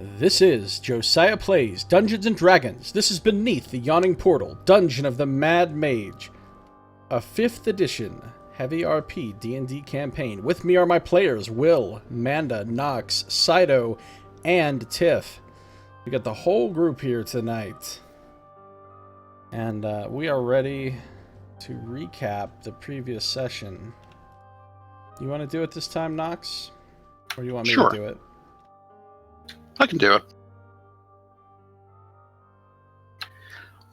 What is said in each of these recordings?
This is Josiah Plays Dungeons & Dragons. This is Beneath the Yawning Portal, Dungeon of the Mad Mage. A 5th edition heavy RP D&D campaign. With me are my players, Will, Manda, Nox, Scito, and Tiff. We got the whole group here tonight. And we are ready to recap the previous session. You want to do it this time, Nox? Or you want me to do it? I can do it.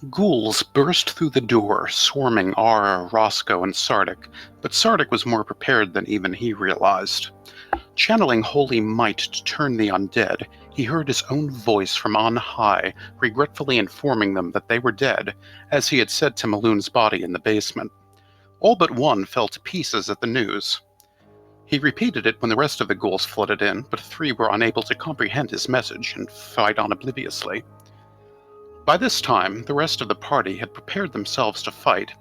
Ghouls burst through the door, swarming Aura, Roscoe, and Sardick, but Sardick was more prepared than even he realized. Channeling holy might to turn the undead, he heard his own voice from on high, regretfully informing them that they were dead, as he had said to Maloon's body in the basement. All but one fell to pieces at the news. He repeated it when the rest of the ghouls flooded in, but 3 were unable to comprehend his message and fight on obliviously. By this time, the rest of the party had prepared themselves to fight,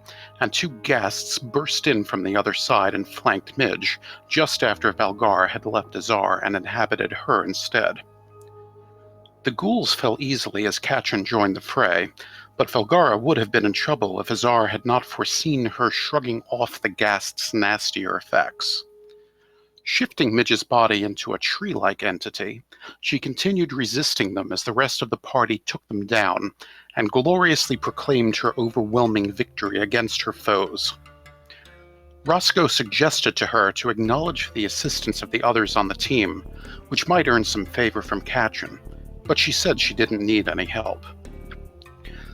and 2 ghasts burst in from the other side and flanked Midge, just after Valgar had left Azar and inhabited her instead. The ghouls fell easily as Katrin joined the fray, but Valgara would have been in trouble if Azar had not foreseen her shrugging off the ghast's nastier effects. Shifting Midge's body into a tree-like entity, she continued resisting them as the rest of the party took them down, and gloriously proclaimed her overwhelming victory against her foes. Roscoe suggested to her to acknowledge the assistance of the others on the team, which might earn some favor from Katrin, but she said she didn't need any help.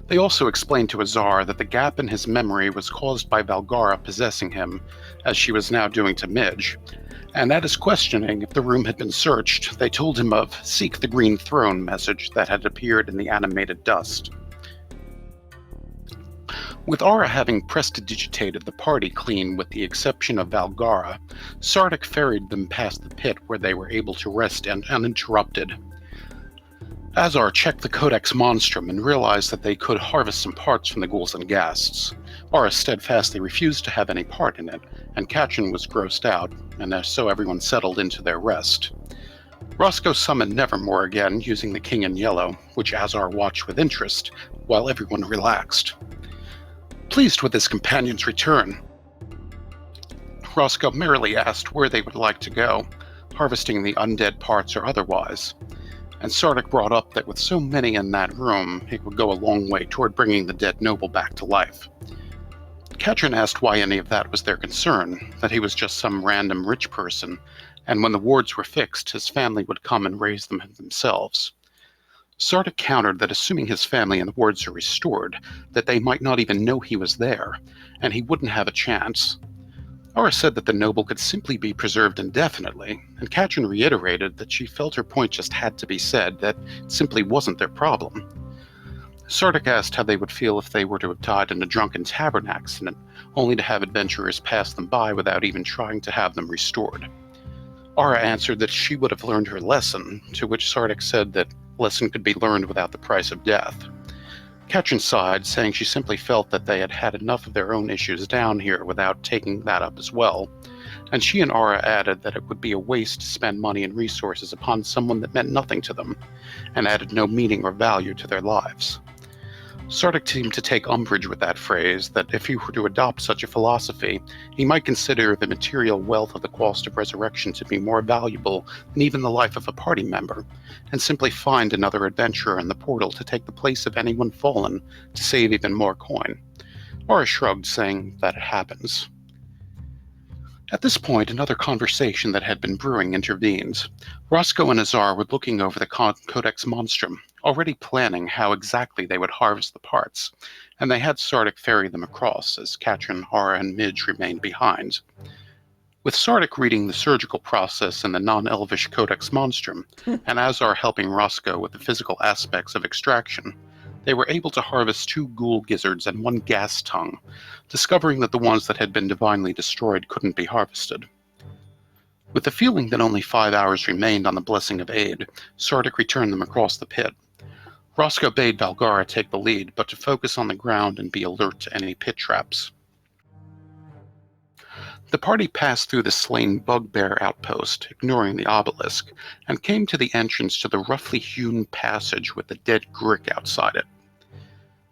They also explained to Azar that the gap in his memory was caused by Valgara possessing him, as she was now doing to Midge, and at his questioning if the room had been searched, they told him of "Seek the Green Throne" message that had appeared in the animated dust. With Aura having prestidigitated the party clean with the exception of Valgara, Sardick ferried them past the pit where they were able to rest uninterrupted. Azar checked the Codex Monstrum and realized that they could harvest some parts from the ghouls and ghasts. Aura steadfastly refused to have any part in it, and Katrin was grossed out, and so everyone settled into their rest. Roscoe summoned Nevermore again, using the King in Yellow, which Azar watched with interest, while everyone relaxed. Pleased with his companion's return, Roscoe merrily asked where they would like to go, harvesting the undead parts or otherwise, and Sardick brought up that with so many in that room, it would go a long way toward bringing the dead noble back to life. Katrin asked why any of that was their concern, that he was just some random rich person, and when the wards were fixed, his family would come and raise them themselves. Sardick countered that assuming his family and the wards are restored, that they might not even know he was there, and he wouldn't have a chance. Aura said that the noble could simply be preserved indefinitely, and Katrin reiterated that she felt her point just had to be said, that it simply wasn't their problem. Sardick asked how they would feel if they were to have died in a drunken tavern accident, only to have adventurers pass them by without even trying to have them restored. Aura answered that she would have learned her lesson, to which Sardick said that lesson could be learned without the price of death. Katrin sighed, saying she simply felt that they had had enough of their own issues down here without taking that up as well, and she and Aura added that it would be a waste to spend money and resources upon someone that meant nothing to them, and added no meaning or value to their lives. Sardick seemed to take umbrage with that phrase, that if he were to adopt such a philosophy, he might consider the material wealth of the Cost of Resurrection to be more valuable than even the life of a party member, and simply find another adventurer in the portal to take the place of anyone fallen to save even more coin. Aura shrugged, saying that it happens. At this point, another conversation that had been brewing intervened. Roscoe and Azar were looking over the Codex Monstrum, already planning how exactly they would harvest the parts, and they had Sardick ferry them across, as Katrin, Aura, and Midge remained behind. With Sardick reading the surgical process in the non-elvish Codex Monstrum, and Azar helping Roscoe with the physical aspects of extraction, they were able to harvest 2 ghoul gizzards and 1 gas tongue, discovering that the ones that had been divinely destroyed couldn't be harvested. With the feeling that only 5 hours remained on the Blessing of Aid, Sardick returned them across the pit. Roscoe bade Valgara take the lead, but to focus on the ground and be alert to any pit traps. The party passed through the slain bugbear outpost, ignoring the obelisk, and came to the entrance to the roughly hewn passage with the dead Grick outside it.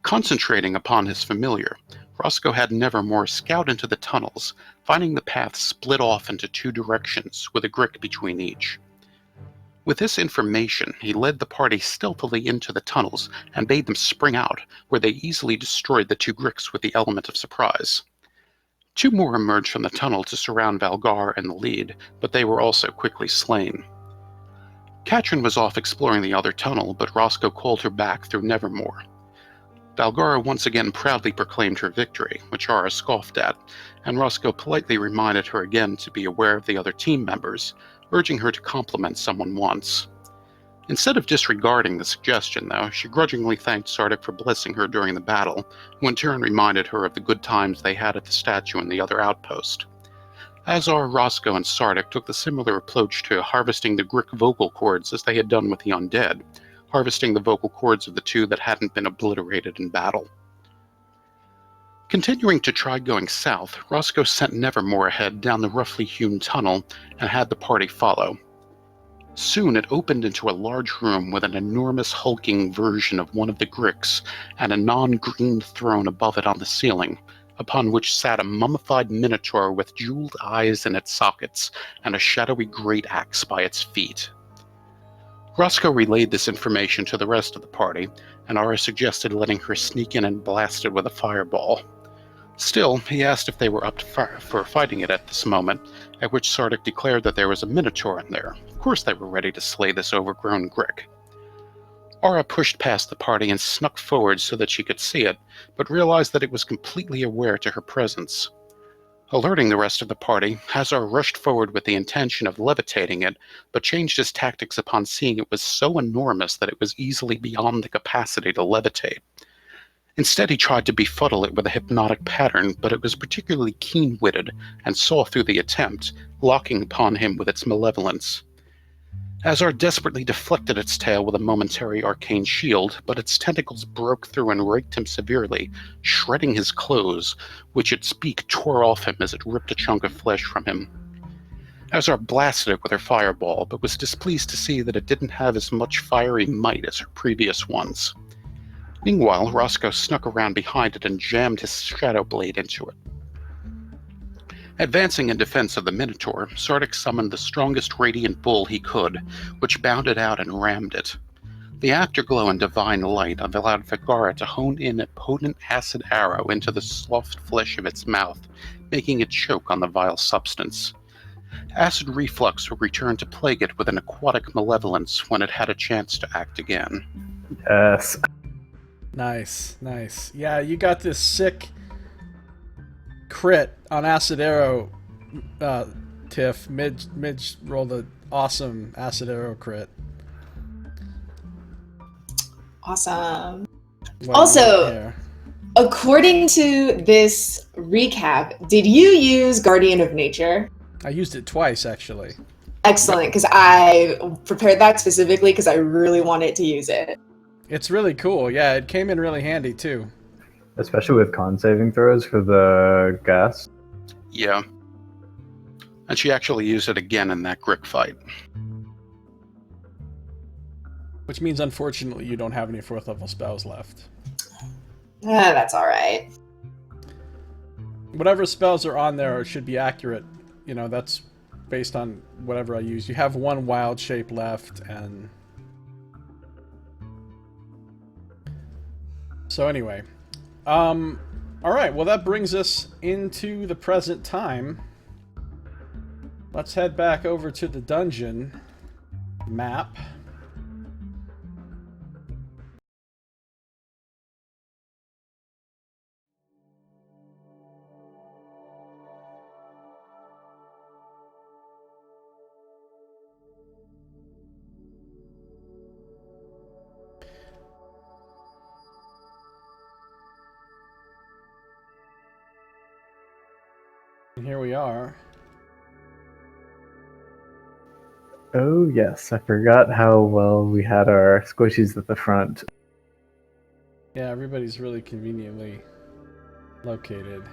Concentrating upon his familiar, Roscoe had Nevermore scout into the tunnels, finding the path split off into two directions, with a Grick between each. With this information, he led the party stealthily into the tunnels and bade them spring out, where they easily destroyed the two Gricks with the element of surprise. Two more emerged from the tunnel to surround Valgar and the lead, but they were also quickly slain. Katrin was off exploring the other tunnel, but Roscoe called her back through Nevermore. Valgara once again proudly proclaimed her victory, which Ara scoffed at, and Roscoe politely reminded her again to be aware of the other team members, urging her to compliment someone once. Instead of disregarding the suggestion, though, she grudgingly thanked Sardick for blessing her during the battle, who in turn reminded her of the good times they had at the statue in the other outpost. Azar, Roscoe, and Sardick took the similar approach to harvesting the Grick vocal cords as they had done with the undead, harvesting the vocal cords of the two that hadn't been obliterated in battle. Continuing to try going south, Roscoe sent Nevermore ahead down the roughly hewn tunnel and had the party follow. Soon it opened into a large room with an enormous hulking version of one of the Gricks and a non-green throne above it on the ceiling, upon which sat a mummified minotaur with jeweled eyes in its sockets and a shadowy great axe by its feet. Roscoe relayed this information to the rest of the party, and Ara suggested letting her sneak in and blast it with a fireball. Still, he asked if they were up for fighting it at this moment, at which Sardick declared that there was a minotaur in there. Of course they were ready to slay this overgrown Grick. Ara pushed past the party and snuck forward so that she could see it, but realized that it was completely aware to her presence. Alerting the rest of the party, Azar rushed forward with the intention of levitating it, but changed his tactics upon seeing it was so enormous that it was easily beyond the capacity to levitate. Instead, he tried to befuddle it with a hypnotic pattern, but it was particularly keen-witted and saw through the attempt, locking upon him with its malevolence. Azar desperately deflected its tail with a momentary arcane shield, but its tentacles broke through and raked him severely, shredding his clothes, which its beak tore off him as it ripped a chunk of flesh from him. Azar blasted it with her fireball, but was displeased to see that it didn't have as much fiery might as her previous ones. Meanwhile, Roscoe snuck around behind it and jammed his shadow blade into it. Advancing in defense of the Minotaur, Sardick summoned the strongest radiant bull he could, which bounded out and rammed it. The afterglow and divine light allowed Valgara to hone in a potent acid arrow into the soft flesh of its mouth, making it choke on the vile substance. Acid reflux would return to plague it with an aquatic malevolence when it had a chance to act again. Yes. Nice, nice. Yeah, you got this sick crit on Acid Arrow, Tiff. Midge rolled an awesome Acid Arrow crit. Awesome. Well, Also, according to this recap, did you use Guardian of Nature? I used it twice, actually. Excellent, because I prepared that specifically because I really wanted to use it. It's really cool. Yeah, it came in really handy, too. Especially with con saving throws for the gas. Yeah. And she actually used it again in that Grick fight. Which means, unfortunately, you don't have any 4th level spells left. That's alright. Whatever spells are on there should be accurate. You know, that's based on whatever I use. You have 1 wild shape left, and... So anyway, alright, well that brings us into the present time. Let's head back over to the dungeon map. And here we are. Oh yes, I forgot how well we had our squishies at the front. Yeah, everybody's really conveniently located.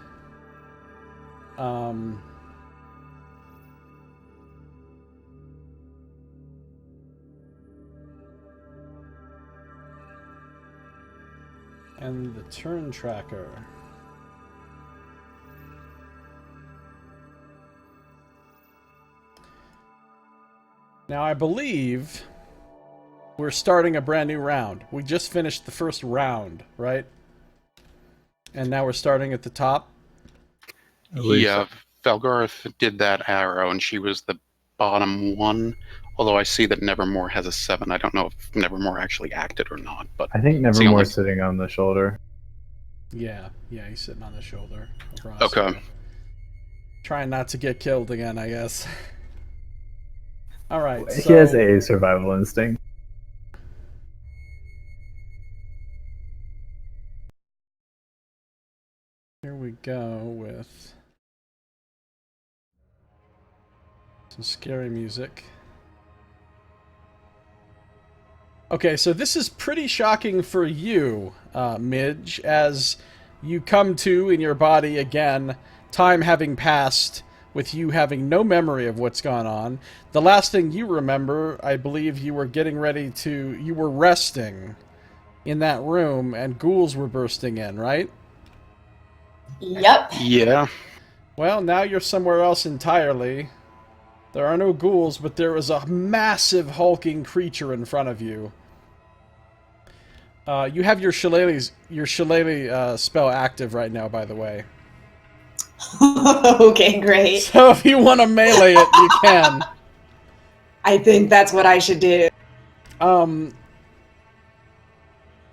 and the turn tracker. Now, I believe we're starting a brand new round. We just finished the first round, right? And now we're starting at the top. Yeah, Valgarth did that arrow, and she was the bottom one. Although I see that Nevermore has a 7. I don't know if Nevermore actually acted or not. But I think Nevermore's sitting on the shoulder. Yeah, he's sitting on the shoulder of Roscoe. Okay. Trying not to get killed again, I guess. All right. He has a survival instinct. Here we go with some scary music. Okay, so this is pretty shocking for you, Midge, as you come to in your body again, time having passed, with you having no memory of what's gone on. The last thing you remember, I believe you were you were resting in that room, and ghouls were bursting in, right? Yep. Yeah. Well, now you're somewhere else entirely. There are no ghouls, but there is a massive hulking creature in front of you. You have your shillelagh spell active right now, by the way. Okay, great. So if you want to melee it, you can. I think that's what I should do.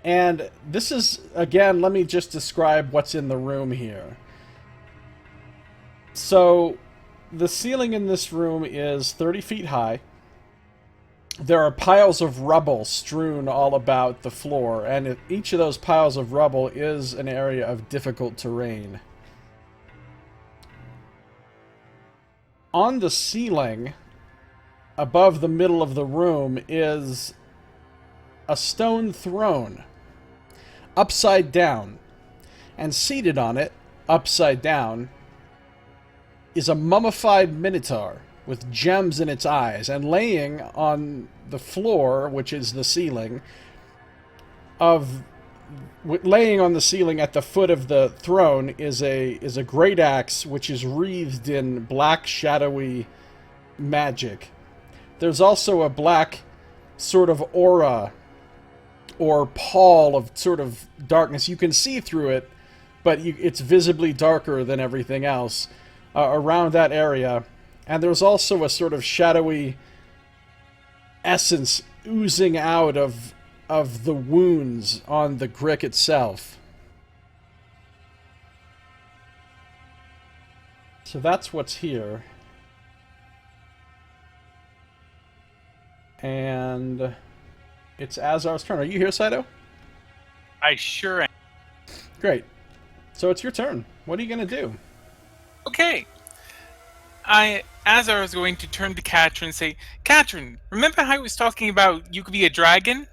And this is, again, let me just describe what's in the room here. So, the ceiling in this room is 30 feet high. There are piles of rubble strewn all about the floor, and each of those piles of rubble is an area of difficult terrain. On the ceiling, above the middle of the room, is a stone throne, upside down, and seated on it, upside down, is a mummified minotaur with gems in its eyes, and laying on the floor, which is the ceiling, laying on the ceiling at the foot of the throne is a great axe which is wreathed in black shadowy magic. There's also a black sort of aura or pall of sort of darkness. You can see through it, but it's visibly darker than everything else around that area. And there's also a sort of shadowy essence oozing out of the wounds on the Grick itself. So that's what's here. And it's Azar's turn. Are you here, Scito? I sure am. Great. So it's your turn. What are you going to do? Okay. Azar is going to turn to Katrin and say, Katrin, remember how I was talking about you could be a dragon?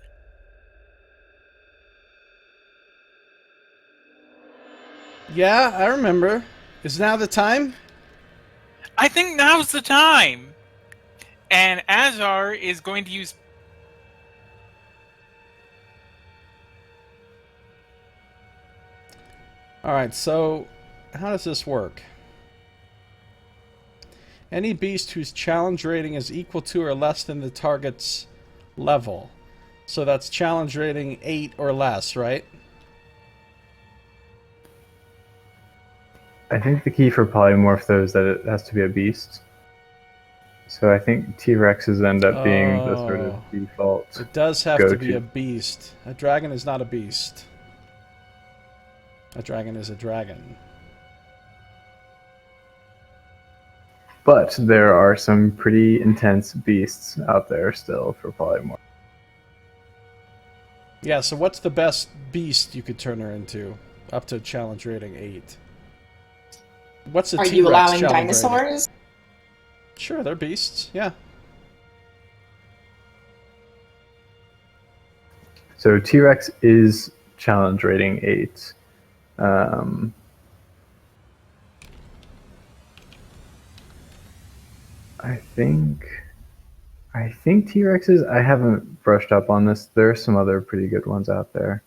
Yeah, I remember. Is now the time? I think now's the time. And Azar is going to use... Alright, so how does this work? Any beast whose challenge rating is equal to or less than the target's level. So that's challenge rating 8 or less, right? I think the key for polymorph, though, is that it has to be a beast. So I think T-Rexes end up being the sort of default. It does have to be a beast. A dragon is not a beast. A dragon is a dragon. But there are some pretty intense beasts out there still for polymorph. Yeah, so what's the best beast you could turn her into? Up to challenge rating 8. What's the Are T-Rex you allowing challenge dinosaurs? rating? Sure, they're beasts, yeah. So T-Rex is challenge rating 8. I think T-Rexes, I haven't brushed up on this. There are some other pretty good ones out there.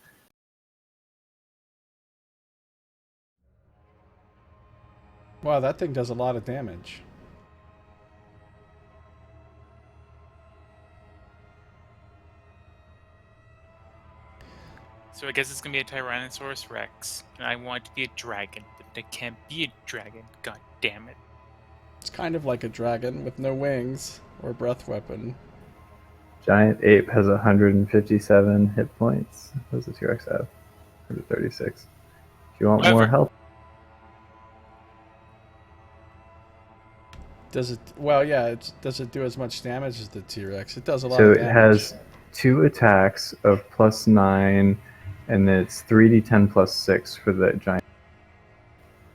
Wow, that thing does a lot of damage. So I guess it's gonna be a Tyrannosaurus Rex, and I want it to be a dragon, but it can't be a dragon. God damn it! It's kind of like a dragon with no wings or breath weapon. Giant ape has 157 hit points. What does the T-Rex have? 136. If you want more health. Does it? Well, yeah. Does it do as much damage as the T-Rex? It does a lot So of it damage. has 2 attacks of +9, and then it's 3d10 +6 for the giant.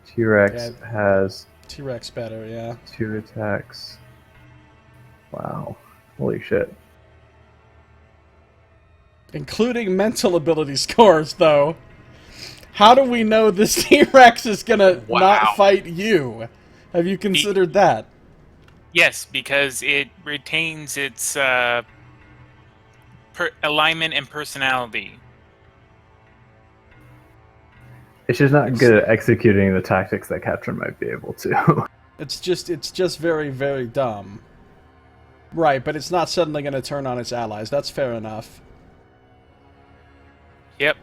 T-Rex has T-Rex better, yeah. 2 attacks. Wow. Holy shit. Including mental ability scores, though. How do we know this T-Rex is gonna not fight you? Have you considered that? Yes, because it retains its alignment and personality. It's just not good at executing the tactics that Katrin might be able to. It's just very, very dumb. Right, but it's not suddenly going to turn on its allies. That's fair enough. Yep.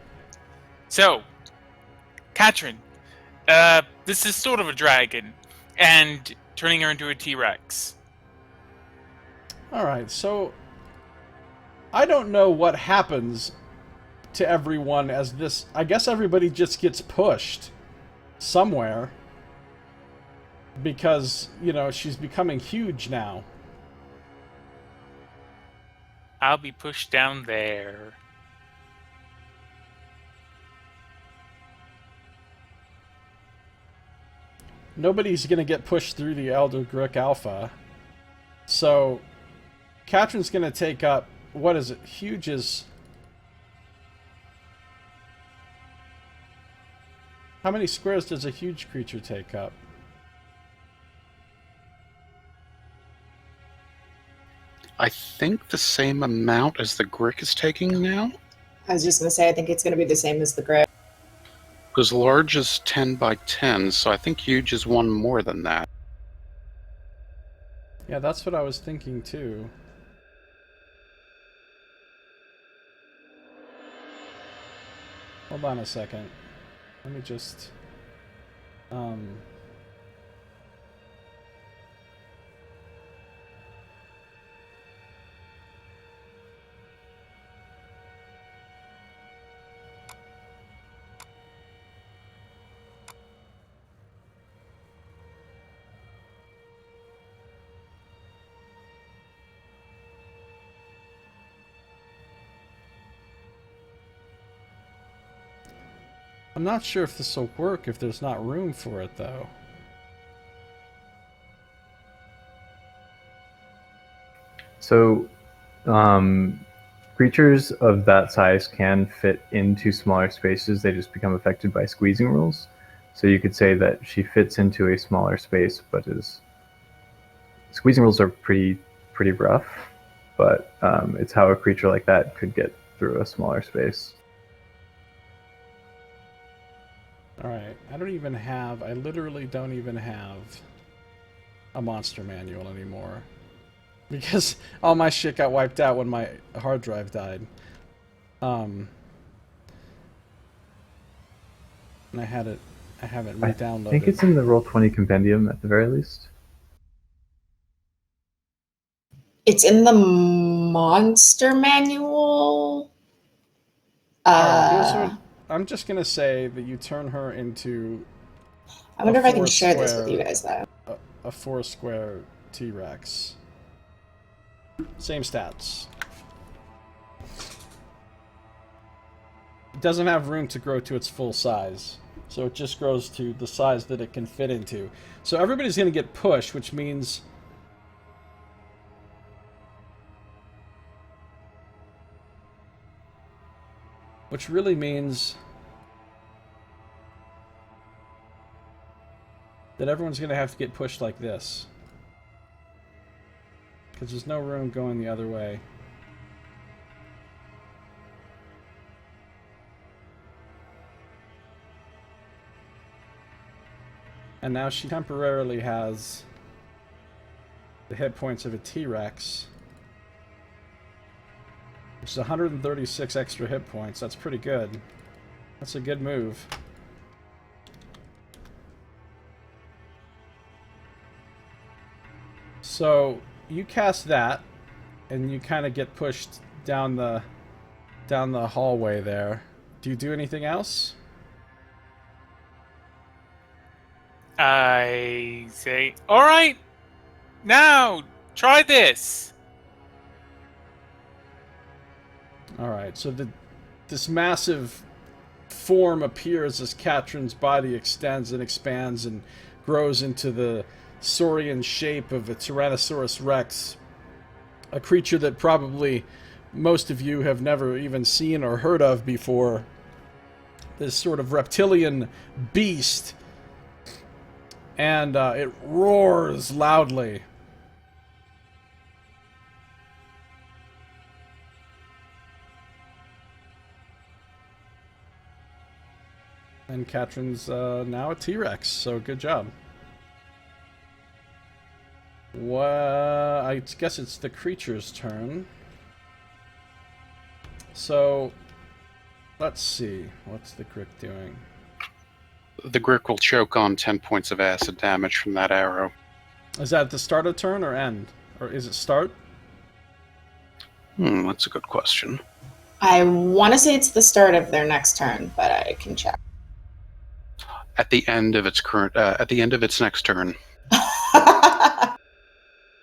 So, Katrin, this is sort of a dragon, and turning her into a T-Rex. Alright, so I don't know what happens to everyone as this... I guess everybody just gets pushed somewhere. Because, you know, she's becoming huge now. I'll be pushed down there. Nobody's going to get pushed through the Elder Grook Alpha. So, Katrin's going to take up... What is it? Huge is... How many squares does a huge creature take up? I think the same amount as the Grick is taking now. I was just going to say, I think it's going to be the same as the Grey. Because large is 10 by 10, so I think huge is one more than that. Yeah, that's what I was thinking too. Hold on a second. Let me just... I'm not sure if this will work if there's not room for it, though. So, creatures of that size can fit into smaller spaces. They just become affected by squeezing rules. So you could say that she fits into a smaller space, but is... Squeezing rules are pretty rough, but it's how a creature like that could get through a smaller space. Alright, I literally don't even have a monster manual anymore. Because all my shit got wiped out when my hard drive died. And I haven't re-downloaded. I think it's in the Roll20 compendium at the very least. It's in the monster manual. Alright, here's what... I'm just gonna say that you turn her into... I wonder if I can share this with you guys, though. A 4-square T-Rex. Same stats. It doesn't have room to grow to its full size. So it just grows to the size that it can fit into. So everybody's gonna get pushed, which means... Which really means that everyone's going to have to get pushed like this. Because there's no room going the other way. And now she temporarily has the hit points of a T-Rex. Which is 136 extra hit points. That's pretty good. That's a good move. So you cast that, and you kind of get pushed down the hallway there. Do you do anything else? I say, all right, now try this. All right. So this massive form appears as Katrin's body extends and expands and grows into the saurian shape of a Tyrannosaurus Rex, a creature that probably most of you have never even seen or heard of before. This sort of reptilian beast, and it roars loudly. And Katrin's now a T-Rex, so good job. Well, I guess it's the creature's turn. So, let's see. What's the Grick doing? The Grick will choke on 10 points of acid damage from that arrow. Is that the start of turn or end? Or is it start? That's a good question. I want to say it's the start of their next turn, but I can check. At the end of its next turn.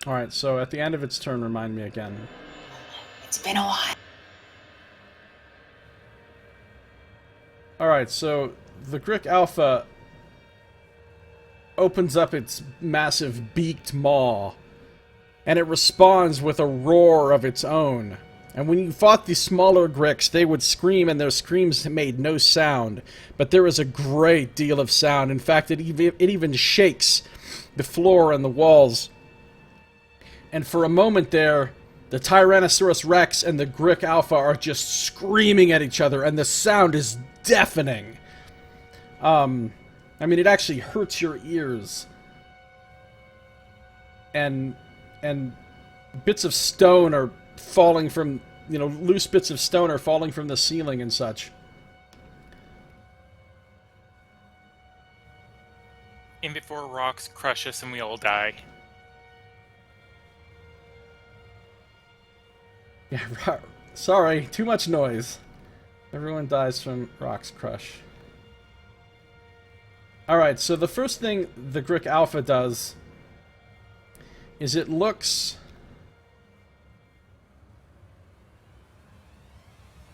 Alright, so at the end of its turn, remind me again. It's been a while. Alright, so the Grick Alpha opens up its massive beaked maw, and it responds with a roar of its own. And when you fought the smaller Gricks, they would scream, and their screams made no sound. But there is a great deal of sound. In fact, it even shakes the floor and the walls. And for a moment there, the Tyrannosaurus Rex and the Grick Alpha are just screaming at each other, and the sound is deafening. I mean, it actually hurts your ears. And bits of stone are falling from, loose bits of stone are falling from the ceiling and such. And before rocks crush us and we all die. Yeah, sorry, too much noise. Everyone dies from rocks crush. Alright, so the first thing the Grick Alpha does is it looks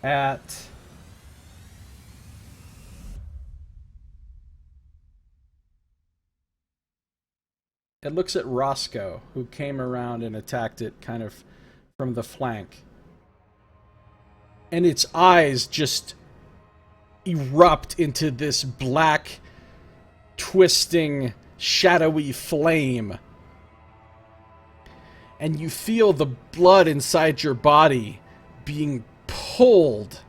at Roscoe, who came around and attacked it kind of from the flank. And its eyes just erupt into this black, twisting, shadowy flame. And you feel the blood inside your body being pulled.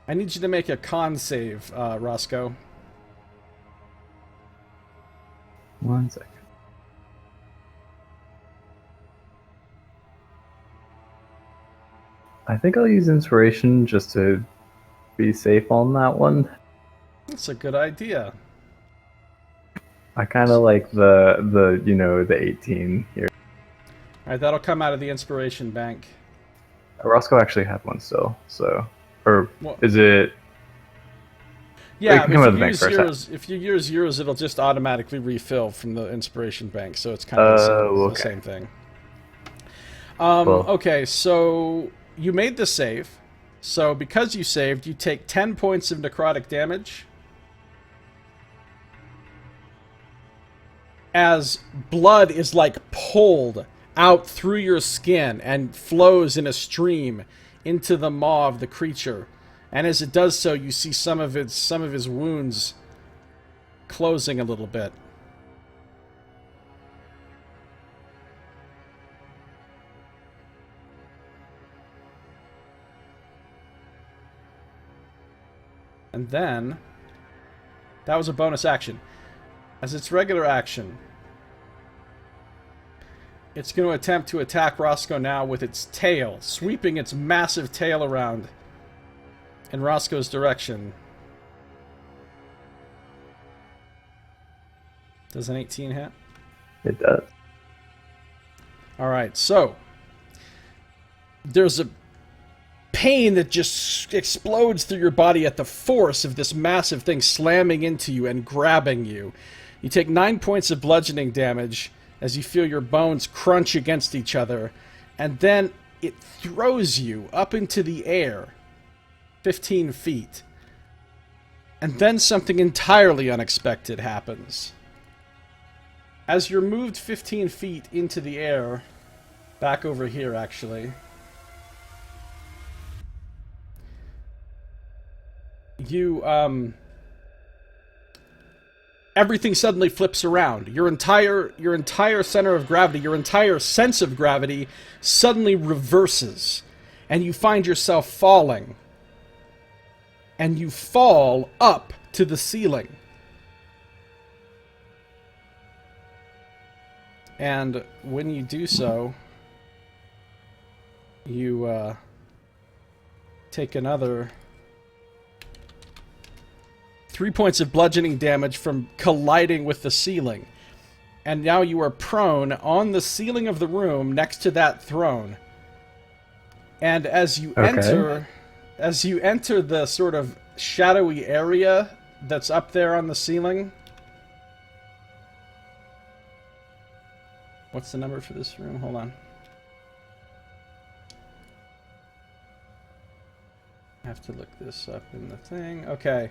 I need you to make a con save, Roscoe. 1 second. I think I'll use inspiration just to be safe on that one. That's a good idea. I kind of like the 18 here. Alright, that'll come out of the inspiration bank. Roscoe actually had one still, so... Or Well, is it... yeah, come out of the bank first. if you use yours, it'll just automatically refill from the inspiration bank, so it's kind of the same thing. Cool. Okay, so you made the save. So because you saved, you take 10 points of necrotic damage. As blood is like pulled out through your skin and flows in a stream into the maw of the creature. And as it does so, you see some of his wounds closing a little bit. And then, that was a bonus action. As its regular action, it's going to attempt to attack Roscoe now with its tail, sweeping its massive tail around in Roscoe's direction. Does an 18 hit? It does. Alright, so there's a pain that just explodes through your body at the force of this massive thing slamming into you and grabbing you. You take 9 points of bludgeoning damage as you feel your bones crunch against each other, and then it throws you up into the air 15 feet. And then something entirely unexpected happens. As you're moved 15 feet into the air, back over here actually, you, everything suddenly flips around. Your entire center of gravity, your entire sense of gravity suddenly reverses, and you find yourself falling. And you fall up to the ceiling. And when you do so, you take another 3 points of bludgeoning damage from colliding with the ceiling. And now you are prone on the ceiling of the room next to that throne. And as you enter the sort of shadowy area that's up there on the ceiling. What's the number for this room? Hold on. I have to look this up in the thing. Okay.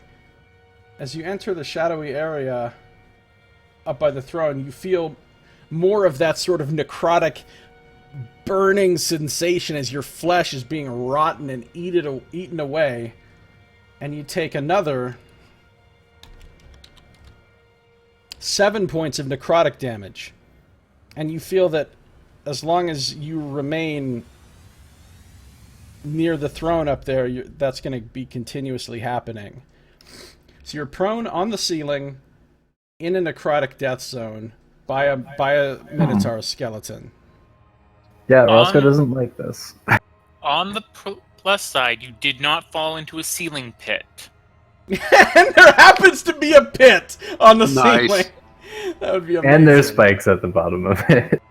As you enter the shadowy area up by the throne, you feel more of that sort of necrotic burning sensation as your flesh is being rotten and eaten away. And you take another 7 points of necrotic damage. And you feel that as long as you remain near the throne up there, that's going to be continuously happening. So you're prone on the ceiling in a necrotic death zone by a Minotaur skeleton. Yeah, Roscoe doesn't like this. On the plus side, you did not fall into a ceiling pit. And there happens to be a pit on the Nice. ceiling. That would be amazing. And there's spikes at the bottom of it.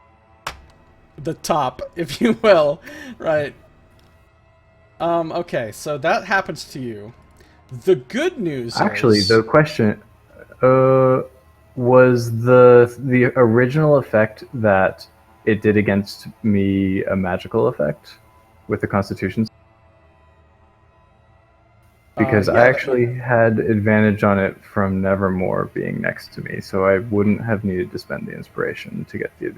The top, if you will. Right. Okay, so that happens to you. The good news Actually, is... the question was the original effect that it did against me a magical effect with the Constitution? Because yeah, I actually had advantage on it from Nevermore being next to me, so I wouldn't have needed to spend the inspiration to get the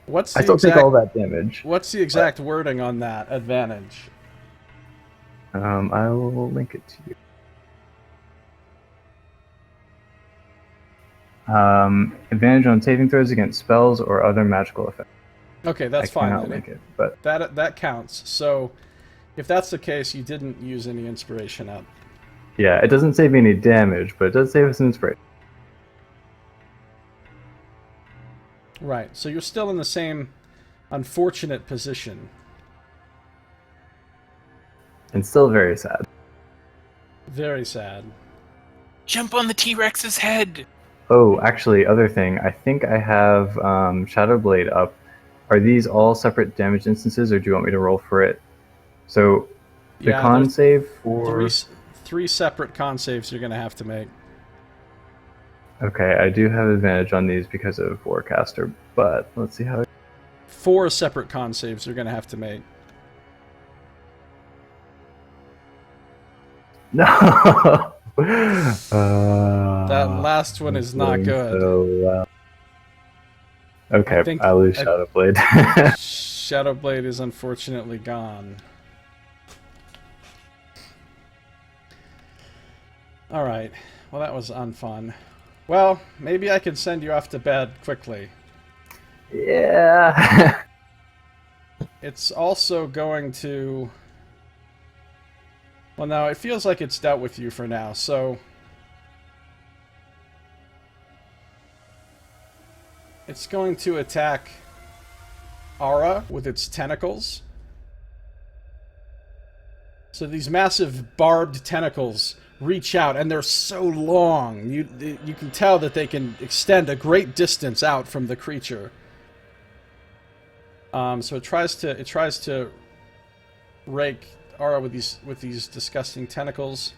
advantage. I still take all that damage. What's the exact wording on that advantage? I will link it to you. Advantage on saving throws against spells or other magical effects. Okay, that's I fine. cannot link it, but that counts. So, if that's the case, you didn't use any inspiration up. yeah, it doesn't save me any damage, but it does save us an inspiration. Right. So you're still in the same unfortunate position. And still very sad. Very sad. Jump on the T-Rex's head! Oh, actually, other thing. I think I have Shadow Blade up. Are these all separate damage instances, or do you want me to roll for it? So, the con save for... Three separate con saves you're going to have to make. Okay, I do have advantage on these because of Warcaster, but let's see how... 4 separate con saves you're going to have to make. No! That last one is not good. So, okay, I lose Shadow Blade. Shadow Blade is unfortunately gone. Alright, well that was unfun. Well, maybe I can send you off to bed quickly. Yeah. It's also going to... Well, no, it feels like it's dealt with you for now, so... It's going to attack Ara with its tentacles. So these massive barbed tentacles reach out, and they're so long. You can tell that they can extend a great distance out from the creature. So it tries to rake Ara with these disgusting tentacles.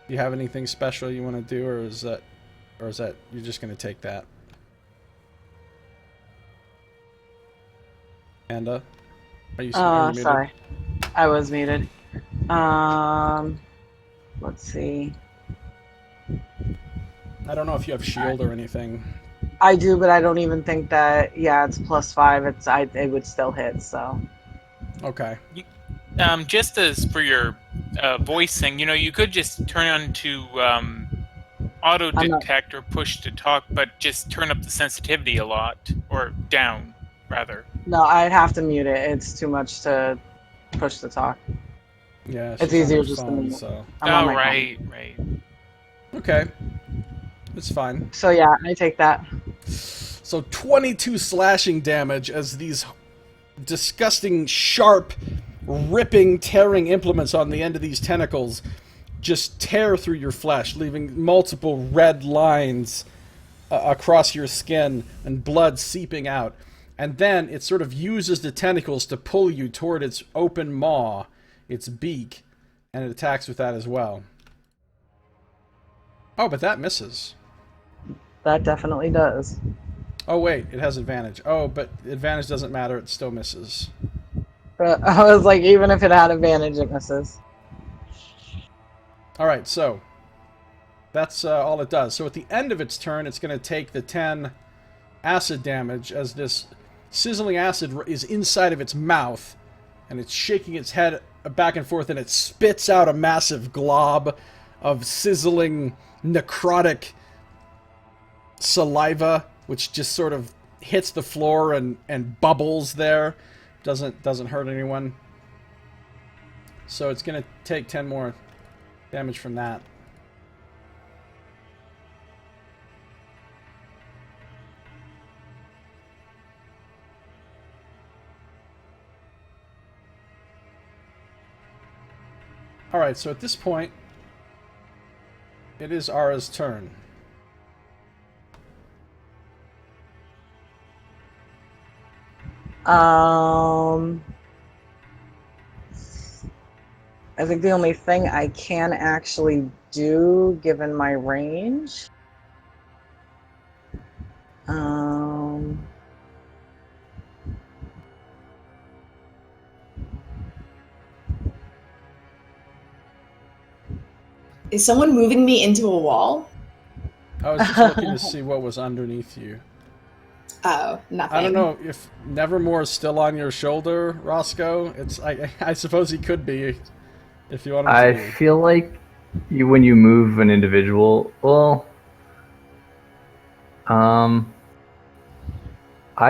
Do you have anything special you want to do, or is that you're just going to take that? Manda, are you muted? Sorry. I was muted. Let's see. I don't know if you have shield or anything. I do, but I don't even think that. Yeah, it's +5. It would still hit. So. Okay. Just as for your voice thing, you could just turn on to auto detect or push to talk, but just turn up the sensitivity a lot, or down rather. No, I'd have to mute it. It's too much to push to talk. Yeah, it's easier just to mute. So. Right. Okay, it's fine. So yeah, I take that. So 22 slashing damage as these disgusting, sharp, ripping, tearing implements on the end of these tentacles just tear through your flesh, leaving multiple red lines across your skin and blood seeping out. And then it sort of uses the tentacles to pull you toward its open maw, its beak, and it attacks with that as well. Oh, but that misses. That definitely does. Oh, wait, it has advantage. Oh, but advantage doesn't matter, it still misses. But I was like, even if it had advantage, it misses. Alright, so that's all it does. So at the end of its turn, it's going to take the 10 acid damage as this sizzling acid is inside of its mouth, and it's shaking its head back and forth, and it spits out a massive glob of sizzling, necrotic saliva, which just sort of hits the floor and bubbles there. Doesn't hurt anyone. So it's going to take 10 more damage from that. Alright, so at this point, it is Ara's turn. I think the only thing I can actually do, given my range, Is someone moving me into a wall? I was just looking to see what was underneath you. Oh, nothing. I don't know if Nevermore is still on your shoulder, Roscoe. I suppose he could be, if you want him to. I feel like when you move an individual, well, I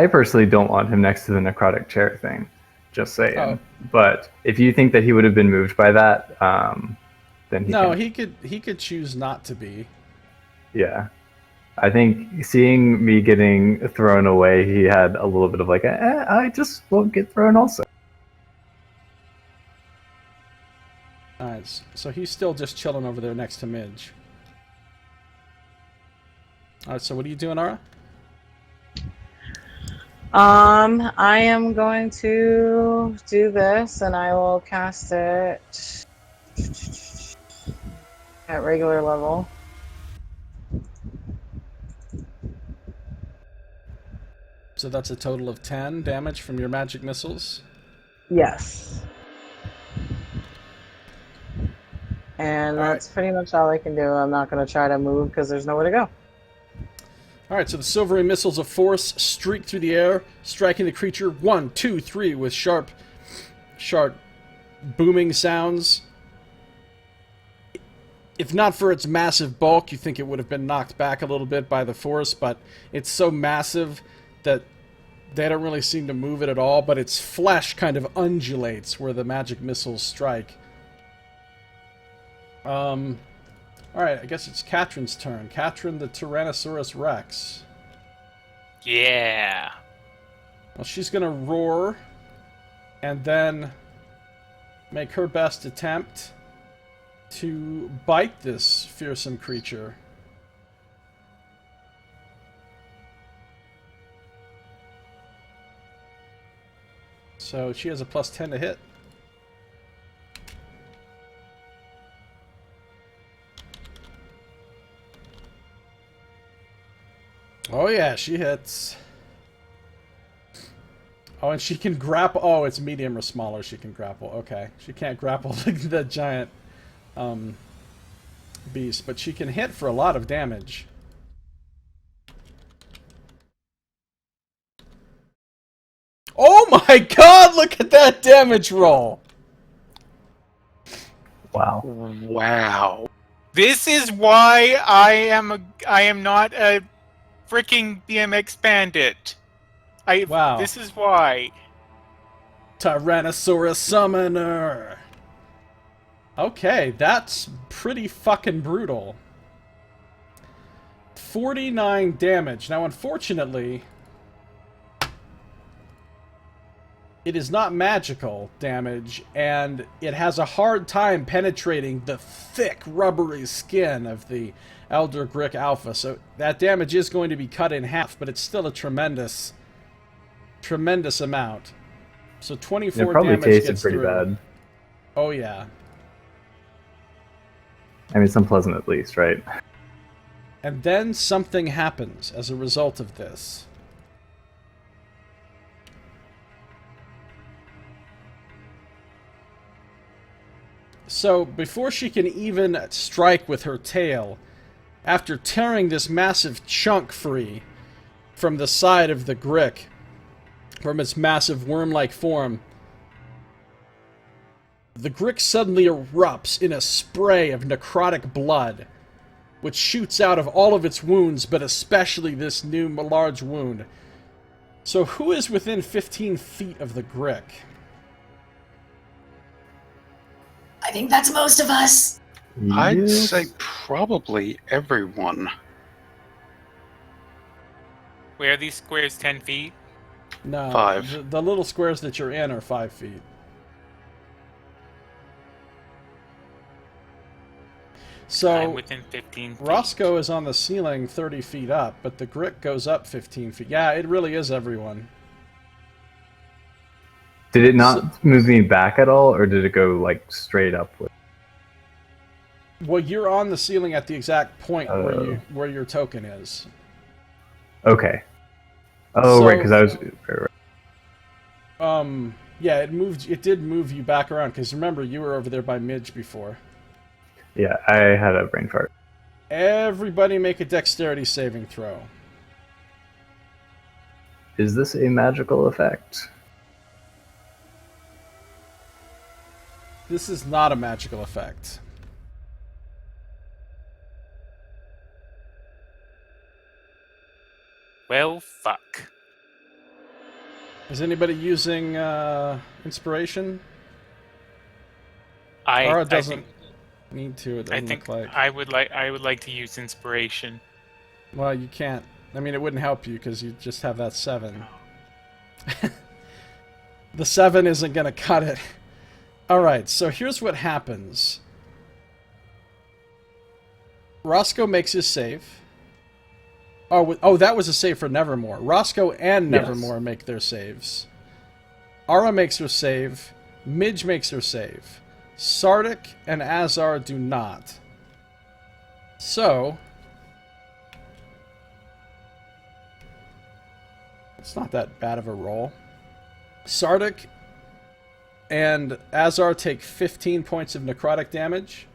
personally don't want him next to the necrotic chair thing. Just saying. Oh. But if you think that he would have been moved by that, then he could choose not to be. Yeah. I think seeing me getting thrown away, he had a little bit of like, I just won't get thrown also. Alright, so he's still just chilling over there next to Midge. Alright, so what are you doing, Ara? I am going to do this, and I will cast it at regular level. So that's a total of 10 damage from your magic missiles? Yes. And that's pretty much all I can do. I'm not going to try to move because there's nowhere to go. Alright, so the silvery missiles of force streak through the air, striking the creature 1, 2, 3 with sharp booming sounds. If not for its massive bulk, you think it would have been knocked back a little bit by the force, but it's so massive that they don't really seem to move it at all, but its flesh kind of undulates where the magic missiles strike. Alright, I guess it's Katrin's turn. Katrin the Tyrannosaurus Rex. Yeah. Well, she's gonna roar and then make her best attempt to bite this fearsome creature. So she has a +10 to hit. Oh yeah, she hits. Oh, and she can grapple. Oh, it's medium or smaller she can grapple. Okay. She can't grapple the giant beast, but she can hit for a lot of damage. Oh my god, look at that damage roll! Wow. Wow. This is why I am not a freaking BMX bandit. Wow. This is why. Tyrannosaurus Summoner! Okay, that's pretty fucking brutal. 49 damage. Now, unfortunately, it is not magical damage, and it has a hard time penetrating the thick, rubbery skin of the Elder Grick Alpha. So that damage is going to be cut in half, but it's still a tremendous amount. So 24 It probably damage tasted gets pretty through. bad. Oh yeah. I mean, it's unpleasant at least, right? And then something happens as a result of this. So, before she can even strike with her tail, after tearing this massive chunk free from the side of the Grick, from its massive worm-like form, the Grick suddenly erupts in a spray of necrotic blood, which shoots out of all of its wounds, but especially this new large wound. So who is within 15 feet of the Grick? I think that's most of us. I'd Yes. say probably everyone. Where are these squares 10 feet? No, 5. The little squares that you're in are 5 feet. I'm So, within 15 feet. Roscoe is on the ceiling 30 feet up, but the Grick goes up 15 feet. Yeah, it really is everyone. Did it not move me back at all, or did it go like straight up? Well, you're on the ceiling at the exact point where your token is. Okay. Oh, So- right, because I was. Yeah, it did move you back around, because remember, you were over there by Midge before. Yeah, I had a brain fart. Everybody make a dexterity saving throw. Is this a magical effect? This is not a magical effect. Well, fuck. Is anybody using inspiration? I Or it doesn't think, need to, it I doesn't think look like. I would like to use inspiration. Well, you can't. I mean, it wouldn't help you because you just have that 7. The 7 isn't going to cut it. Alright, so here's what happens. Roscoe makes his save. Oh, that was a save for Nevermore. Roscoe and Yes. Nevermore make their saves. Ara makes her save. Midge makes her save. Sardick and Azar do not. So, it's not that bad of a roll. Sardick and Azar take 15 points of necrotic damage.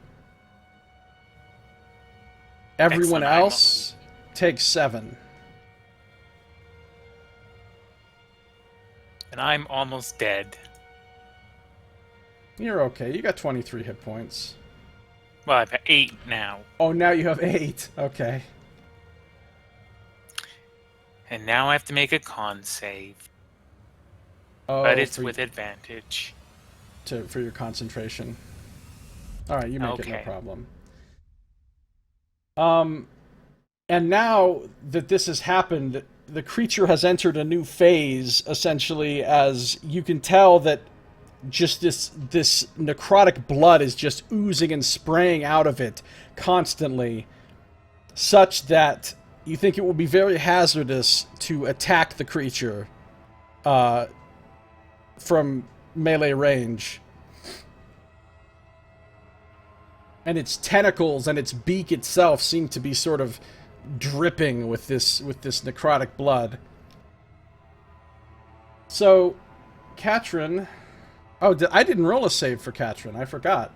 Everyone Excellent. else takes 7. And I'm almost dead. You're okay. You got 23 hit points. Well, I've 8 now. Oh, now you have 8. Okay. And now I have to make a con save. Oh, But it's for, with advantage. for your concentration. All right, you make it no Okay. problem. And now that this has happened, the creature has entered a new phase, essentially, as you can tell that just this necrotic blood is just oozing and spraying out of it constantly, such that you think it will be very hazardous to attack the creature from melee range. And its tentacles and its beak itself seem to be sort of dripping with this necrotic blood. So, Katrin... Oh, I didn't roll a save for Katrin. I forgot.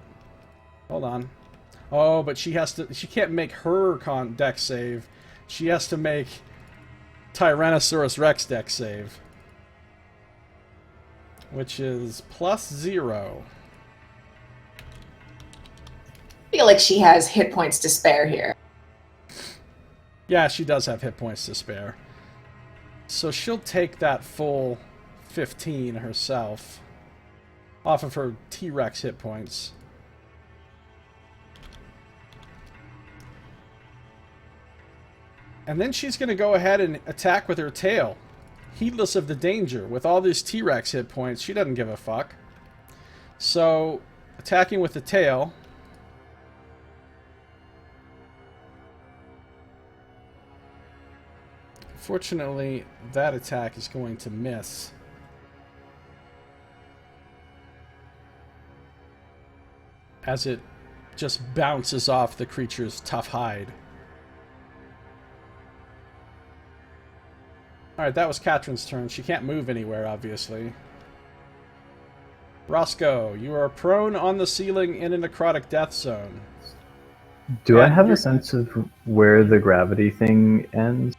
Hold on. Oh, but she can't make her dex save. She has to make Tyrannosaurus Rex dex save. Which is +0. I feel like she has hit points to spare here. Yeah, she does have hit points to spare. So she'll take that full 15 herself off of her T-Rex hit points. And then she's going to go ahead and attack with her tail. Heedless of the danger. With all these T-Rex hit points, she doesn't give a fuck. So, attacking with the tail... Fortunately, that attack is going to miss. As it just bounces off the creature's tough hide. Alright, that was Katrin's turn. She can't move anywhere, obviously. Roscoe, you are prone on the ceiling in a necrotic death zone. Do I have a sense of where the gravity thing ends?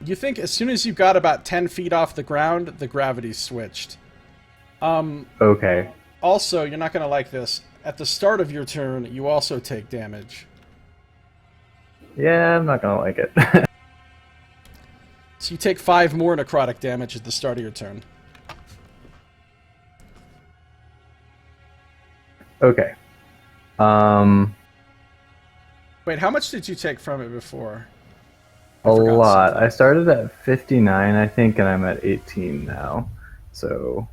You think as soon as you got about 10 feet off the ground, the gravity switched. Okay. Also, you're not going to like this. At the start of your turn, you also take damage. Yeah, I'm not gonna like it. So you take 5 more necrotic damage at the start of your turn. Okay. Wait, how much did you take from it before? A lot. I started at 59, I think, and I'm at 18 now. So,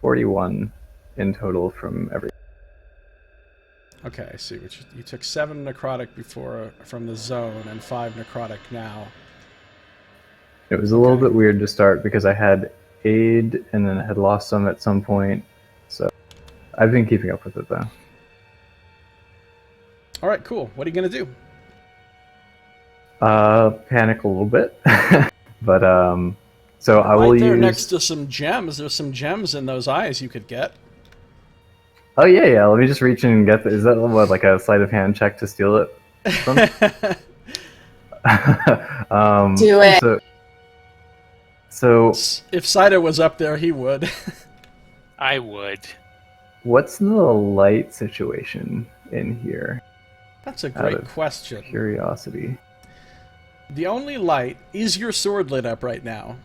41 in total from every... Okay, I see. You took 7 necrotic before from the zone and 5 necrotic now. It was a little bit weird to start because I had aid and then I had lost some at some point. So, I've been keeping up with it, though. Alright, cool. What are you going to do? Panic a little bit. But, so I will right there use... next to some gems. There's some gems in those eyes you could get. Oh, yeah. Let me just reach in and get the... Is that what, like a sleight of hand check to steal it from? Do it. So, if Scito was up there, he would. I would. what's the light situation in here? That's a great question. Curiosity. The only light is your sword lit up right now.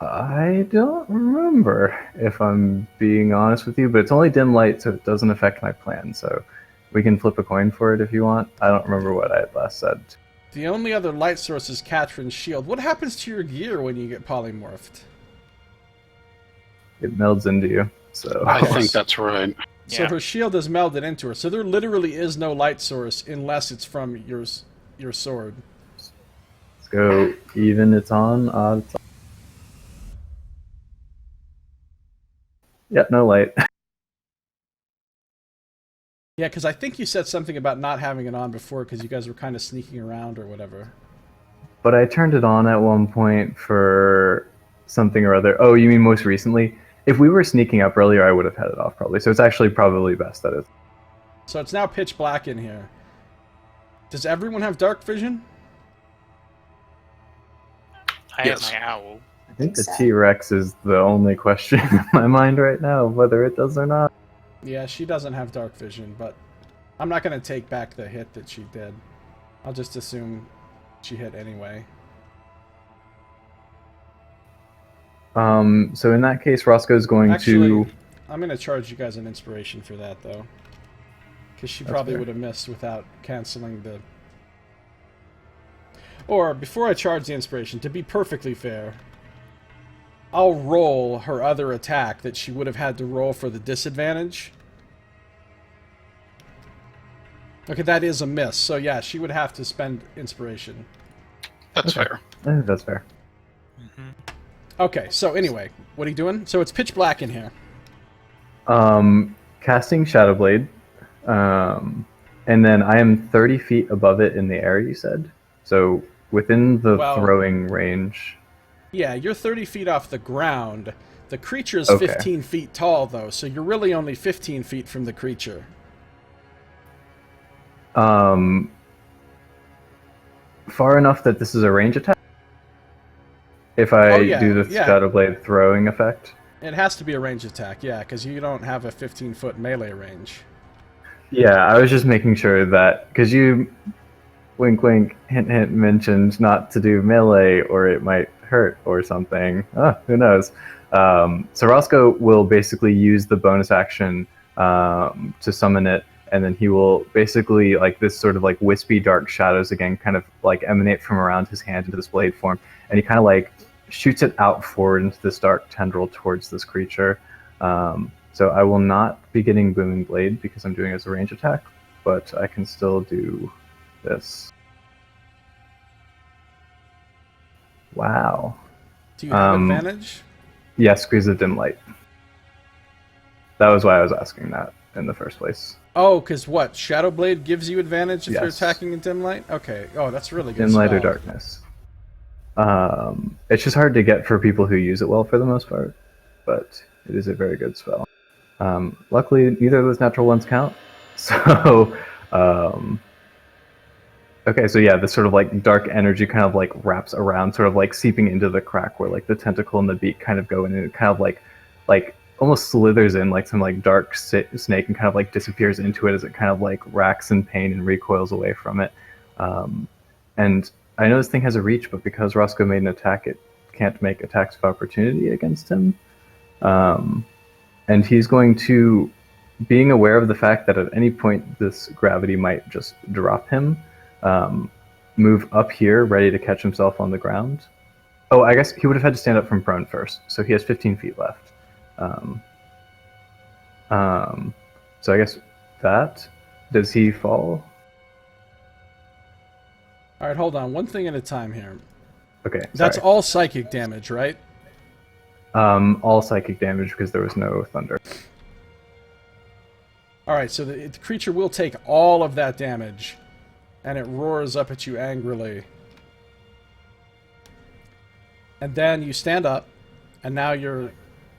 I don't remember, if I'm being honest with you, but it's only dim light, so it doesn't affect my plan, so we can flip a coin for it if you want. I don't remember what I had last said. The only other light source is Katrin's shield. What happens to your gear when you get polymorphed? It melds into you, so... I think that's right. So her shield is melded into her. So there literally is no light source unless it's from your sword. Let's go even, it's on, odd, it's on. Yep, no light. Yeah, because I think you said something about not having it on before because you guys were kind of sneaking around or whatever. But I turned it on at one point for something or other. Oh, you mean most recently? If we were sneaking up earlier, I would have had it off probably. So it's actually probably best that it's... So it's now pitch black in here. Does everyone have dark vision? I have my owl. I think the T-Rex is the only question in my mind right now, whether it does or not. Yeah, she doesn't have dark vision, but I'm not going to take back the hit that she did. I'll just assume she hit anyway. So in that case, Roscoe's going Actually, to... I'm going to charge you guys an inspiration for that, though. Because she That's probably fair. would have missed without canceling the... Or, before I charge the inspiration, to be perfectly fair, I'll roll her other attack that she would have had to roll for the disadvantage. Okay, that is a miss. So yeah, she would have to spend inspiration. That's fair. I think that's fair. Okay, so anyway, what are you doing? So it's pitch black in here. Casting Shadowblade, and then I am 30 feet above it in the air, you said? So within the Well- throwing range. Yeah, you're 30 feet off the ground. The creature's Okay. 15 feet tall, though, so you're really only 15 feet from the creature. Far enough that this is a range attack? If I do the yeah. Shadowblade throwing effect? It has to be a range attack, yeah, because you don't have a 15-foot melee range. Yeah, I was just making sure that, because you, wink wink, hint hint, mentioned not to do melee or it might hurt or something. Who knows? So Roscoe will basically use the bonus action to summon it, and then he will basically, like, this sort of like wispy dark shadows again kind of like emanate from around his hand into this blade form, and he kind of like shoots it out forward into this dark tendril towards this creature. So I will not be getting Booming Blade because I'm doing it as a range attack, but I can still do this. Wow. Do you have advantage? Yeah, Squeeze of Dim Light. That was why I was asking that in the first place. Oh, because what? Shadowblade gives you advantage if you're Yes. attacking in dim light? Okay. Oh, that's really good. Dim Light or spell. Darkness. It's just hard to get for people who use it well for the most part, but it is a very good spell. Luckily, neither of those natural ones count. So, okay, so yeah, this sort of like dark energy kind of like wraps around, sort of like seeping into the crack where like the tentacle and the beak kind of go in, and it kind of like almost slithers in like some like dark snake and kind of like disappears into it as it kind of like racks in pain and recoils away from it. And I know this thing has a reach, but because Roscoe made an attack, it can't make attacks of opportunity against him. And he's going to, being aware of the fact that at any point this gravity might just drop him, move up here, ready to catch himself on the ground. Oh, I guess he would have had to stand up from prone first, so he has 15 feet left. So I guess that, does he fall? All right, hold on. One thing at a time here. Okay, That's sorry. all psychic damage, right? All psychic damage because there was no thunder. All right, so the creature will take all of that damage, and it roars up at you angrily. And then you stand up, and now you're...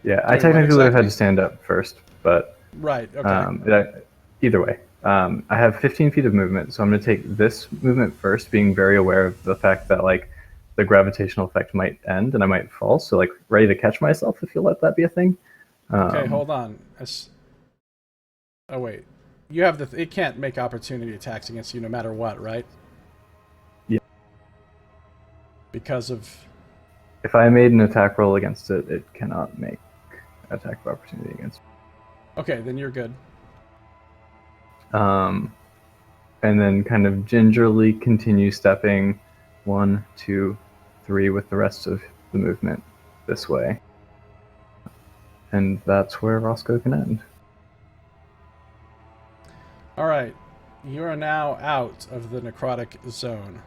Yeah, I Wait, what technically would have had exactly? to stand up first, but Right, okay. either way. I have 15 feet of movement, so I'm going to take this movement first, being very aware of the fact that like the gravitational effect might end and I might fall, so like ready to catch myself if you let that be a thing. Okay, hold on. Oh, wait. You have the... It can't make opportunity attacks against you no matter what, right? Yeah. Because of... If I made an attack roll against it, it cannot make attack of opportunity against me. Okay, then you're good. And then kind of gingerly continue stepping 1, 2, 3 with the rest of the movement this way. And that's where Roscoe can end. All right. You are now out of the necrotic zone.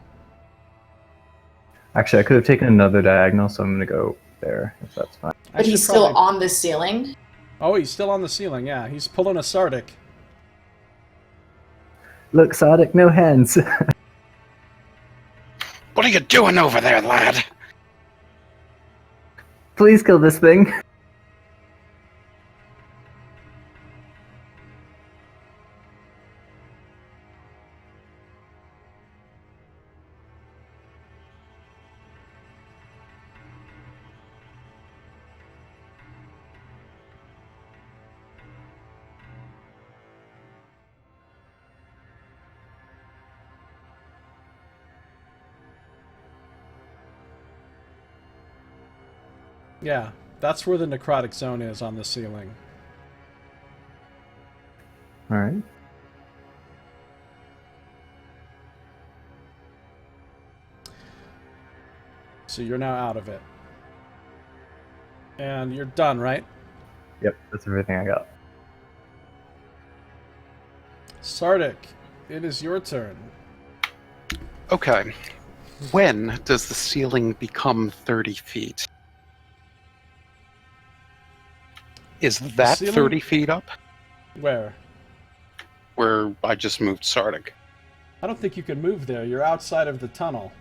Actually, I could have taken another diagonal, so I'm going to go there, if that's fine. I But he's should still probably- on the ceiling. Oh, he's still on the ceiling, yeah. He's pulling a Sardick. Look, Sardick, no hands! What are you doing over there, lad? Please kill this thing! Yeah, that's where the necrotic zone is on the ceiling. Alright. So you're now out of it. And you're done, right? Yep, that's everything I got. Sardick, it is your turn. Okay. When does the ceiling become 30 feet? Is that ceiling- 30 feet up? Where? Where I just moved Sardick. I don't think you can move there. You're outside of the tunnel.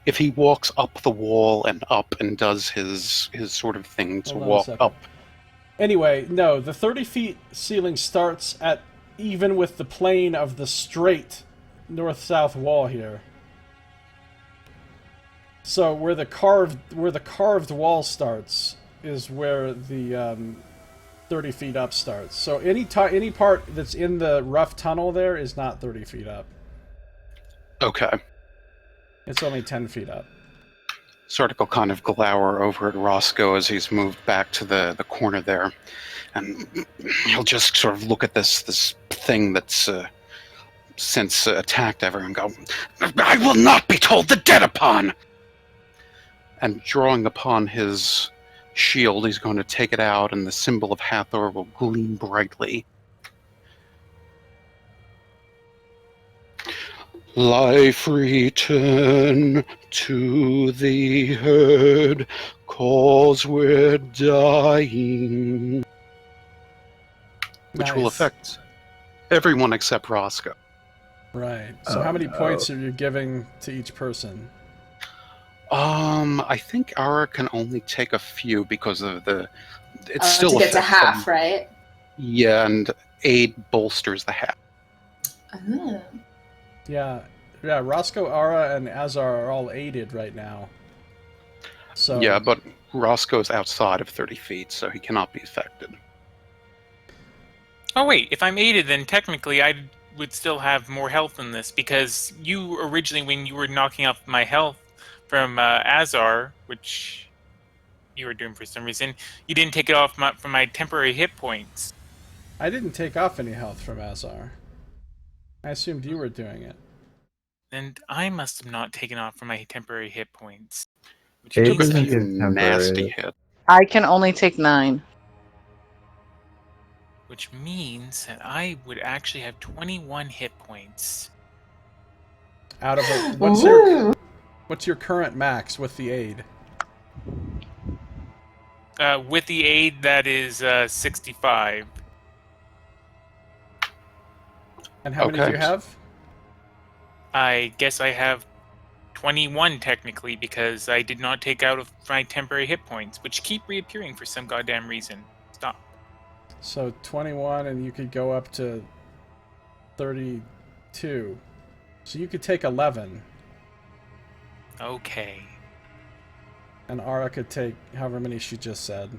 If he walks up the wall and up and does his sort of thing to Hold on a walk second. up. Anyway, no, the 30 feet ceiling starts at even with the plane of the straight north-south wall here. So where the carved wall starts is where the 30 feet up starts. So any part that's in the rough tunnel there is not 30 feet up. Okay. It's only 10 feet up. Sardick will kind of glower over at Roscoe as he's moved back to the corner there. And he'll just sort of look at this thing that's since attacked everyone and go, "I will not be told the dead upon!" And drawing upon his shield, he's going to take it out, and the symbol of Hathor will gleam brightly. Life return to the herd, 'cause we're dying. Which will Nice. affect everyone except Roscoe. Right. So how many points are you giving to each person? I think Ara can only take a few because of it's still to get to affects half, them. right? Yeah, and aid bolsters the half. Oh. Yeah, Roscoe, Ara, and Azar are all aided right now. So Yeah, but Roscoe's outside of 30 feet, so he cannot be affected. Oh wait, if I'm aided, then technically I would still have more health in this, because you originally, when you were knocking off my health from Azar, which you were doing for some reason, you didn't take it off from my temporary hit points. I didn't take off any health from Azar. I assumed you were doing it. And I must have not taken off from my temporary hit points. Which It Took a means doesn't few give nasty temporary. hits. I can only take 9. that I would actually have 21 hit points. Out of a, what's your current max with the aid? With the aid, that is 65. And how many do Okay. you have? I guess I have 21 technically, because I did not take out of my temporary hit points, which keep reappearing for some goddamn reason. Stop. So 21, and you could go up to 32. So you could take 11, Okay. and Ara could take however many she just said.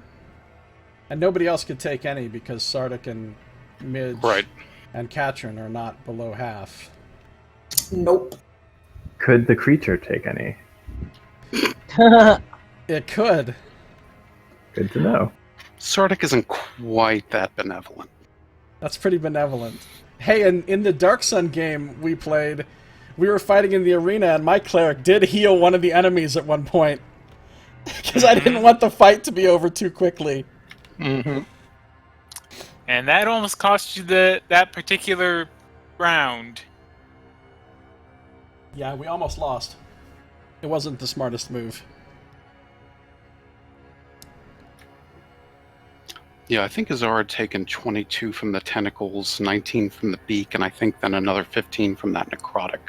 And nobody else could take any because Sardick and Midge Right. and Katrin are not below half. Nope. Could the creature take any? It could. Good to know. Sardick isn't quite that benevolent. That's pretty benevolent. Hey, and in the Dark Sun game we played, we were fighting in the arena, and my cleric did heal one of the enemies at one point. Because I didn't want the fight to be over too quickly. Mm-hmm. And that almost cost you that particular round. Yeah, we almost lost. It wasn't the smartest move. Yeah, I think Azar had taken 22 from the tentacles, 19 from the beak, and I think then another 15 from that necrotic.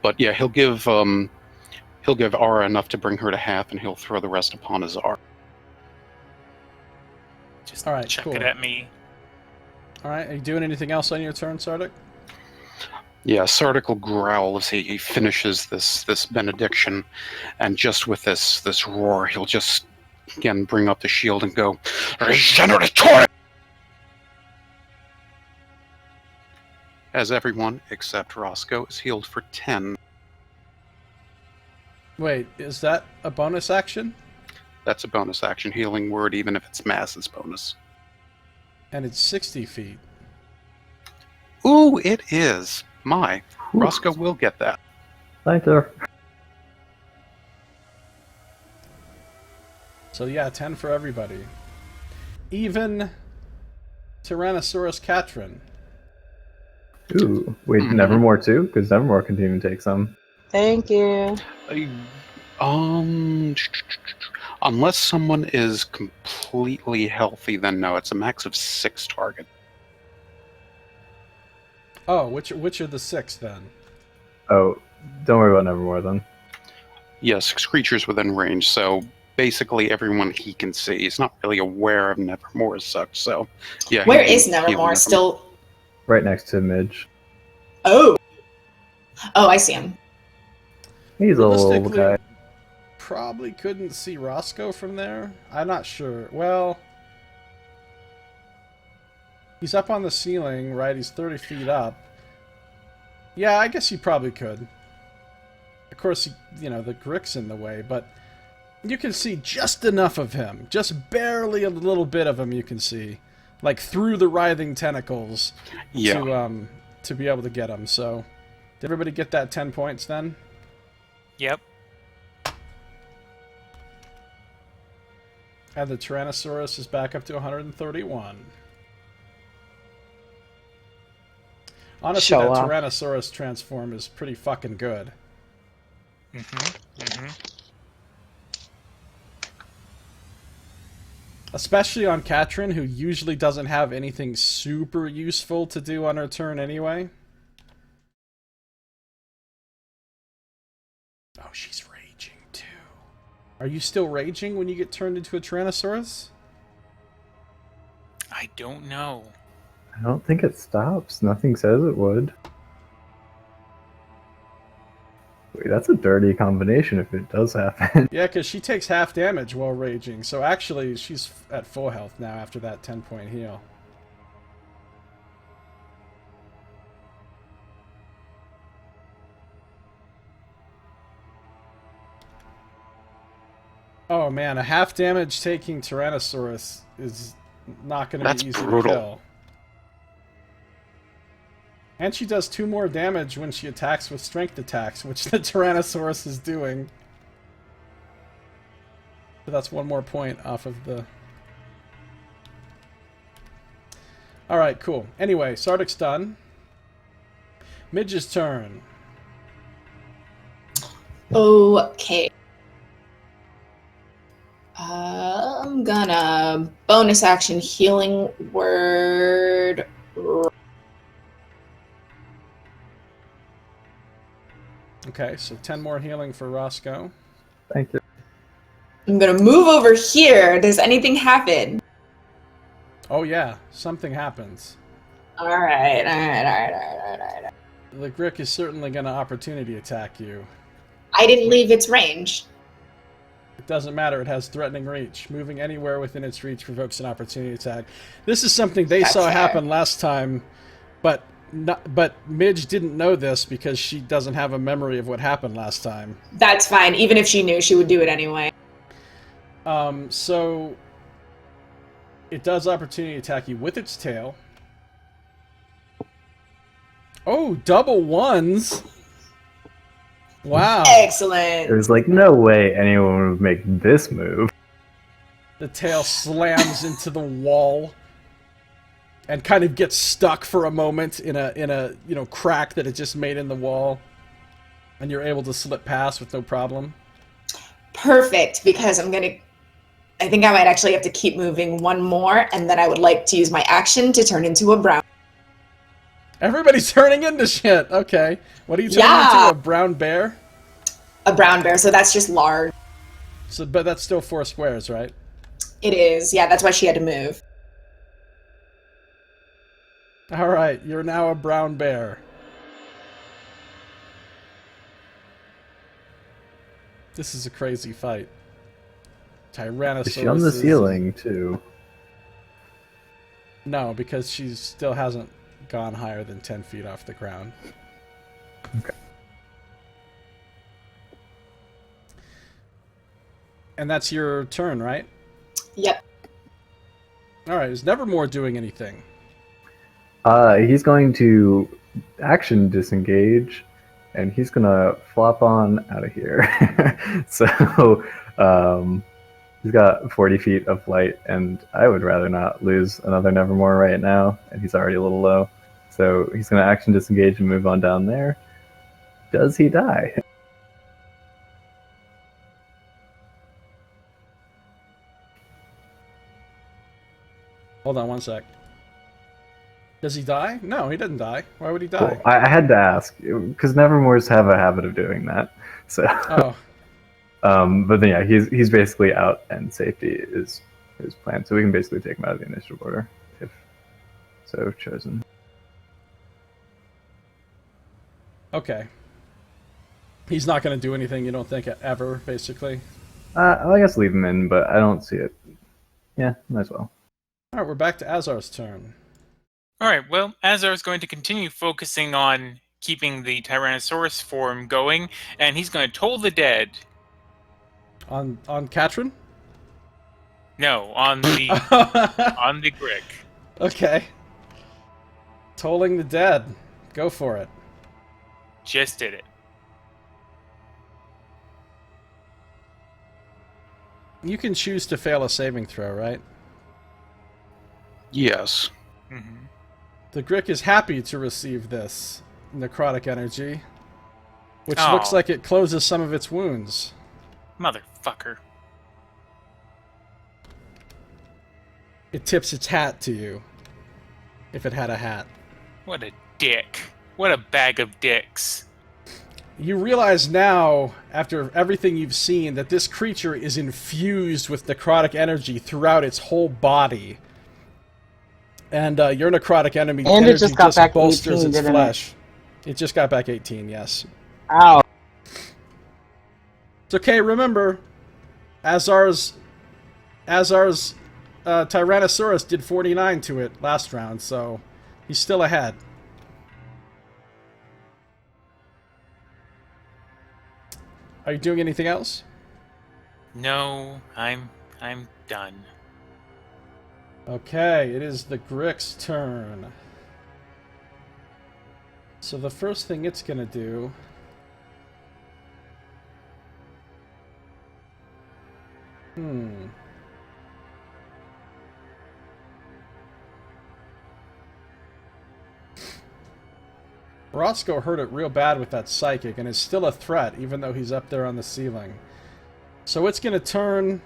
But yeah, he'll give Ara enough to bring her to half, and he'll throw the rest upon Azar. Just All right, chuck cool. it at me. Alright, are you doing anything else on your turn, Sardick? Yeah, Sardick will growl as he finishes this benediction, and just with this roar, he'll just again bring up the shield and go, "Regeneratore!" As everyone except Roscoe is healed for 10. Wait, is that a bonus action? That's a bonus action healing word, even if it's mass is bonus. And it's 60 feet. Ooh, it is. My, Roscoe will get that. Lighter. So yeah, 10 for everybody. Even Tyrannosaurus Catrin. Ooh, wait, Mhm. Nevermore too? Because Nevermore can even take some. Thank you. Unless someone is completely healthy, then no. It's a max of 6 target. Oh, which are the 6 then? Oh, don't worry about Nevermore then. Yeah, 6 creatures within range. So basically, everyone he can see. He's not really aware of Nevermore as such. So yeah. Where he is can heal Nevermore? Still. Right next to Midge. Oh. Oh, I see him. He's a little Realistically, guy. probably couldn't see Roscoe from there. I'm not sure. Well, he's up on the ceiling, right? He's 30 feet up. Yeah, I guess you probably could. Of course, the Grick's in the way, but you can see just enough of him. Just barely a little bit of him you can see. Like through the writhing tentacles Yeah. to be able to get him. So, did everybody get that 10 points then? Yep. And the Tyrannosaurus is back up to 131. Honestly, Show that off. Tyrannosaurus transform is pretty fucking good. Especially on Catrin, who usually doesn't have anything super useful to do on her turn anyway. Oh, she's raging too. Are you still raging when you get turned into a Tyrannosaurus? I don't know. I don't think it stops. Nothing says it would. Wait, that's a dirty combination if it does happen. Yeah, because she takes half damage while raging. So actually, she's at full health now after that 10-point heal. Oh man, a half damage taking Tyrannosaurus is not going to That's be easy brutal. to kill. And she does 2 more damage when she attacks with strength attacks, which the Tyrannosaurus is doing. So that's 1 more point off of the... Alright, cool. Anyway, Sardick's done. Midge's turn. Okay. I'm gonna bonus action healing word. Okay, so 10 more healing for Roscoe. Thank you. I'm gonna move over here. Does anything happen? Oh yeah, something happens. Alright. The Grick is certainly going to opportunity attack you. I didn't leave its range. It doesn't matter, it has threatening reach. Moving anywhere within its reach provokes an opportunity attack. This is something they That's saw fair. happen last time, but Midge didn't know this because she doesn't have a memory of what happened last time. That's fine. Even if she knew, she would do it anyway. So it does opportunity attack you with its tail. Oh, double ones! Wow. Excellent. There's like no way anyone would make this move. The tail slams into the wall and kind of gets stuck for a moment in a crack that it just made in the wall, and you're able to slip past with no problem. Perfect, because I think I might actually have to keep moving 1 more, and then I would like to use my action to turn into a brown. Everybody's turning into shit. Okay, what are you turning Yeah. into? A brown bear? A brown bear, so that's just large. So, but that's still 4 squares, right? It is. Yeah, that's why she had to move. All right, you're now a brown bear. This is a crazy fight. Tyrannosaurus. Is she on the ceiling too? No, because she still hasn't gone higher than 10 feet off the ground. Okay. And that's your turn, right? Yep. Alright, is Nevermore doing anything? He's going to action disengage, and he's gonna flop on out of here. So, He's got 40 feet of flight, and I would rather not lose another Nevermore right now, and he's already a little low. So he's going to action disengage and move on down there. Does he die? Hold on one sec. Does he die? No, he didn't die. Why would he die? Well, I had to ask, because Nevermores have a habit of doing that. So, Oh, but then, yeah, he's basically out, and safety is his plan. So we can basically take him out of the initiative order, if so chosen. okay. He's not going to do anything, you don't think, ever, basically? I guess leave him in, but I don't see it. Yeah, might as well. All right, we're back to Azar's turn. All right, well, Azar is going to continue focusing on keeping the Tyrannosaurus form going, and he's going to toll the dead. On Katrin? No, on the on the Grick. Okay. Tolling the dead. Go for it. Just did it. You can choose to fail a saving throw, right? Yes. Mm-hmm. The Grick is happy to receive this necrotic energy, which looks like it closes some of its wounds. Motherfucker. It tips its hat to you, if it had a hat. What a dick. What a bag of dicks. You realize now, after everything you've seen, that this creature is infused with necrotic energy throughout its whole body. And your necrotic enemy And energy it just got back bolsters 18, its didn't flesh. It just got back 18, yes. Ow. It's okay, remember, Azar's Tyrannosaurus did 49 to it last round, so he's still ahead. Are you doing anything else? No, I'm done. Okay, it is the Grick's turn. So the first thing it's gonna do... Roscoe hurt it real bad with that psychic, and is still a threat, even though he's up there on the ceiling. So it's gonna turn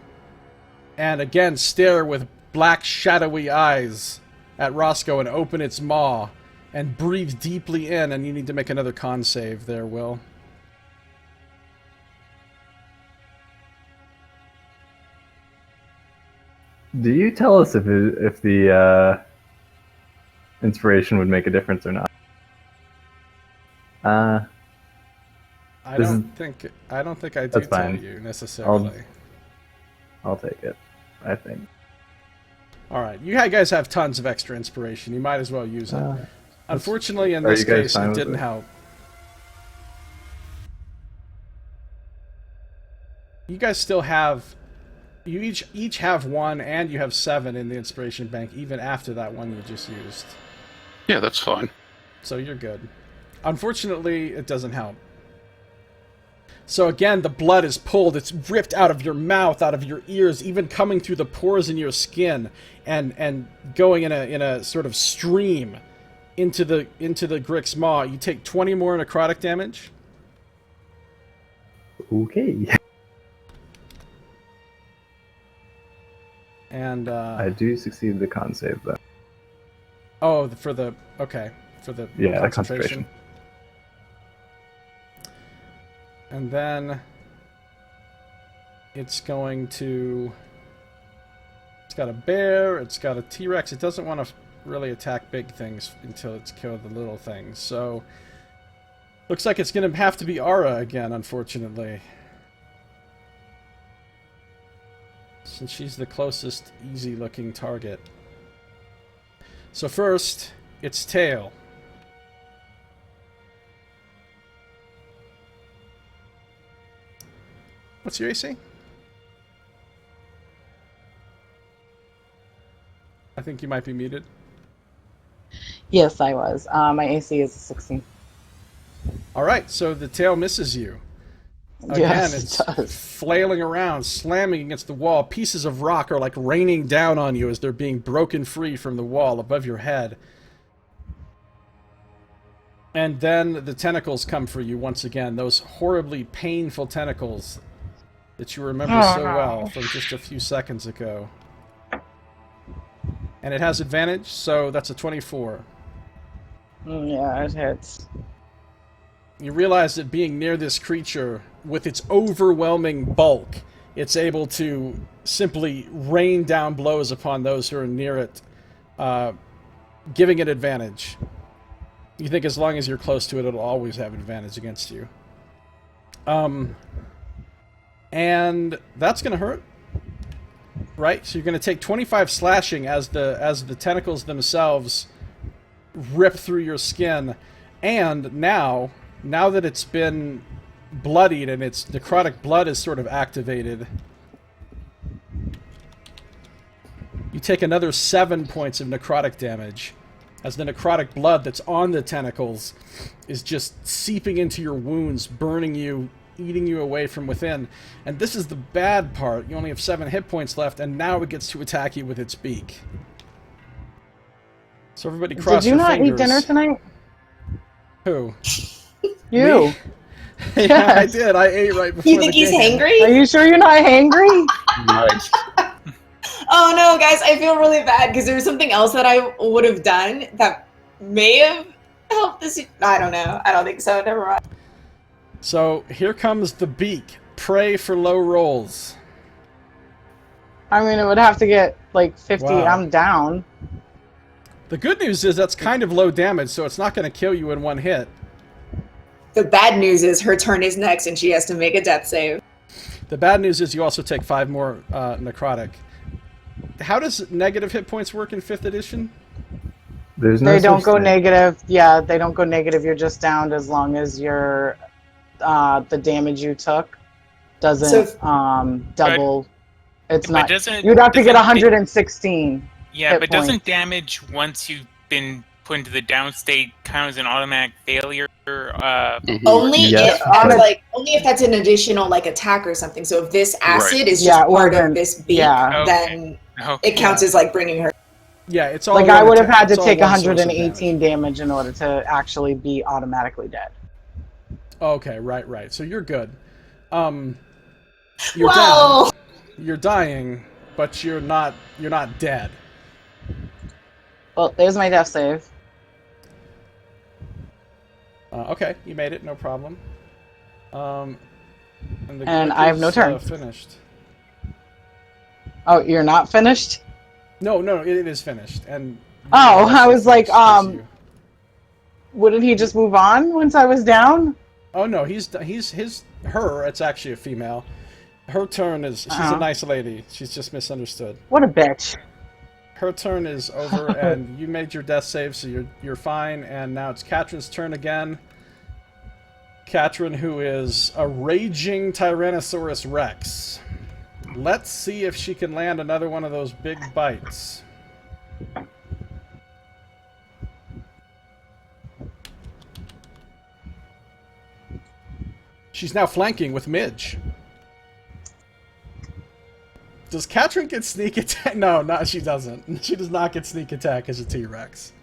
and again stare with black shadowy eyes at Roscoe and open its maw and breathe deeply in, and you need to make another con save there, Will. Do you tell us if the inspiration would make a difference or not? I don't think I do That's tell fine. you necessarily. I'll take it, I think. Alright, you guys have tons of extra inspiration. You might as well use it. Unfortunately, in Are this you guys case, fine it with didn't it? help. You guys still have... You each have 1, and you have 7 in the inspiration bank, even after that one you just used. Yeah, that's fine. So you're good. Unfortunately, it doesn't help. So again, the blood is pulled. It's ripped out of your mouth, out of your ears, even coming through the pores in your skin, and going in a sort of stream into the Grick's maw. You take 20 more necrotic damage. Okay. And I do succeed the con save though. oh, for the Yeah, concentration. And then it's going to... It's got a bear, it's got a T-Rex. It doesn't want to really attack big things until it's killed the little things. So, looks like it's going to have to be Ara again, unfortunately. Since she's the closest easy-looking target. So first, it's tail. What's your AC? I think you might be muted. Yes, I was. My AC is 16. Alright, so the tail misses you. Again, Yes, it's it does. flailing around, slamming against the wall. Pieces of rock are like raining down on you as they're being broken free from the wall above your head. And then the tentacles come for you once again. Those horribly painful tentacles that you remember so well from just a few seconds ago. And it has advantage, so that's a 24. Yeah, it hits. You realize that being near this creature, with its overwhelming bulk, it's able to simply rain down blows upon those who are near it, giving it advantage. You think as long as you're close to it, it'll always have advantage against you. And that's going to hurt. Right? So you're going to take 25 slashing as the tentacles themselves rip through your skin. And now that it's been bloodied and its necrotic blood is sort of activated, you take another 7 points of necrotic damage as the necrotic blood that's on the tentacles is just seeping into your wounds, burning you, eating you away from within. And this is the bad part. You only have 7 hit points left, and now it gets to attack you with its beak. So everybody cross Did you your not fingers. eat dinner tonight? Who? You. Me? Yeah, I did. I ate right before You think the he's game. Are hangry? you sure you're not hangry? Nice. Oh no, guys, I feel really bad because there was something else that I would have done that may have helped this. I don't know. I don't think so. Never mind. So here comes the beak. Pray for low rolls. I mean, it would have to get like 50. Wow. I'm down. The good news is that's kind of low damage, so it's not going to kill you in one hit. The bad news is her turn is next and she has to make a death save. The bad news is you also take 5 more necrotic. How does negative hit points work in 5th edition? There's no They don't such go thing. negative. Yeah, they don't go negative. You're just downed as long as your the damage you took doesn't So double. It's But not. doesn't- You'd have to get doesn't- 116. Yeah, hit but doesn't points. damage once you've been put into the down state count as an automatic failure? Mhm. only Yes, only if that's an additional like attack or something. So if this acid is Yeah, just or part then- of this beak, yeah. then Okay. it counts as like bringing her. Yeah, it's all Like one I would have attack. had to It's all take one source of 118 damage in order to actually be automatically dead. Okay, right. So you're good. You're Whoa! down. You're dying, but you're not dead. Well, there's my death save. Okay, you made it, no problem. And And I have no turn. Finished. Oh, you're not finished? No, it is finished. And Oh, I was like, finished 'cause you- Wouldn't he just move on once I was down? Oh no, her. It's actually a female. Her turn is. She's a nice lady. She's just misunderstood. What a bitch. Her turn is over, and you made your death save, so you're fine. And now it's Katrin's turn again. Katrin, who is a raging Tyrannosaurus Rex. Let's see if she can land another one of those big bites. She's now flanking with Midge. Does Katrin get sneak attack? No, she doesn't. She does not get sneak attack as a T-Rex.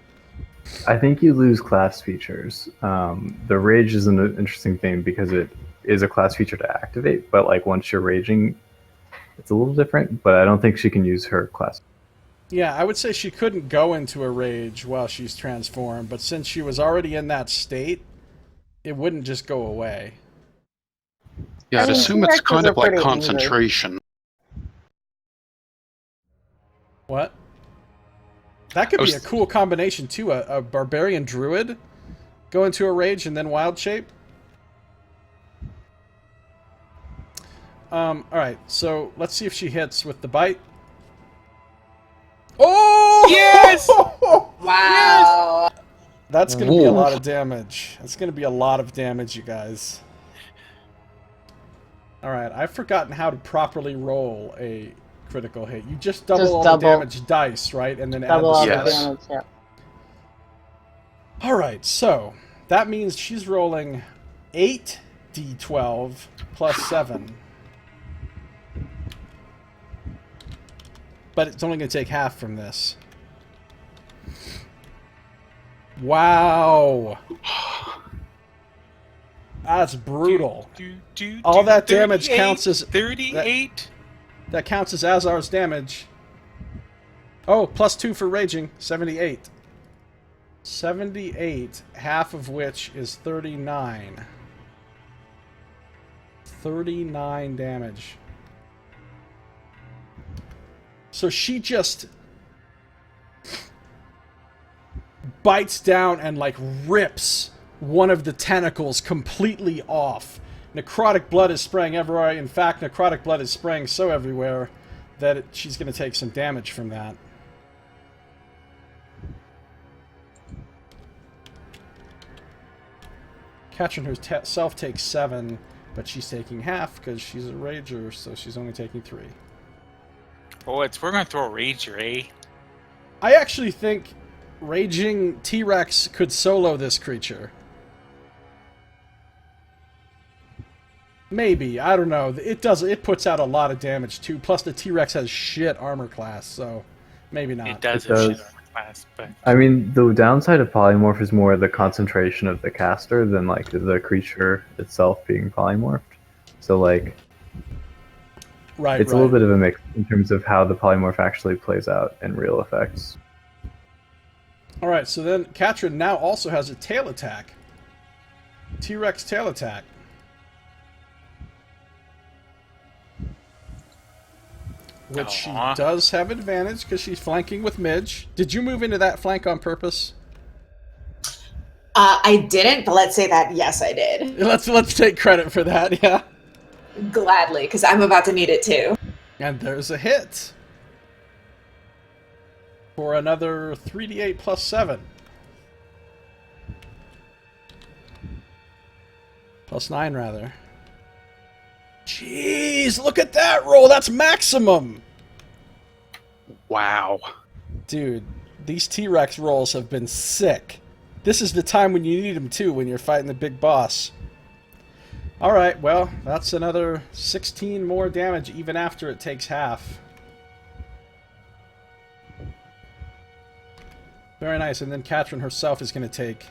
I think you lose class features. The rage is an interesting thing because it is a class feature to activate, but like once you're raging, it's a little different. But I don't think she can use her class. Yeah, I would say she couldn't go into a rage while she's transformed, but since she was already in that state, it wouldn't just go away. Yeah, I'd I mean, assume it's T-Rexes kind are of like pretty angry. concentration. What? That could I be was- a cool combination too. A barbarian druid go into a rage and then wild shape. Alright, so let's see if she hits with the bite. Oh! Yes! Wow. That's going to be a Whoa. lot of damage. That's going to be a lot of damage, you guys. Alright, I've forgotten how to properly roll a critical hit. You just double Just all double. the damage dice, right? And then Double add up the the Yes. damage, yeah. Alright, so that means she's rolling 8 d12 plus 7. But it's only going to take half from this. Wow. That's brutal. All that damage counts as 38. That counts as Azar's damage. Oh, plus 2 for raging. 78. 78, half of which is 39. 39 damage. So she just bites down and like rips one of the tentacles completely off. Necrotic blood is spraying everywhere. In fact, necrotic blood is spraying so everywhere that she's going to take some damage from that. Katrin herself takes 7, but she's taking half because she's a rager, so she's only taking 3. Oh, we're going to throw a rager, eh? I actually think raging T-Rex could solo this creature. Maybe, I don't know. It puts out a lot of damage too. Plus the T-Rex has shit armor class, so maybe not. It does have shit armor class, but I mean, the downside of polymorph is more the concentration of the caster than like the creature itself being polymorphed. So like, it's a little bit of a mix in terms of how the polymorph actually plays out in real effects. All right, so then Katrin now also has a tail attack. T-Rex tail attack. Which she does have advantage because she's flanking with Midge. Did you move into that flank on purpose? I didn't, but let's say that yes, I did. Let's take credit for that, yeah. Gladly, because I'm about to need it too. And there's a hit. For another 3d8 plus 7. Plus 9, rather. Jeez, look at that roll! That's maximum! Wow. Dude, these T-Rex rolls have been sick. This is the time when you need them too, when you're fighting the big boss. Alright, well, that's another 16 more damage even after it takes half. Very nice, and then Katrin herself is going to take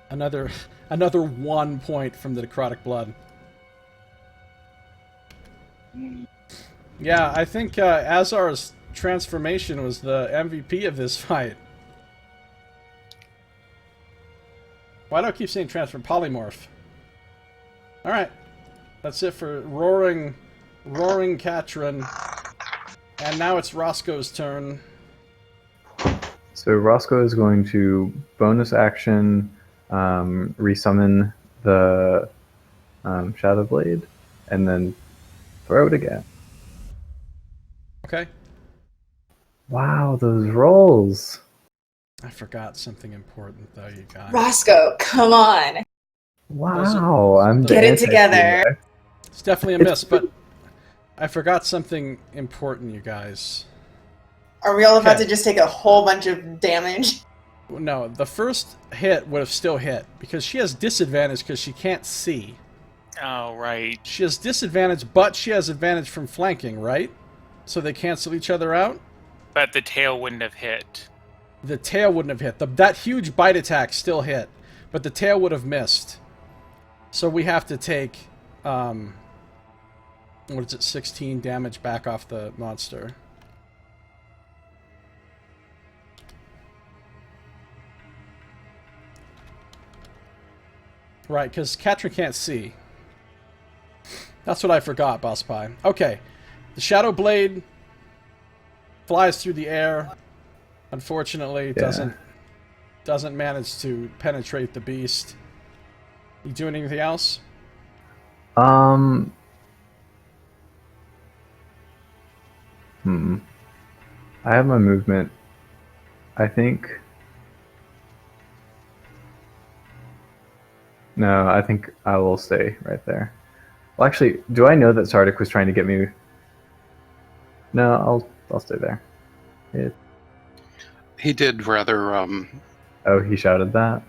another 1 point from the necrotic blood. Yeah, I think Azar's transformation was the MVP of this fight. Why do I keep saying transform? Polymorph. Alright. That's it for roaring Katrin. And now it's Roscoe's turn. So Roscoe is going to bonus action resummon the Shadow Blade, and then throw it again. Okay. Wow, those rolls! I forgot something important, though, you guys. Roscoe, come on. Wow, I'm Get it together. It's definitely a miss, but I forgot something important, you guys. Are we all about to just take a whole bunch of damage? No, the first hit would have still hit, because she has disadvantage because she can't see. Oh, right. She has disadvantage, but she has advantage from flanking, right? So they cancel each other out? But the tail wouldn't have hit. The tail wouldn't have hit. That huge bite attack still hit, but the tail would have missed. So we have to take, what is it, 16 damage back off the monster. Right, because Katrin can't see. That's what I forgot, Boss Pie. Okay, the Shadow Blade flies through the air. Unfortunately, doesn't manage to penetrate the beast. You doing anything else? I have my movement. I think. No, I think I will stay right there. Well, actually, do I know that Sardick was trying to get me? No, I'll stay there. He did rather Oh, he shouted that?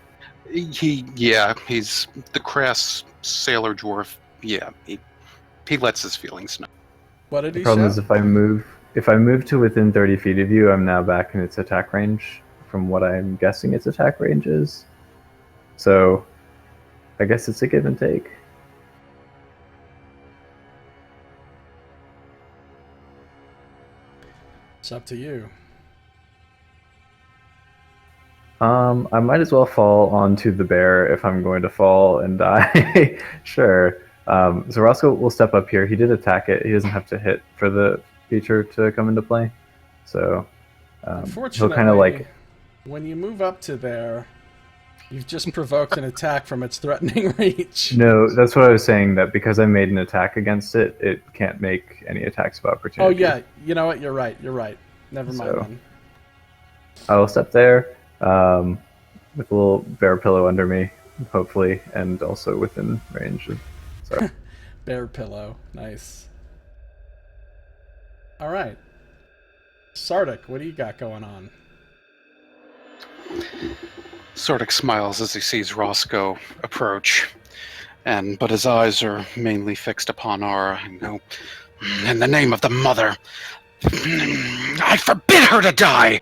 He's the crass sailor dwarf. Yeah, he lets his feelings know. What did The he problem shout? is if I move to within 30 feet of you, I'm now back in its attack range from what I'm guessing its attack range is. So I guess it's a give and take. It's up to you. I might as well fall onto the bear if I'm going to fall and die. Sure. So Roscoe will step up here. He did attack it. He doesn't have to hit for the feature to come into play. So he'll Unfortunately, kind of like... when you move up to there, you've just provoked an attack from its threatening reach. No, that's what I was saying, that because I made an attack against it, it can't make any attacks of Oh opportunity. yeah, you know what? You're right. Never mind So- then. I will step there with a little bear pillow under me, hopefully, and also within range. So Bear pillow. Nice. All right. Sardick, what do you got going on? Sardick smiles as he sees Roscoe approach, but his eyes are mainly fixed upon Ara. In the name of the mother, I forbid her to die!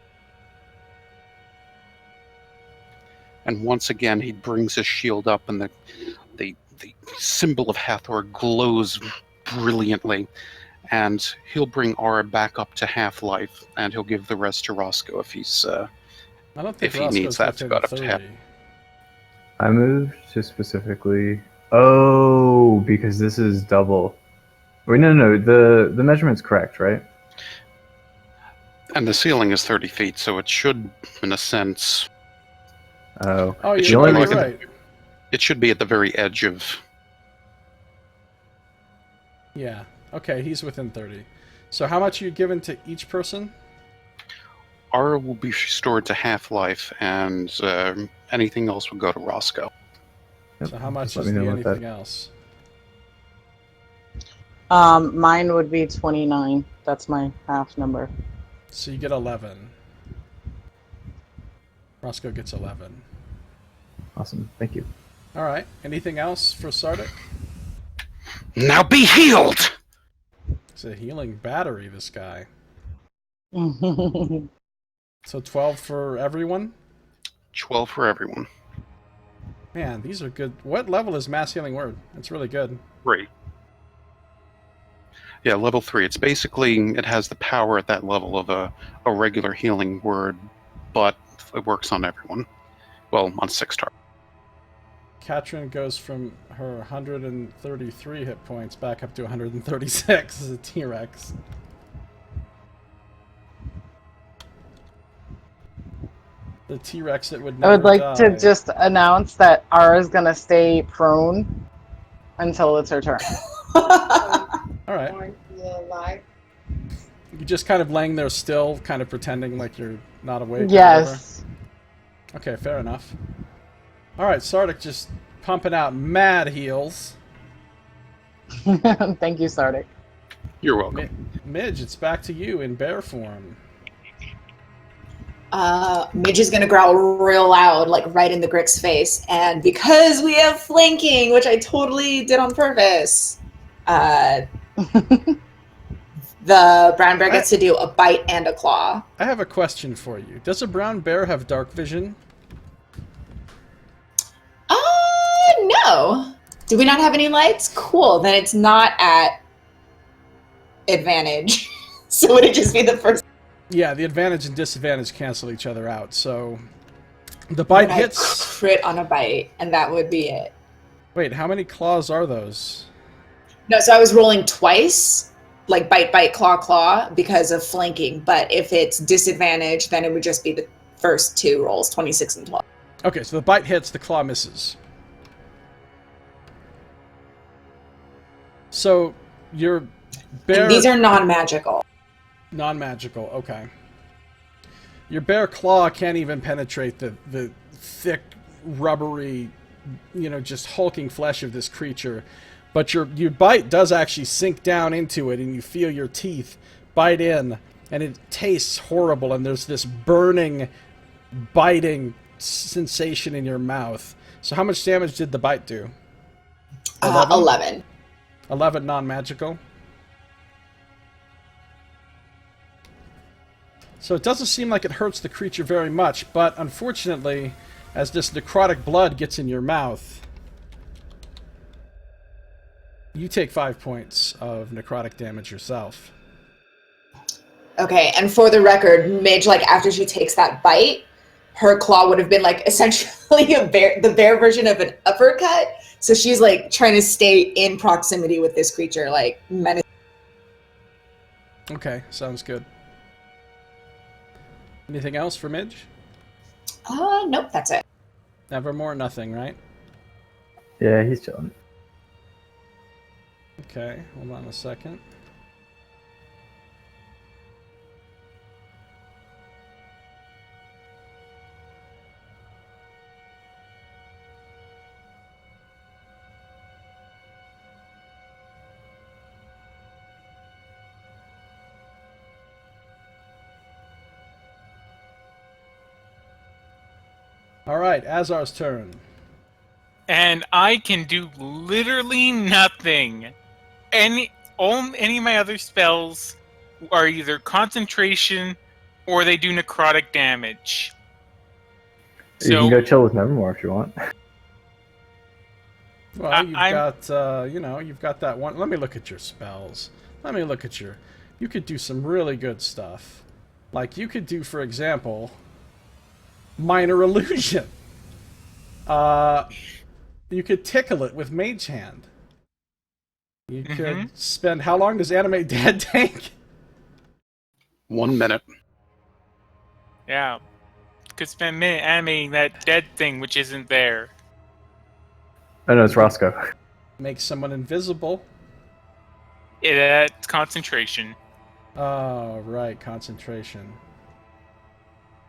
And once again, he brings his shield up, and the symbol of Hathor glows brilliantly. And he'll bring Ara back up to half-life, and he'll give the rest to Roscoe if he's... I don't think If he Roscoe's needs that to within go up to 30. half. I moved to specifically... Oh, because this is double. Wait, no. The measurement's correct, right? And the ceiling is 30 feet, so it should, in a sense... Oh, Oh, It you're, should only be you're like right. It should be at the very edge of... Yeah. Okay, he's within 30. So how much are you giving to each person? Ara will be restored to half-life, and anything else will go to Roscoe. Yep, So how much just let is me the know what anything that- else? Mine would be 29. That's my half number. So you get 11. Roscoe gets 11. Awesome, thank you. All right. Anything else for Sardick? Now be healed! It's a healing battery, this guy. Oh, So 12 for everyone? 12 for everyone. Man, these are good. What level is Mass Healing Word? It's really good. 3. Yeah, level 3. It's basically, it has the power at that level of a regular healing word, but it works on everyone. Well, on 6 targets. Katrin goes from her 133 hit points back up to 136 as a T-Rex. The T-Rex that would I never would like die. to just announce that Ara's gonna stay prone until it's her turn. All right. You're just kind of laying there still, kind of pretending like you're not awake. or Yes. whatever. Okay, fair enough. All right, Sardick just pumping out mad heals. Thank you, Sardick. You're welcome. Midge, it's back to you in bear form. Midge is gonna growl real loud, like right in the Grick's face, and because we have flanking, which I totally did on purpose, the brown bear gets to do a bite and a claw. I have a question for you. Does a brown bear have dark vision? No. Do we not have any lights? Cool. Then it's not at advantage. So would it just be the first? Yeah, the advantage and disadvantage cancel each other out. So the bite I hits. crit on a bite, and that would be it. Wait, how many claws are those? No, so I was rolling twice, like bite, bite, claw, claw, because of flanking. But if it's disadvantage, then it would just be the first 2 rolls, 26 and 12. Okay, so the bite hits, the claw misses. So your bear. And these are non-magical. Non-magical, okay. Your bear claw can't even penetrate the thick, rubbery, just hulking flesh of this creature. But your bite does actually sink down into it, and you feel your teeth bite in, and it tastes horrible, and there's this burning, biting sensation in your mouth. So how much damage did the bite do? 11. 11 non-magical. So it doesn't seem like it hurts the creature very much, but unfortunately, as this necrotic blood gets in your mouth, you take 5 points of necrotic damage yourself. Okay, and for the record, Midge, like, after she takes that bite, her claw would have been, like, essentially the bear version of an uppercut. So she's, like, trying to stay in proximity with this creature, like, menacing. Okay, sounds good. Anything else for Midge? Nope, that's it. Nevermore, nothing, right? Yeah, he's chilling. Okay, hold on a second. Alright, Azar's turn. And I can do literally nothing. Any of my other spells are either concentration or they do necrotic damage. You can go chill with Nevermore if you want. Well, you've got that one. Let me look at your spells. Let me look at you could do some really good stuff. Like, you could do, for example, Minor Illusion. You could tickle it with Mage Hand. You could spend... How long does Animate Dead take? 1 minute. Yeah. Could spend a minute animating that dead thing which isn't there. Oh no, it's Roscoe. Make someone invisible. That's concentration. Oh, right, concentration.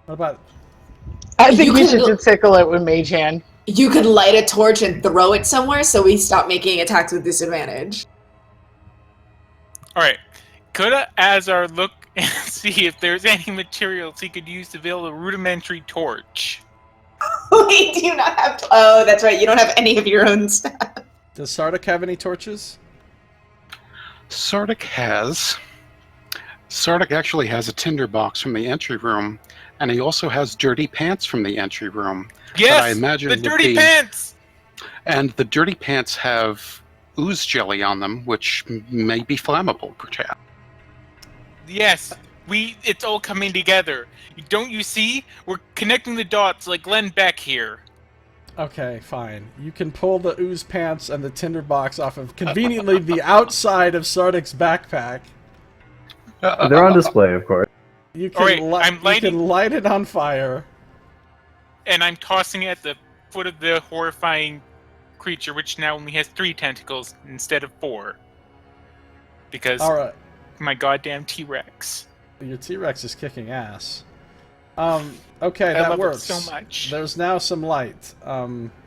What about... I think we should just tickle it with Mage Hand. You could light a torch and throw it somewhere so we stop making attacks with disadvantage. Alright. Could Azar look and see if there's any materials he could use to build a rudimentary torch? Wait, do you not have... Oh, that's right, you don't have any of your own stuff. Does Sardick have any torches? Sardick actually has a tinderbox from the entry room, and he also has dirty pants from the entry room. Yes, I imagine the dirty pants! And the dirty pants have ooze jelly on them, which may be flammable, perhaps. Yes, it's all coming together. Don't you see? We're connecting the dots like Glenn Beck here. Okay, fine. You can pull the ooze pants and the tinderbox off of conveniently the outside of Sardick's backpack. They're on display, of course. You can, you can light it on fire. And I'm tossing it at the foot of the horrifying creature, which now only has 3 tentacles instead of 4. Because my goddamn T-Rex. Your T-Rex is kicking ass. Okay, that works. It so much. There's now some light.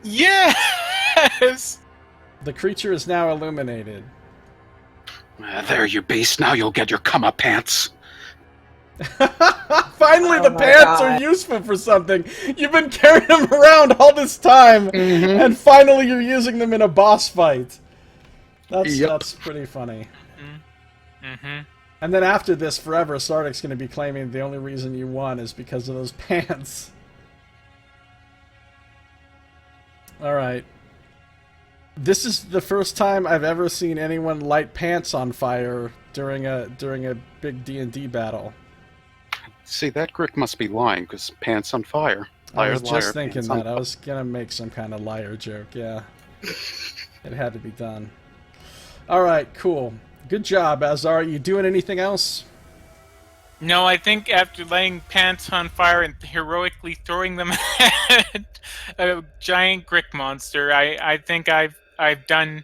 Yes! The creature is now illuminated. There, you beast. Now you'll get your come-up-pants. Finally, the pants are useful for something. You've been carrying them around all this time, and finally you're using them in a boss fight. That's pretty funny. And then after this, forever, Sardick's going to be claiming the only reason you won is because of those pants. Alright. This is the first time I've ever seen anyone light pants on fire during a big D&D battle. See, that Grick must be lying, because pants on fire. I was just thinking that. I was going to make some kind of liar joke, yeah. It had to be done. Alright, cool. Good job, Azar. Are you doing anything else? No, I think after laying pants on fire and heroically throwing them at a giant Grick monster, I think I've done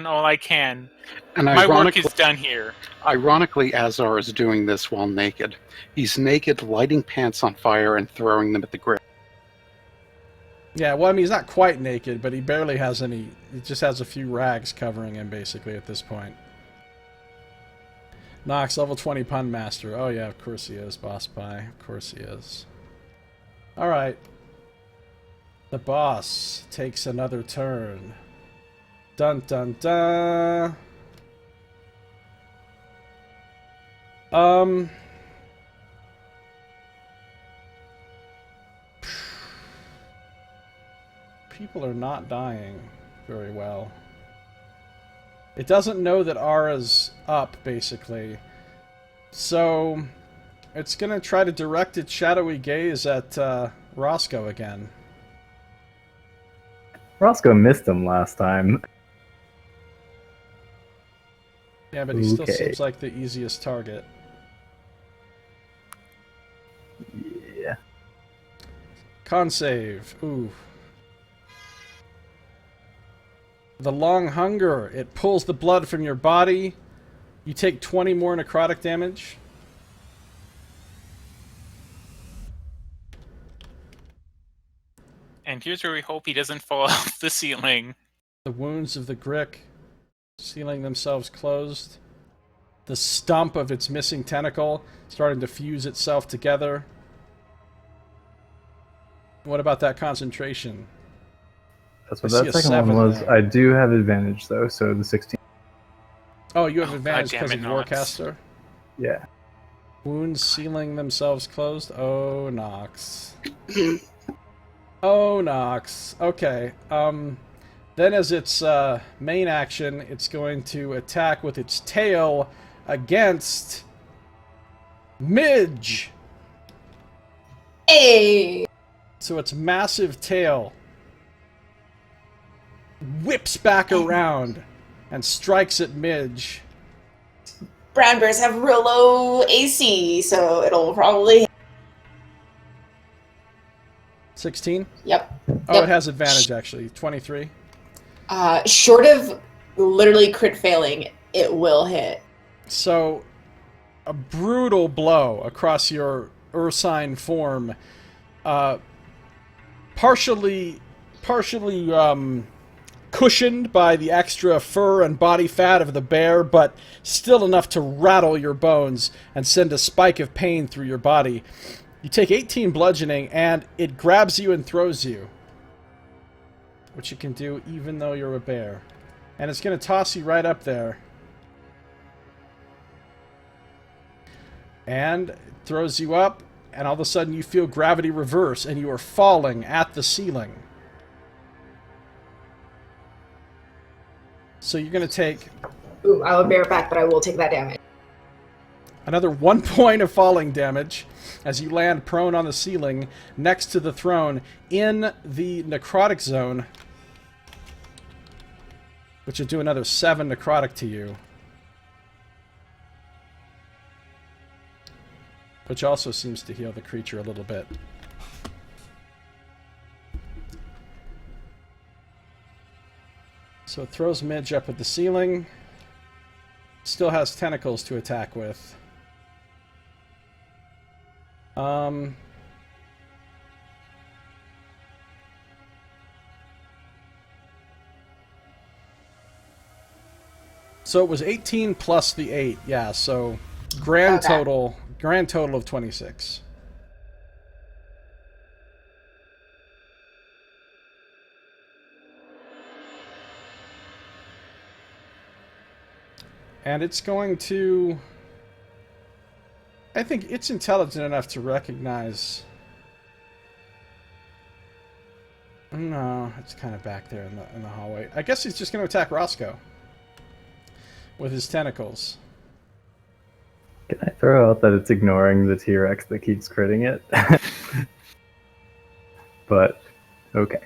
all I can. And my work is done here. Ironically, Azar is doing this while naked. He's naked, lighting pants on fire and throwing them at the Grick. Yeah, well, I mean, he's not quite naked, but he barely has any... He just has a few rags covering him, basically, at this point. Nox, level 20 Pun Master. Oh, yeah, of course he is. Boss Pie. Of course he is. Alright. The boss takes another turn. Dun dun dun. People are not dying very well. It doesn't know that Ara's up, basically. So, it's gonna try to direct its shadowy gaze at Roscoe again. Roscoe missed him last time. Yeah, but he still seems like the easiest target. Yeah. Con save. Ooh. The long hunger. It pulls the blood from your body. You take 20 more necrotic damage. And here's where we hope he doesn't fall off the ceiling. The wounds of the Grick sealing themselves closed. The stump of its missing tentacle starting to fuse itself together. What about that concentration? That's what that second one was. there. I do have advantage, though, so the 16. Oh, you have advantage God damn because it, of Nox. Warcaster? Yeah. Wounds sealing themselves closed? Oh, Nox. Oh, Nox. Okay. Then as its main action, it's going to attack with its tail against Midge. Hey! So its massive tail whips back around and strikes at Midge. Brown bears have real low AC, so it'll probably... 16? Yep. Oh, Yep. it has advantage, actually. 23. Short of literally crit failing, it will hit. So, a brutal blow across your ursine form. Partially cushioned by the extra fur and body fat of the bear, but still enough to rattle your bones and send a spike of pain through your body. You take 18 bludgeoning, and it grabs you and throws you. Which you can do even though you're a bear. And it's going to toss you right up there. And it throws you up, and all of a sudden you feel gravity reverse, and you are falling at the ceiling. So you're going to take Ooh, I will bear it back, but I will take that damage. another 1 point of falling damage as you land prone on the ceiling next to the throne in the necrotic zone, which will do another 7 necrotic to you. Which also seems to heal the creature a little bit. So it throws Midge up at the ceiling. Still has tentacles to attack with. So it was 18 plus the 8, yeah, so grand total of 26. And it's going to... I think it's intelligent enough to recognize... No, it's kind of back there in the hallway. I guess he's just going to attack Roscoe with his tentacles. Can I throw out that it's ignoring the T-Rex that keeps critting it? But, okay.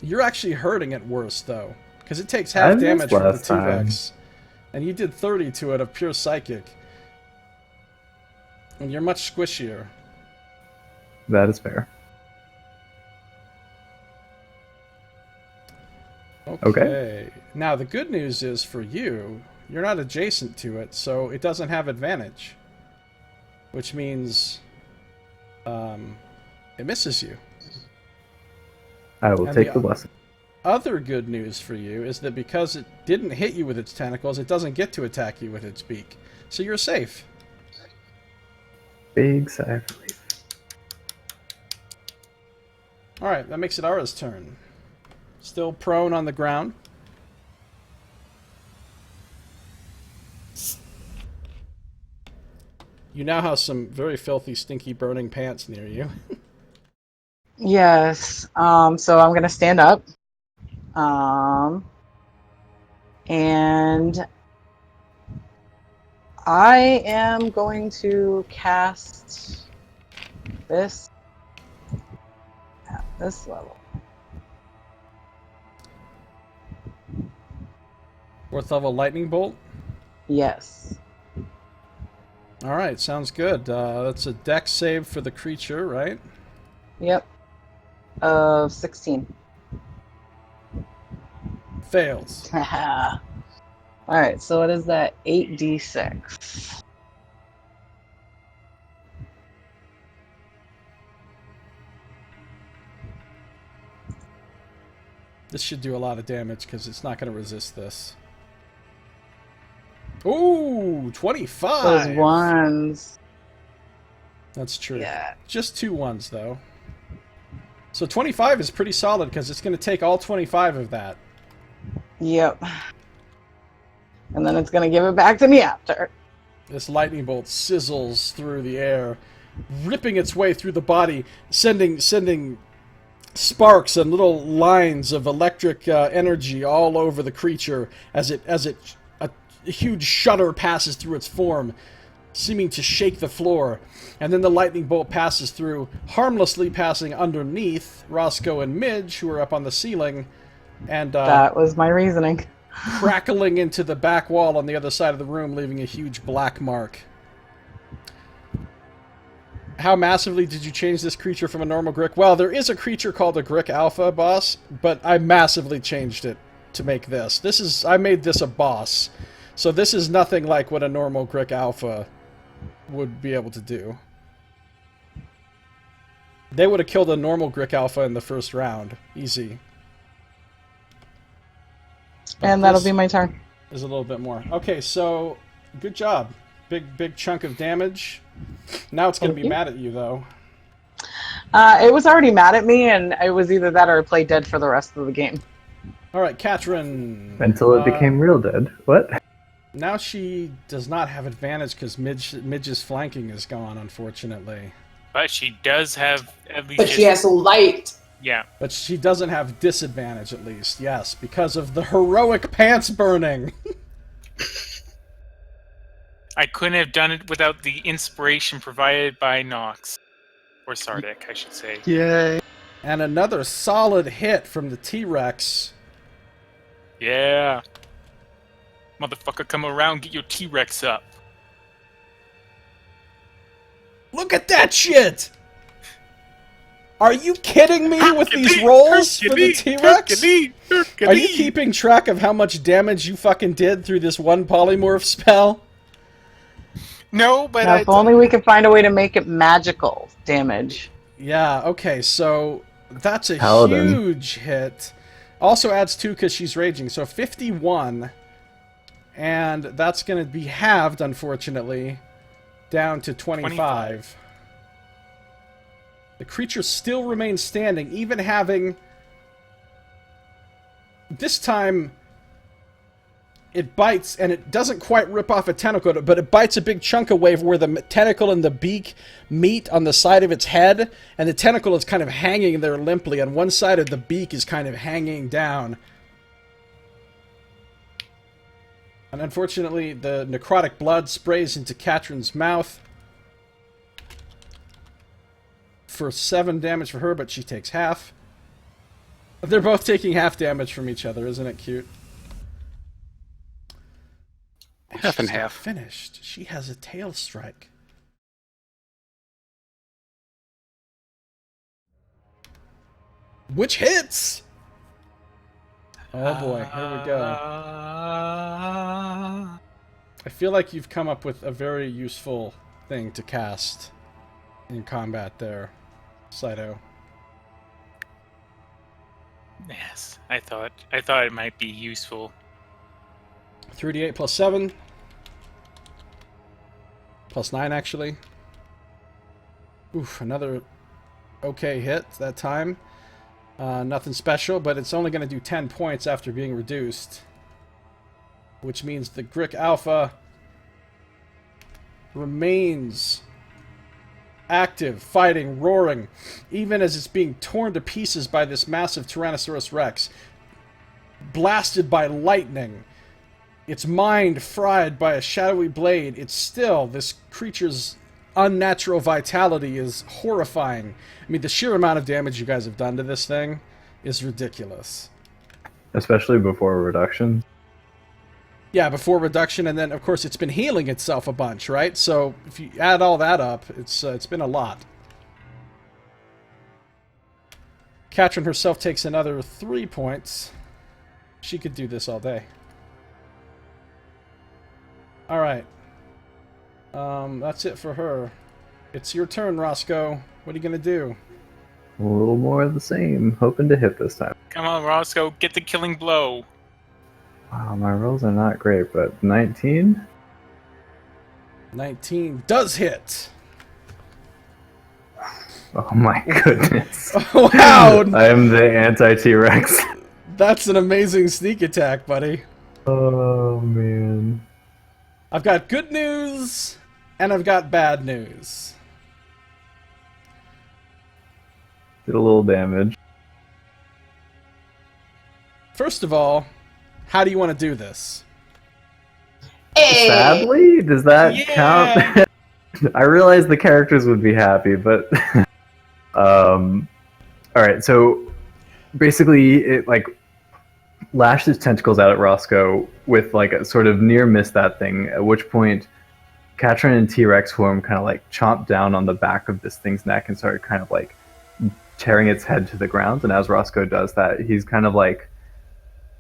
You're actually hurting it worse, though. Because it takes half damage from the T-Rex. And you did 30 to it of pure psychic. And you're much squishier. That is fair. Okay. Now, the good news is for you, you're not adjacent to it, so it doesn't have advantage. Which means it misses you. I will take the blessing. Other good news for you is that because it didn't hit you with its tentacles, it doesn't get to attack you with its beak. So you're safe. Big sigh of relief. Alright, that makes it Ara's turn. Still prone on the ground. You now have some very filthy, stinky, burning pants near you. Yes. So I'm gonna stand up. And I am going to cast this at this level. 4th level lightning bolt. Yes. Alright, sounds good. That's a dex save for the creature, right? Yep. Of 16. Fails. Alright, so what is that? 8d6. This should do a lot of damage because it's not going to resist this. Ooh, 25! Those ones. That's true. Yeah. Just 2 ones, though. So 25 is pretty solid because it's going to take all 25 of that. Yep. And then it's going to give it back to me after. This lightning bolt sizzles through the air, ripping its way through the body, sending sparks and little lines of electric energy all over the creature as a huge shudder passes through its form, seeming to shake the floor. And then the lightning bolt passes through, harmlessly passing underneath Roscoe and Midge, who are up on the ceiling, and that was my reasoning. crackling into the back wall on the other side of the room, leaving a huge black mark. How massively did you change this creature from a normal Grick? Well, there is a creature called a Grick Alpha boss, but I massively changed it to make this. I made this a boss. So this is nothing like what a normal Grick Alpha would be able to do. They would have killed a normal Grick Alpha in the first round. Easy. But And that'll be my turn. is a little bit more. Okay, so good job. Big chunk of damage. Now it's going to be mad at you, though. It was already mad at me, and it was either that or I played dead for the rest of the game. All right, Katrin. Until it became real dead. What? Now she does not have advantage because Midge's flanking is gone, unfortunately. But she does have at least. But she has light. Yeah. But she doesn't have disadvantage, at least. Yes, because of the heroic pants burning. I couldn't have done it without the inspiration provided by Nox. Or Sardick, I should say. Yay. And another solid hit from the T-Rex. Yeah. Motherfucker, come around, get your T-Rex up. Look at that shit! Are you kidding me with these rolls for the T-Rex? Are you keeping track of how much damage you fucking did through this one polymorph spell? No, but Now, if only we could find a way to make it magical damage. Yeah, okay, so that's a Paladin. huge hit. Also adds 2 because she's raging, so 51. And that's going to be halved, unfortunately, down to 25. The creature still remains standing, even having... This time, it bites, and it doesn't quite rip off a tentacle, but it bites a big chunk away where the tentacle and the beak meet on the side of its head, and the tentacle is kind of hanging there limply, and one side of the beak is kind of hanging down. And unfortunately, the necrotic blood sprays into Katrin's mouth for 7 damage for her, but she takes half. They're both taking half damage from each other, isn't it cute? Half and She's not half. finished. She has a tail strike. Which hits! Oh boy, here we go. I feel like you've come up with a very useful thing to cast in combat there, Scito. Yes, I thought it might be useful. 3d8 plus 7. Plus 9, actually. Oof, another okay hit that time. Nothing special, but it's only going to do 10 points after being reduced. Which means the Grick Alpha remains active, fighting, roaring, even as it's being torn to pieces by this massive Tyrannosaurus Rex. Blasted by lightning, its mind fried by a shadowy blade, it's still, this creature's unnatural vitality is horrifying. I mean, the sheer amount of damage you guys have done to this thing is ridiculous. Especially before reduction. Yeah, before reduction, and then, of course, it's been healing itself a bunch, right? So, if you add all that up, it's been a lot. Katrin herself takes another 3 points. She could do this all day. Alright. That's it for her. It's your turn, Roscoe. What are you gonna do? A little more of the same. Hoping to hit this time. Come on, Roscoe, get the killing blow. Wow, my rolls are not great, but 19? 19 does hit! Oh my goodness. Wow! I am the anti-T-Rex. That's an amazing sneak attack, buddy. Oh, man. I've got good news, and I've got bad news. Did a little damage. First of all, how do you want to do this? Hey! Sadly? Does that count? I realize the characters would be happy, but... Alright, so... Basically, it, like, lashed its tentacles out at Roscoe with, like, a sort of near-miss that thing, at which point Katrin in T-Rex form kind of, like, chomped down on the back of this thing's neck and started kind of, like, tearing its head to the ground. And as Roscoe does that, he's kind of, like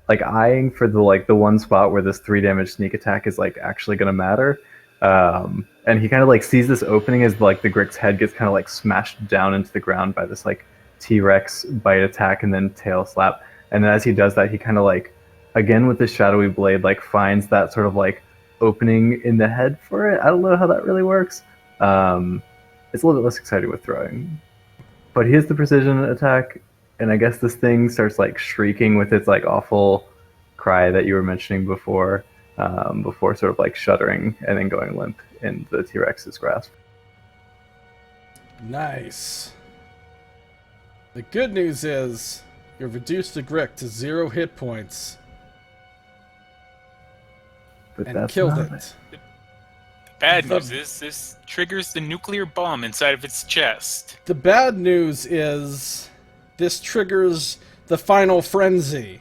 eyeing for the one spot where this 3 damage sneak attack is, like, actually going to matter. And he kind of, like, sees this opening as, like, the Grick's head gets kind of, like, smashed down into the ground by this, like, T-Rex bite attack and then tail slap. And then as he does that, he kind of, like, again with this shadowy blade, like, finds that sort of, like, opening in the head for it. I don't know how that really works. It's a little bit less exciting with throwing. But he hits the precision attack, and I guess this thing starts, like, shrieking with its, like, awful cry that you were mentioning before, before sort of, like, shuddering and then going limp in the T-Rex's grasp. Nice. The good news is you've reduced the Grick to 0 hit points. But And that's killed not it. The bad news is this triggers the nuclear bomb inside of its chest. The bad news is this triggers the final frenzy.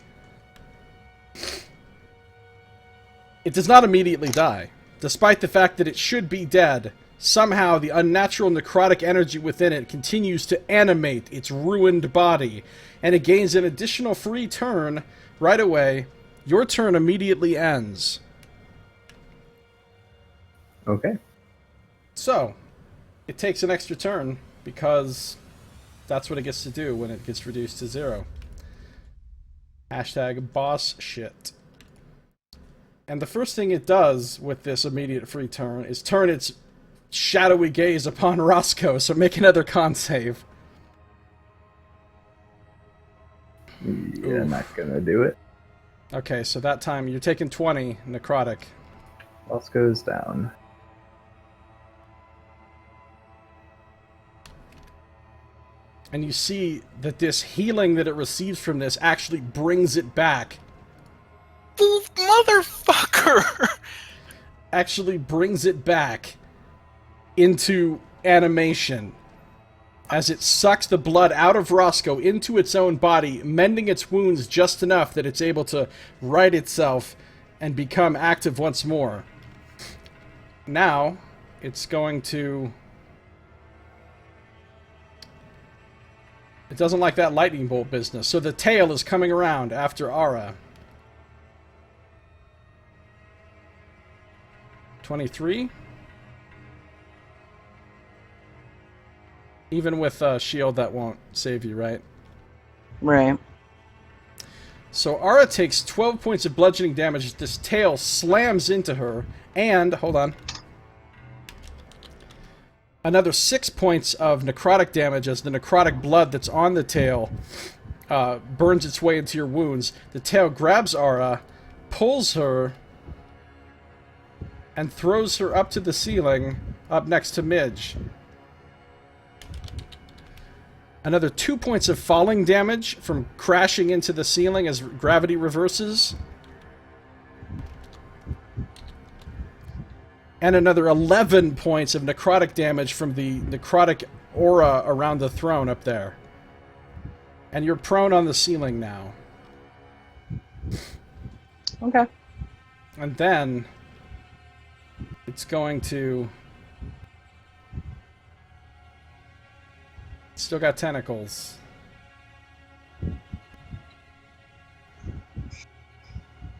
It does not immediately die. Despite the fact that it should be dead, somehow the unnatural necrotic energy within it continues to animate its ruined body, and it gains an additional free turn right away. Your turn immediately ends. Okay. So, it takes an extra turn, because that's what it gets to do when it gets reduced to 0. Hashtag boss shit. And the first thing it does with this immediate free turn is turn its shadowy gaze upon Roscoe, so make another con save. Yeah, not gonna do it. Okay, so that time you're taking 20 necrotic. Loss goes down. And you see that this healing that it receives from this actually brings it back. Motherfucker! Actually brings it back into animation as it sucks the blood out of Roscoe into its own body, mending its wounds just enough that it's able to right itself and become active once more. Now, it's going to... It doesn't like that lightning bolt business, so the tail is coming around after Ara. 23? Even with shield, that won't save you, right? Right. So Ara takes 12 points of bludgeoning damage as this tail slams into her, and, hold on, another 6 points of necrotic damage as the necrotic blood that's on the tail burns its way into your wounds. The tail grabs Ara, pulls her, and throws her up to the ceiling, up next to Midge. Another 2 points of falling damage from crashing into the ceiling as gravity reverses. And another 11 points of necrotic damage from the necrotic aura around the throne up there. And you're prone on the ceiling now. Okay. And then it's going to... Still got tentacles.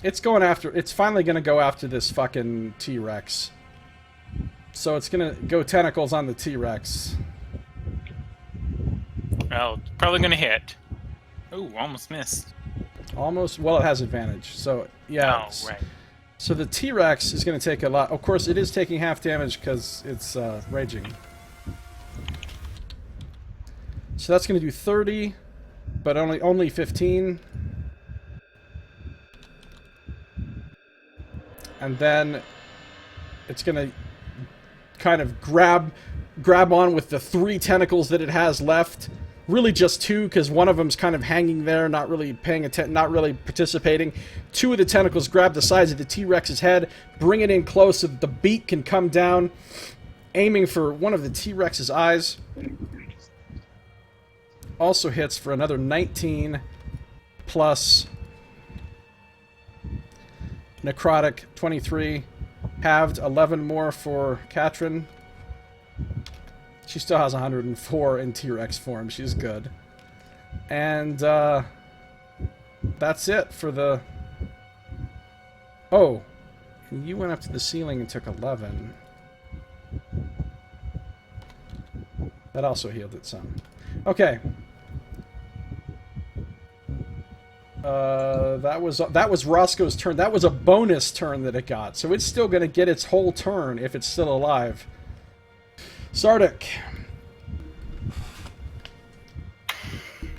It's going after... It's finally going to go after this fucking T-Rex. So it's going to go tentacles on the T-Rex. Well, probably going to hit. Ooh, almost missed. Almost... Well, it has advantage. So, yeah. Oh, right. So the T-Rex is going to take a lot... Of course, it is taking half damage because it's raging. So that's going to do 30, but only 15. And then it's going to kind of grab on with the 3 tentacles that it has left. Really just 2, because one of them's kind of hanging there, not really paying attention, not really participating. 2 of the tentacles grab the sides of the T-Rex's head, bring it in close so that the beak can come down, aiming for one of the T-Rex's eyes. Also hits for another 19 plus necrotic 23, halved 11 more for Katrin. She still has 104 in T-Rex form. She's good. And that's it for the... Oh, you went up to the ceiling and took 11. That also healed it some. Okay. That was Roscoe's turn. That was a bonus turn that it got. So it's still going to get its whole turn if it's still alive. Sardick.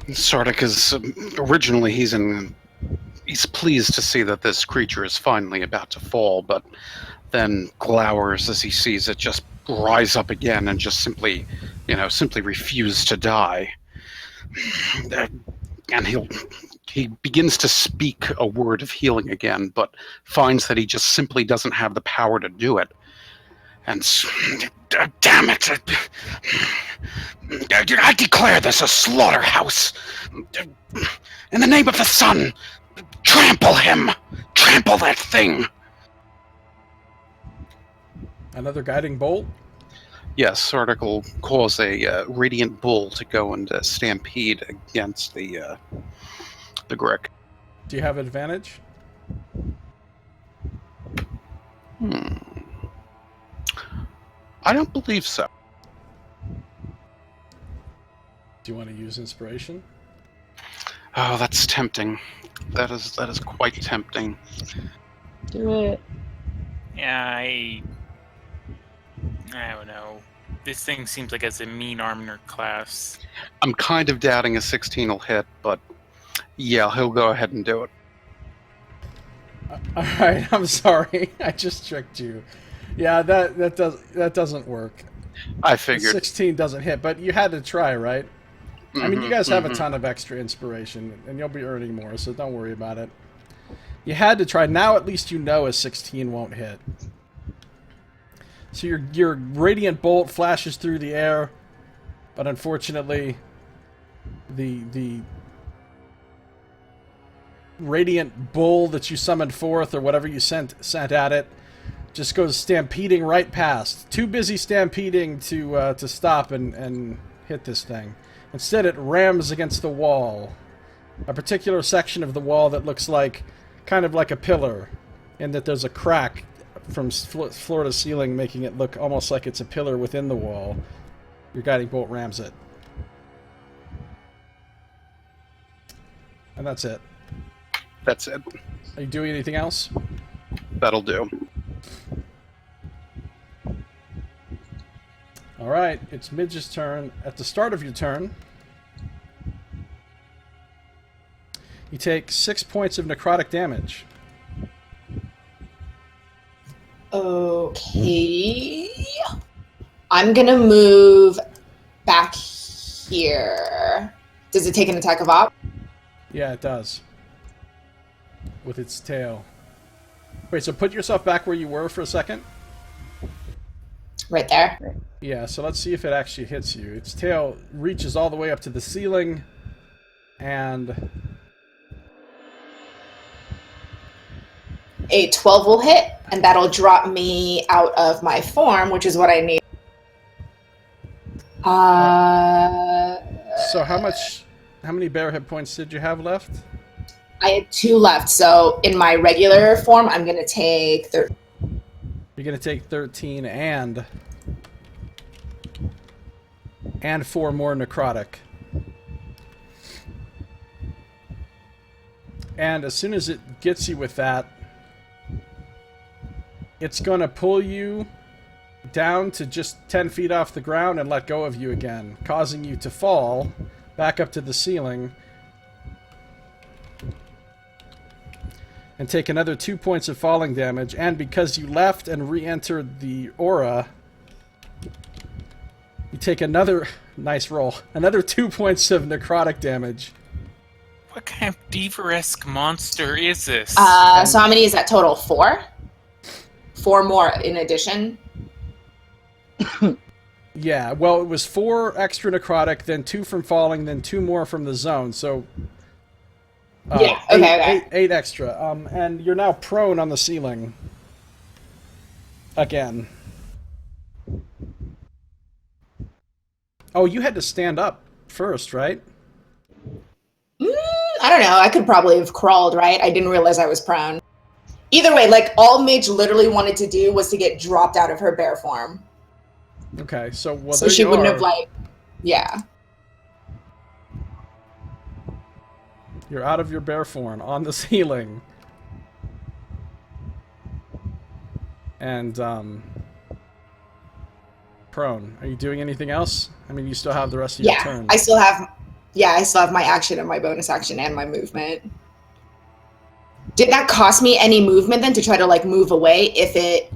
Sardick is originally he's pleased to see that this creature is finally about to fall, but then glowers as he sees it just rise up again and just simply refuse to die. And he begins to speak a word of healing again, but finds that he just simply doesn't have the power to do it. And damn it! I declare this a slaughterhouse! In the name of the sun, trample him! Trample that thing! Another guiding bolt? Yes, Sardick will cause a radiant bull to go and stampede against the Grick. Do you have advantage? I don't believe so. Do you want to use inspiration? Oh, that's tempting. That is quite tempting. Do it. Yeah, I don't know. This thing seems like it's a mean armor class. I'm kind of doubting a 16 will hit, but yeah, he'll go ahead and do it. Alright, I'm sorry. I just tricked you. Yeah, that doesn't work. I figured. 16 doesn't hit, but you had to try, right? I mean, you guys have a ton of extra inspiration, and you'll be earning more, so don't worry about it. You had to try. Now at least you know a 16 won't hit. So your radiant bolt flashes through the air, but unfortunately, the radiant bull that you summoned forth, or whatever you sent at it, just goes stampeding right past. Too busy stampeding to stop and hit this thing. Instead, it rams against the wall. A particular section of the wall that looks like, kind of like a pillar, in that there's a crack from floor to ceiling, making it look almost like it's a pillar within the wall. Your guiding bolt rams it. And that's it. That's it. Are you doing anything else? That'll do. Alright, it's Midge's turn. At the start of your turn, You take 6 points of necrotic damage. Okay. I'm gonna move back here. Does it take an attack of op? Yeah, it does. With its tail. Wait, so put yourself back where you were for a second. Right there. Yeah, so let's see if it actually hits you. Its tail reaches all the way up to the ceiling, and a 12 will hit, and that'll drop me out of my form, which is what I need. So how many bear hit points did you have left? I had 2 left, so in my regular form, I'm going to take 13. You're going to take 13 and 4 more necrotic. And as soon as it gets you with that, it's going to pull you down to just 10 feet off the ground and let go of you again, causing you to fall back up to the ceiling and take another 2 points of falling damage. And because you left and re-entered the aura, you take another nice roll, another 2 points of necrotic damage. What kind of Deaver-esque monster is this? So how many is that total? 4? 4 more in addition? Yeah, well, it was 4 extra necrotic, then 2 from falling, then 2 more from the zone, so... yeah, okay. 8 extra. And you're now prone on the ceiling. Again. Oh, you had to stand up first, right? I don't know. I could probably have crawled, right? I didn't realize I was prone. Either way, like, all Midge literally wanted to do was to get dropped out of her bear form. Okay, so... Well, so she wouldn't have, like... Yeah. You're out of your bear form on the ceiling. And, prone. Are you doing anything else? I mean, you still have the rest of your turn. I still have my action and my bonus action and my movement. Did that cost me any movement then to try to, like, move away if it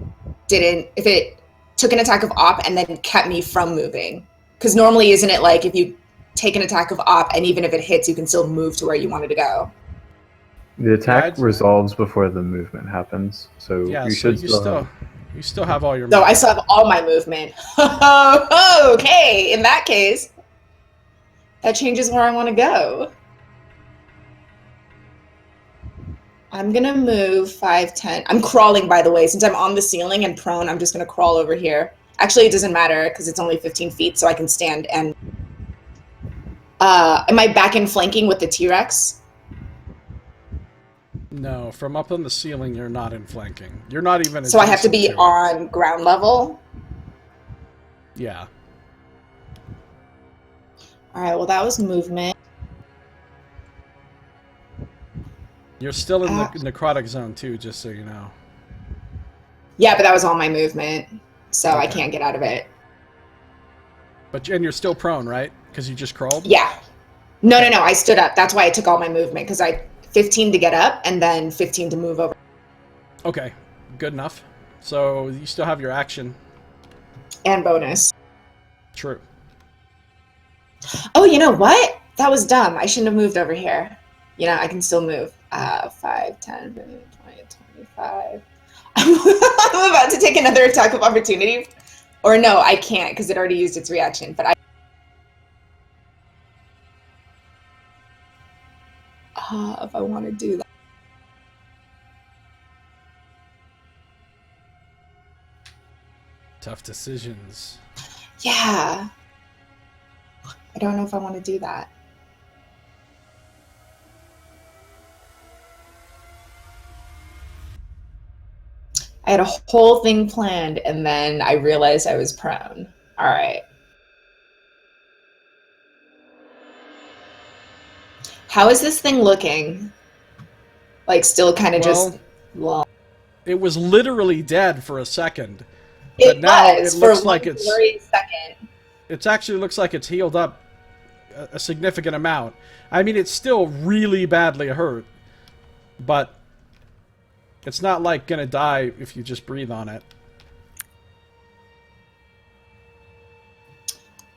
took an attack of op and then kept me from moving? Because normally, isn't it like if you take an attack of op and even if it hits, you can still move to where you wanted to go? The attack resolves before the movement happens, so yeah, you so should you still have all your So movement. I still have all my movement. Okay, in that case, that changes where I want to go. I'm going to move 5, 10. I'm crawling, by the way. Since I'm on the ceiling and prone, I'm just going to crawl over here. Actually, it doesn't matter because it's only 15 feet, so I can stand and... am I back in flanking with the T-Rex? No, from up on the ceiling, you're not in flanking. You're not even... So I have to be adjacent on ground level? Yeah. All right, well, that was movement. You're still in the necrotic zone, too, just so you know. Yeah, but that was all my movement, so I Okay. can't get out of it. And you're still prone, right? Because you just crawled? Yeah. No, I stood up. That's why I took all my movement, because I 15 to get up and then 15 to move over. Okay, good enough. So you still have your action. And bonus. True. Oh, you know what? That was dumb. I shouldn't have moved over here. You know, I can still move. 5, 10, 15, 20, 25. I'm about to take another attack of opportunity. Or no, I can't because it already used its reaction. But if I want to do that. Tough decisions. Yeah. I don't know if I want to do that. I had a whole thing planned, and then I realized I was prone. All right. How is this thing looking? Like, still kind of just... Well, it was literally dead for a second. It But now was, it for looks one like it's... blurry second. It actually looks like it's healed up a significant amount. I mean, it's still really badly hurt, but it's not like gonna die if you just breathe on it.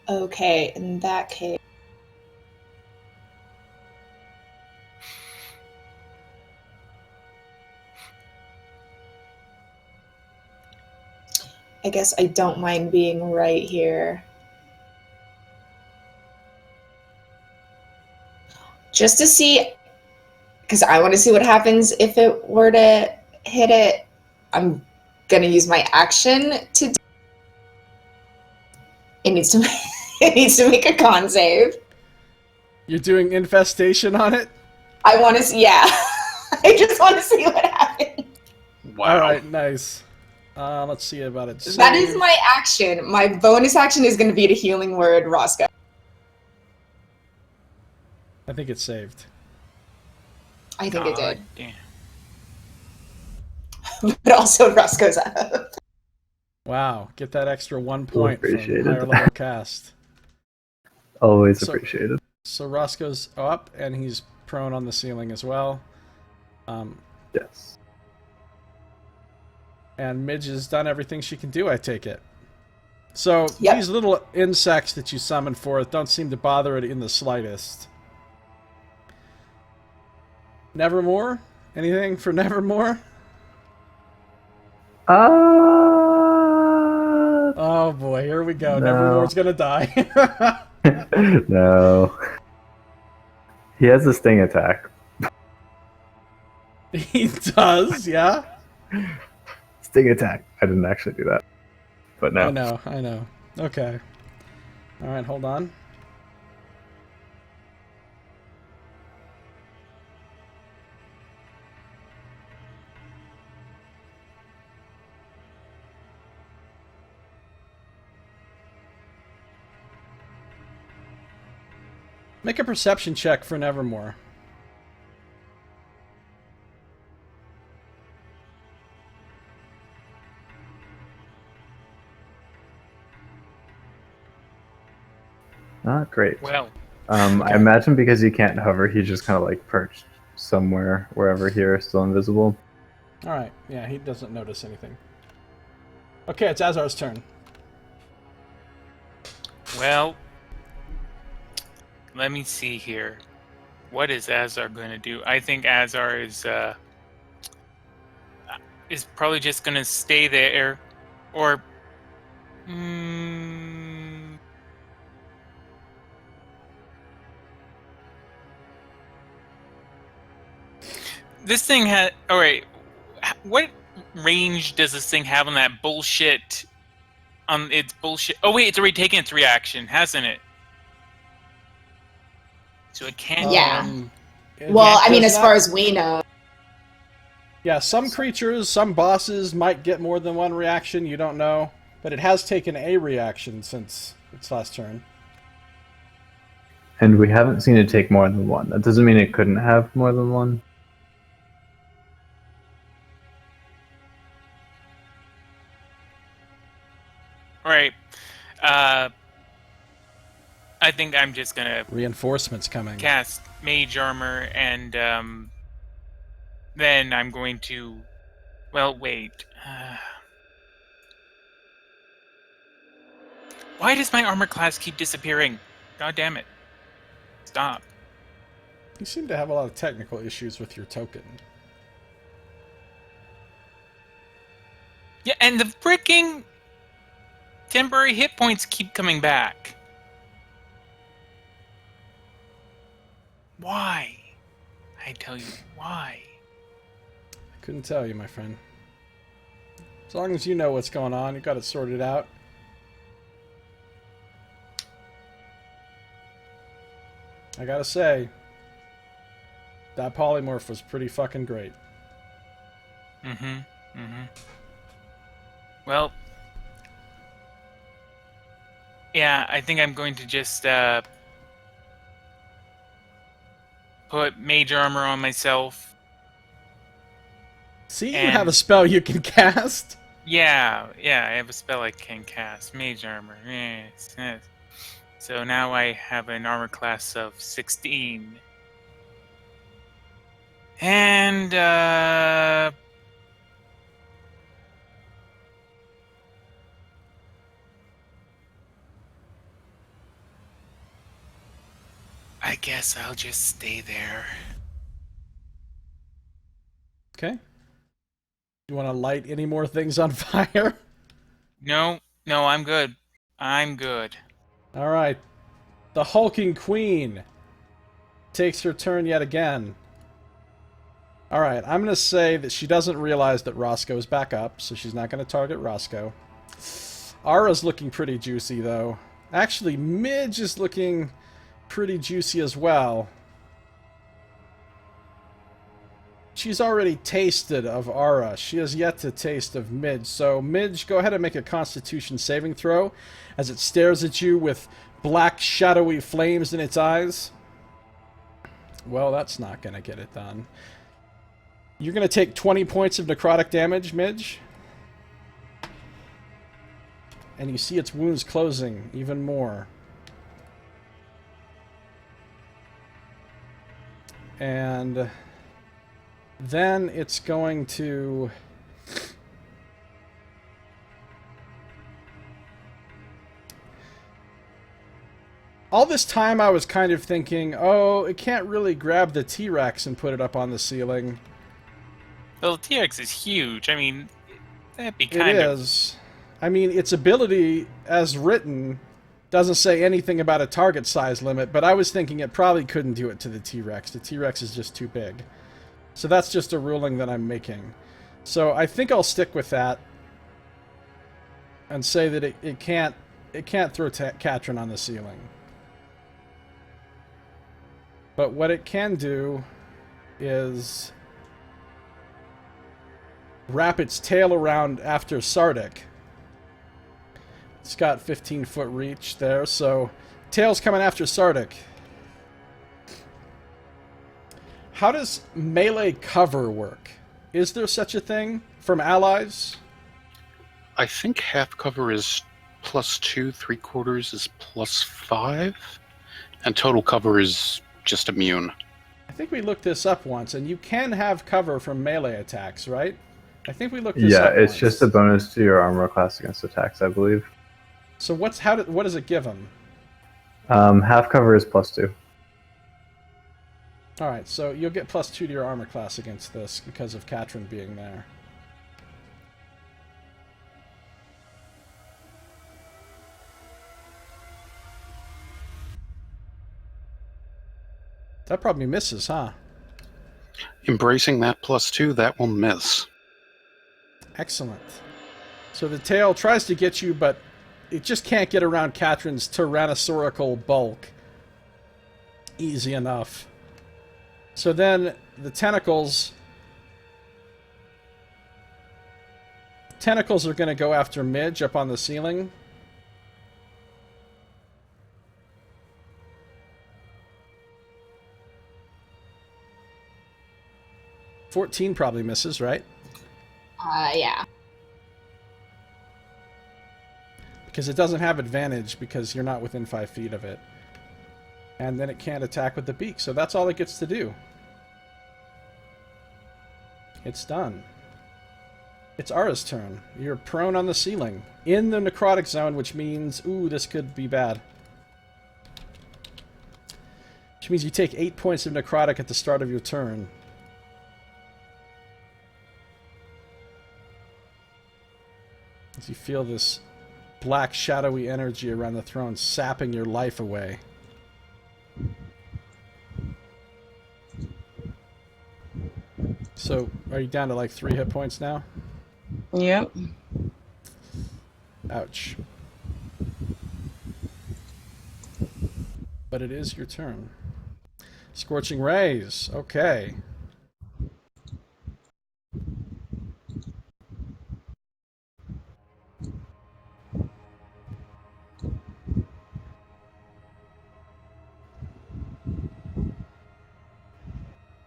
Okay, in that case. I guess I don't mind being right here. Just to see, because I want to see what happens if it were to hit it. I'm going to use my action to... It needs to, it needs to make a con save. You're doing infestation on it? I want to see, yeah. I just want to see what happens. Wow. Alright, nice. Let's see about it. That is my action. My bonus action is going to be the healing word, Roscoe. I think it's saved. I think it did. Damn. But also Roscoe's up. Wow, get that extra 1 point from Appreciate higher it. level cast. Always So- appreciated. So Roscoe's up, and he's prone on the ceiling as well. Yes. And Midge has done everything she can do, I take it. So Yep. these little insects that you summon forth don't seem to bother it in the slightest. Nevermore? Anything for Nevermore? Oh boy, here we go. No. Nevermore's gonna die. No. He has a sting attack. He does, yeah? Sting attack. I didn't actually do that. But no. I know. Okay. Alright, hold on. Make a perception check for Nevermore. Not great. Well, I imagine because he can't hover, he's just kind of like perched somewhere, wherever here, still invisible. Alright, yeah, he doesn't notice anything. Okay, it's Azar's turn. well, let me see here. What is Azar going to do? I think Azar is probably just going to stay there, or this thing had. All right, what range does this thing have on that bullshit? On its bullshit. Oh wait, it's already taken its reaction, hasn't it? So it can't. Yeah. It Well, I mean, does as not- far as we know. Yeah, some creatures, some bosses might get more than one reaction, you don't know. But it has taken a reaction since its last turn. And we haven't seen it take more than one. That doesn't mean it couldn't have more than one. Right. I think I'm just gonna Reinforcements coming. cast Mage Armor, and then I'm going to. Well, wait. Why does my armor class keep disappearing? God damn it! Stop. You seem to have a lot of technical issues with your token. Yeah, and the freaking temporary hit points keep coming back. Why? I tell you, why? I couldn't tell you, my friend. As long as you know what's going on, you got it sorted out. I gotta say, that polymorph was pretty fucking great. Well, yeah, I think I'm going to just put Mage Armor on myself. See, you And- have a spell you can cast. Yeah, I have a spell I can cast. Mage Armor. Yes. So now I have an armor class of 16. And, I guess I'll just stay there. Okay. You want to light any more things on fire? No, I'm good. I'm good. All right. The hulking queen takes her turn yet again. All right, I'm going to say that she doesn't realize that Roscoe is back up, so she's not going to target Roscoe. Ara's looking pretty juicy, though. Actually, Midge is looking pretty juicy as well. She's already tasted of Ara. She has yet to taste of Midge. So, Midge, go ahead and make a Constitution saving throw as it stares at you with black, shadowy flames in its eyes. Well, that's not going to get it done. You're going to take 20 points of necrotic damage, Midge. And you see its wounds closing even more. And then it's going to... All this time I was kind of thinking, oh, it can't really grab the T-Rex and put it up on the ceiling. Well, the T-Rex is huge. I mean, that'd be It kind of... is. I mean, its ability, as written, doesn't say anything about a target size limit, but I was thinking it probably couldn't do it to the T-Rex. The T-Rex is just too big. So that's just a ruling that I'm making. So I think I'll stick with that and say that it can't throw Katrin on the ceiling. But what it can do is wrap its tail around after Sardick. It's got 15-foot reach there, so tail's coming after Sardick. How does melee cover work? Is there such a thing from allies? I think half cover is +2, 3/4 is +5, and total cover is just immune. I think we looked this up once, and you can have cover from melee attacks, right? I think we looked this up Yeah, it's once. just a bonus to your armor class against attacks, I believe. So what does it give them? Half cover is +2. All right, so you'll get +2 to your armor class against this because of Katrin being there. That probably misses, huh? Embracing that +2, that will miss. Excellent. So the tail tries to get you, but it just can't get around Katrin's tyrannosaurical bulk easy enough. So then the tentacles are going to go after Midge up on the ceiling. $14 probably misses, right? Yeah. Because it doesn't have advantage because you're not within 5 feet of it. And then it can't attack with the beak, so that's all it gets to do. It's done. It's Ara's turn. You're prone on the ceiling. In the necrotic zone, which means... Ooh, this could be bad. Which means you take 8 points of necrotic at the start of your turn. As you feel this black, shadowy energy around the throne sapping your life away. So, are you down to like 3 hit points now? Yep. Ouch. But it is your turn. Scorching Rays. Okay.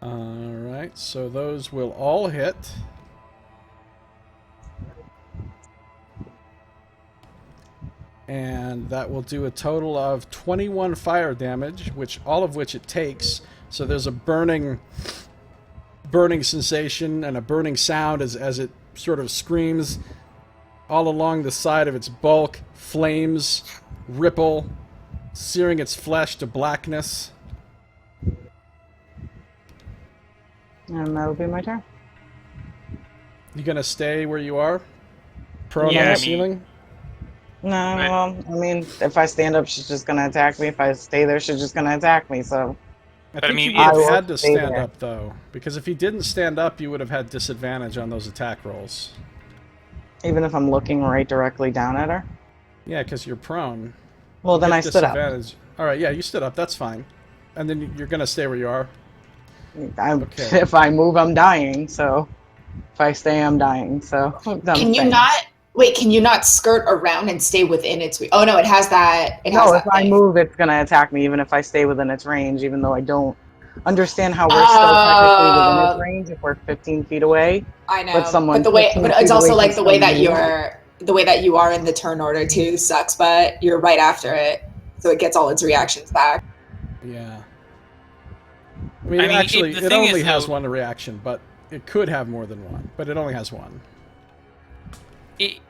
Alright, so those will all hit. And that will do a total of 21 fire damage, all of which it takes. So there's a burning sensation and a burning sound as it sort of screams all along the side of its bulk. Flames ripple, searing its flesh to blackness. And that'll be my turn. You gonna stay where you are? Prone Yeah, on I the mean- ceiling? No, well, I mean, if I stand up, she's just gonna attack me. If I stay there, she's just gonna attack me. So, I But I think mean, you would I have will had to stay stand there. up, though. Because if you didn't stand up, you would have had disadvantage on those attack rolls. even if I'm looking right directly down at her. Yeah, because you're prone. Well, then Get I stood up. disadvantage. All right, yeah, you stood up. That's fine. And then you're going to stay where you are. Okay. If I move, I'm dying. So, if I stay, I'm dying. So, Can you not? Wait, can you not skirt around and stay within its? Oh no, it has that. It has No, that if I thing. move, it's gonna attack me, even if I stay within its range. Even though I don't understand how we're still technically within its range if we're 15 feet away. I know, But someone the way, 15 but feet it's also away like can the way still that move. the way that you are in the turn order too sucks. But you're right after it, so it gets all its reactions back. Yeah. I mean, the actually, it thing only is, has though- one reaction, but it could have more than one. But it only has one.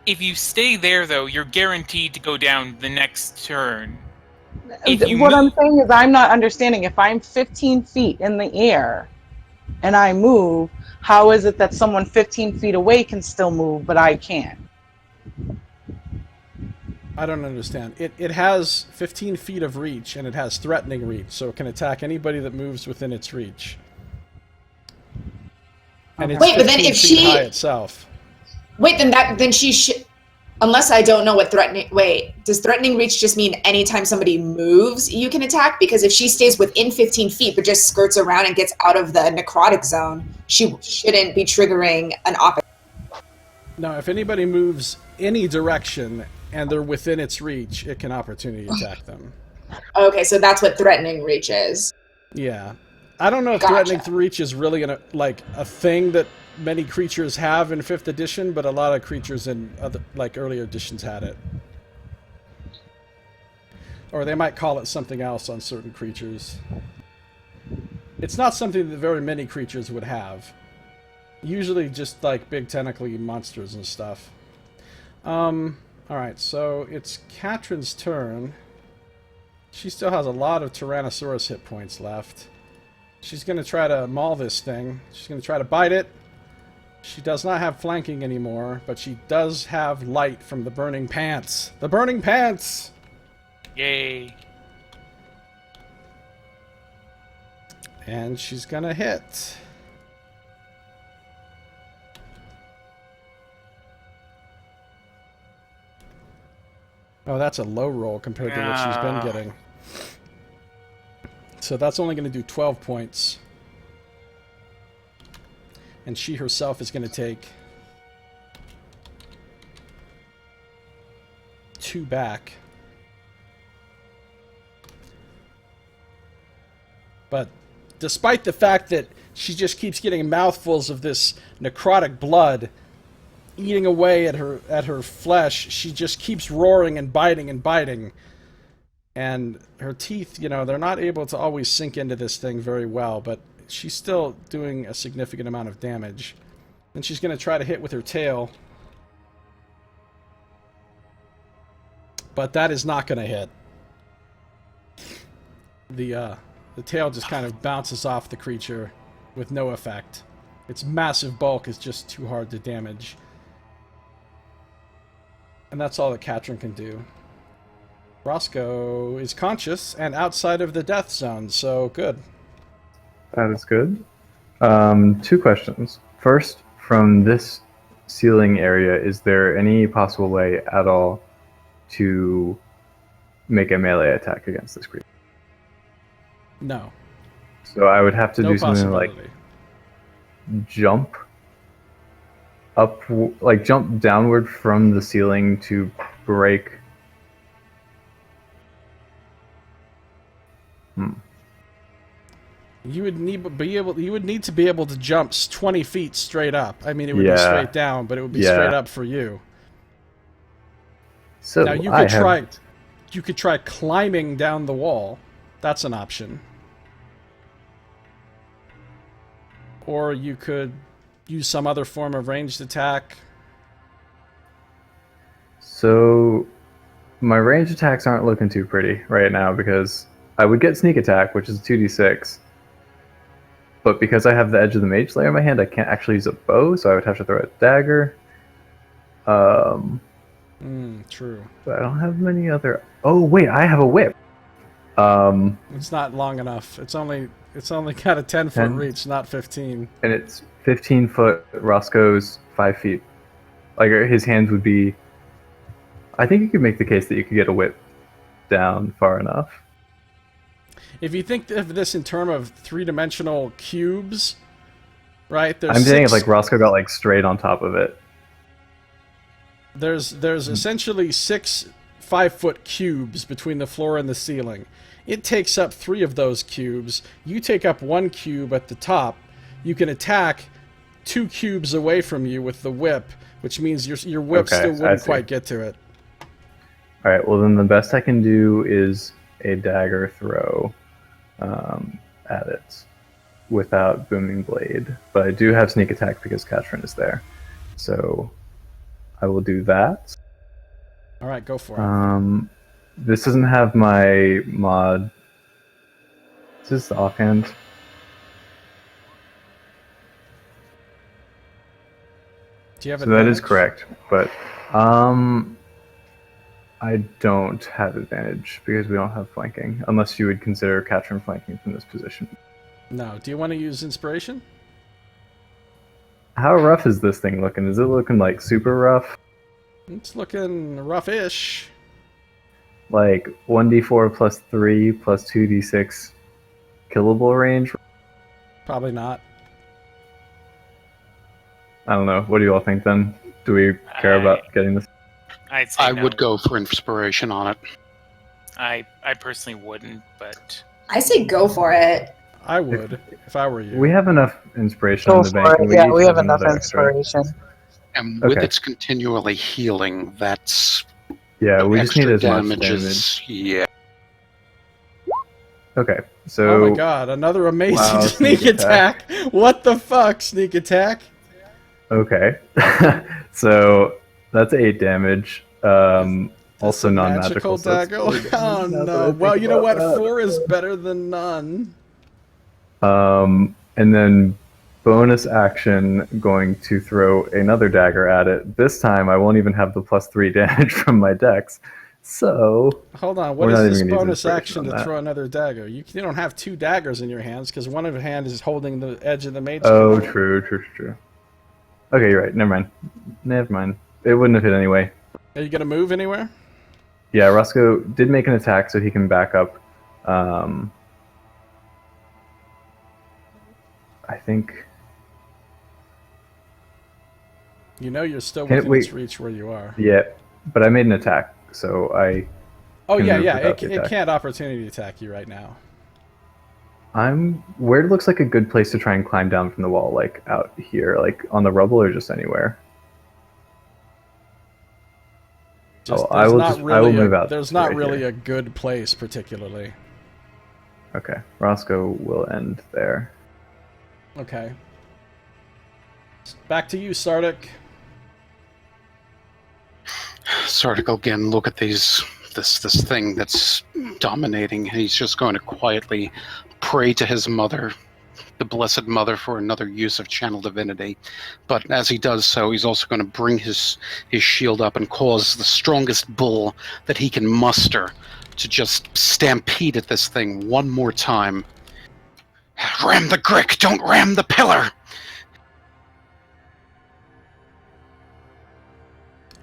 If you stay there, though, you're guaranteed to go down the next turn. If you What move- I'm saying is, I'm not understanding. If I'm 15 feet in the air and I move, how is it that someone 15 feet away can still move, but I can't? I don't understand. It has 15 feet of reach, and it has threatening reach, so it can attack anybody that moves within its reach. And it's Wait, but then 15 if feet she- high itself. Wait, then she should. Unless I don't know what threatening. Wait, does threatening reach just mean anytime somebody moves, you can attack? Because if she stays within 15 feet but just skirts around and gets out of the necrotic zone, she shouldn't be triggering an opposite. No, if anybody moves any direction and they're within its reach, it can opportunity attack them. Okay, so that's what threatening reach is. Yeah. I don't know if Gotcha. threatening reach is really a thing that many creatures have in 5th edition, but a lot of creatures in other earlier editions had it. Or they might call it something else on certain creatures. It's not something that very many creatures would have. Usually just big tentacly monsters and stuff. Alright, so it's Katrin's turn. She still has a lot of Tyrannosaurus hit points left. She's going to try to maul this thing. She's going to try to bite it. She does not have flanking anymore, but she does have light from the burning pants. The burning pants! Yay. And she's going to hit. Oh, that's a low roll compared to what she's been getting. So that's only going to do 12 points. And she herself is going to take 2 back. But despite the fact that she just keeps getting mouthfuls of this necrotic blood eating away at her flesh, she just keeps roaring and biting and biting. And her teeth, they're not able to always sink into this thing very well, but she's still doing a significant amount of damage. And she's going to try to hit with her tail. But that is not going to hit. The tail just kind of bounces off the creature with no effect. Its massive bulk is just too hard to damage. And that's all that Katrin can do. Roscoe is conscious and outside of the death zone, so good. That is good. 2 questions. First, from this ceiling area, is there any possible way at all to make a melee attack against this creature? No. So I would have to No do something like possibility. jump up, jump downward from the ceiling to break. You would need to be able to jump 20 feet straight up. I mean, it would be straight down, but it would be straight up for you. So Now you I could have, try climbing down the wall. That's an option. Or you could use some other form of ranged attack. So my range attacks aren't looking too pretty right now because I would get sneak attack, which is 2d6. But because I have the edge of the Mage Slayer in my hand, I can't actually use a bow, so I would have to throw a dagger. True. But I don't have many other. Oh wait, I have a whip. It's not long enough. It's only got a 10-foot 10? reach, not 15. And it's 15 foot. Roscoe's 5 feet. Like his hands would be. I think you could make the case that you could get a whip down far enough. If you think of this in terms of three-dimensional cubes, right? There's I'm saying if like Roscoe got like straight on top of it. There's essentially 6 5-foot cubes between the floor and the ceiling. It takes up 3 of those cubes. You take up 1 cube at the top. You can attack 2 cubes away from you with the whip, which means your whip still wouldn't quite get to it. All right. Well, then the best I can do is a dagger throw at it without booming blade. But I do have sneak attack because Katrin is there, so I will do that. All right, go for it. This doesn't have my mod. This is the offhand. Do you have So that is advantage? correct, but I don't have advantage because we don't have flanking, unless you would consider Katrin flanking from this position. No. Do you want to use inspiration? How rough is this thing looking? Is it looking like super rough? It's looking rough-ish. Like 1d4 plus 3 plus 2d6 killable range? Probably not. I don't know. What do you all think then? Do we care about getting this? I'd say I no. would go for inspiration on it. I personally wouldn't, but I say go for it. I would, if I were you. We have enough inspiration Go in the bank. for and it. Yeah, each we have enough another extra. inspiration. And with Okay. its continually healing, that's Yeah, we just extra need as much damage damage. as yeah. Okay, so Oh my god, another amazing Wow, sneak sneak attack. What the fuck, sneak attack? okay, so that's 8 damage. Also A non-magical. so that's dagger? really good. Oh Now that I no. think Well, you know what? about 4 is better than none. that. And then bonus action, going to throw another dagger at it. This time, I won't even have the +3 damage from my dex. So Hold on, what We're not is this even gonna use bonus inspiration action on to that. throw another dagger? You don't have 2 daggers in your hands because one of your hand is holding the edge of the mage. Oh, sword. true. Okay, you're right. Never mind. It wouldn't have hit anyway. Are you gonna move anywhere? Yeah, Roscoe did make an attack, so he can back up. I think. You know you're still Can't within wait. its reach where you are. Yeah, but I made an attack, so I. Oh can yeah, move yeah. without It the attack. can't opportunity attack you right now. I'm where it looks like a good place to try and climb down from the wall, like out here, like on the rubble, or just anywhere. I will move out. There's not right really here. a good place particularly. Okay, Roscoe will end there. Okay. Back to you, Sardick. Sardick will again look at this thing that's dominating, and he's just going to quietly pray to his mother, the Blessed Mother, for another use of channel divinity. But as he does so, he's also going to bring his shield up and cause the strongest bull that he can muster to just stampede at this thing one more time. Ram the grick, don't ram the pillar!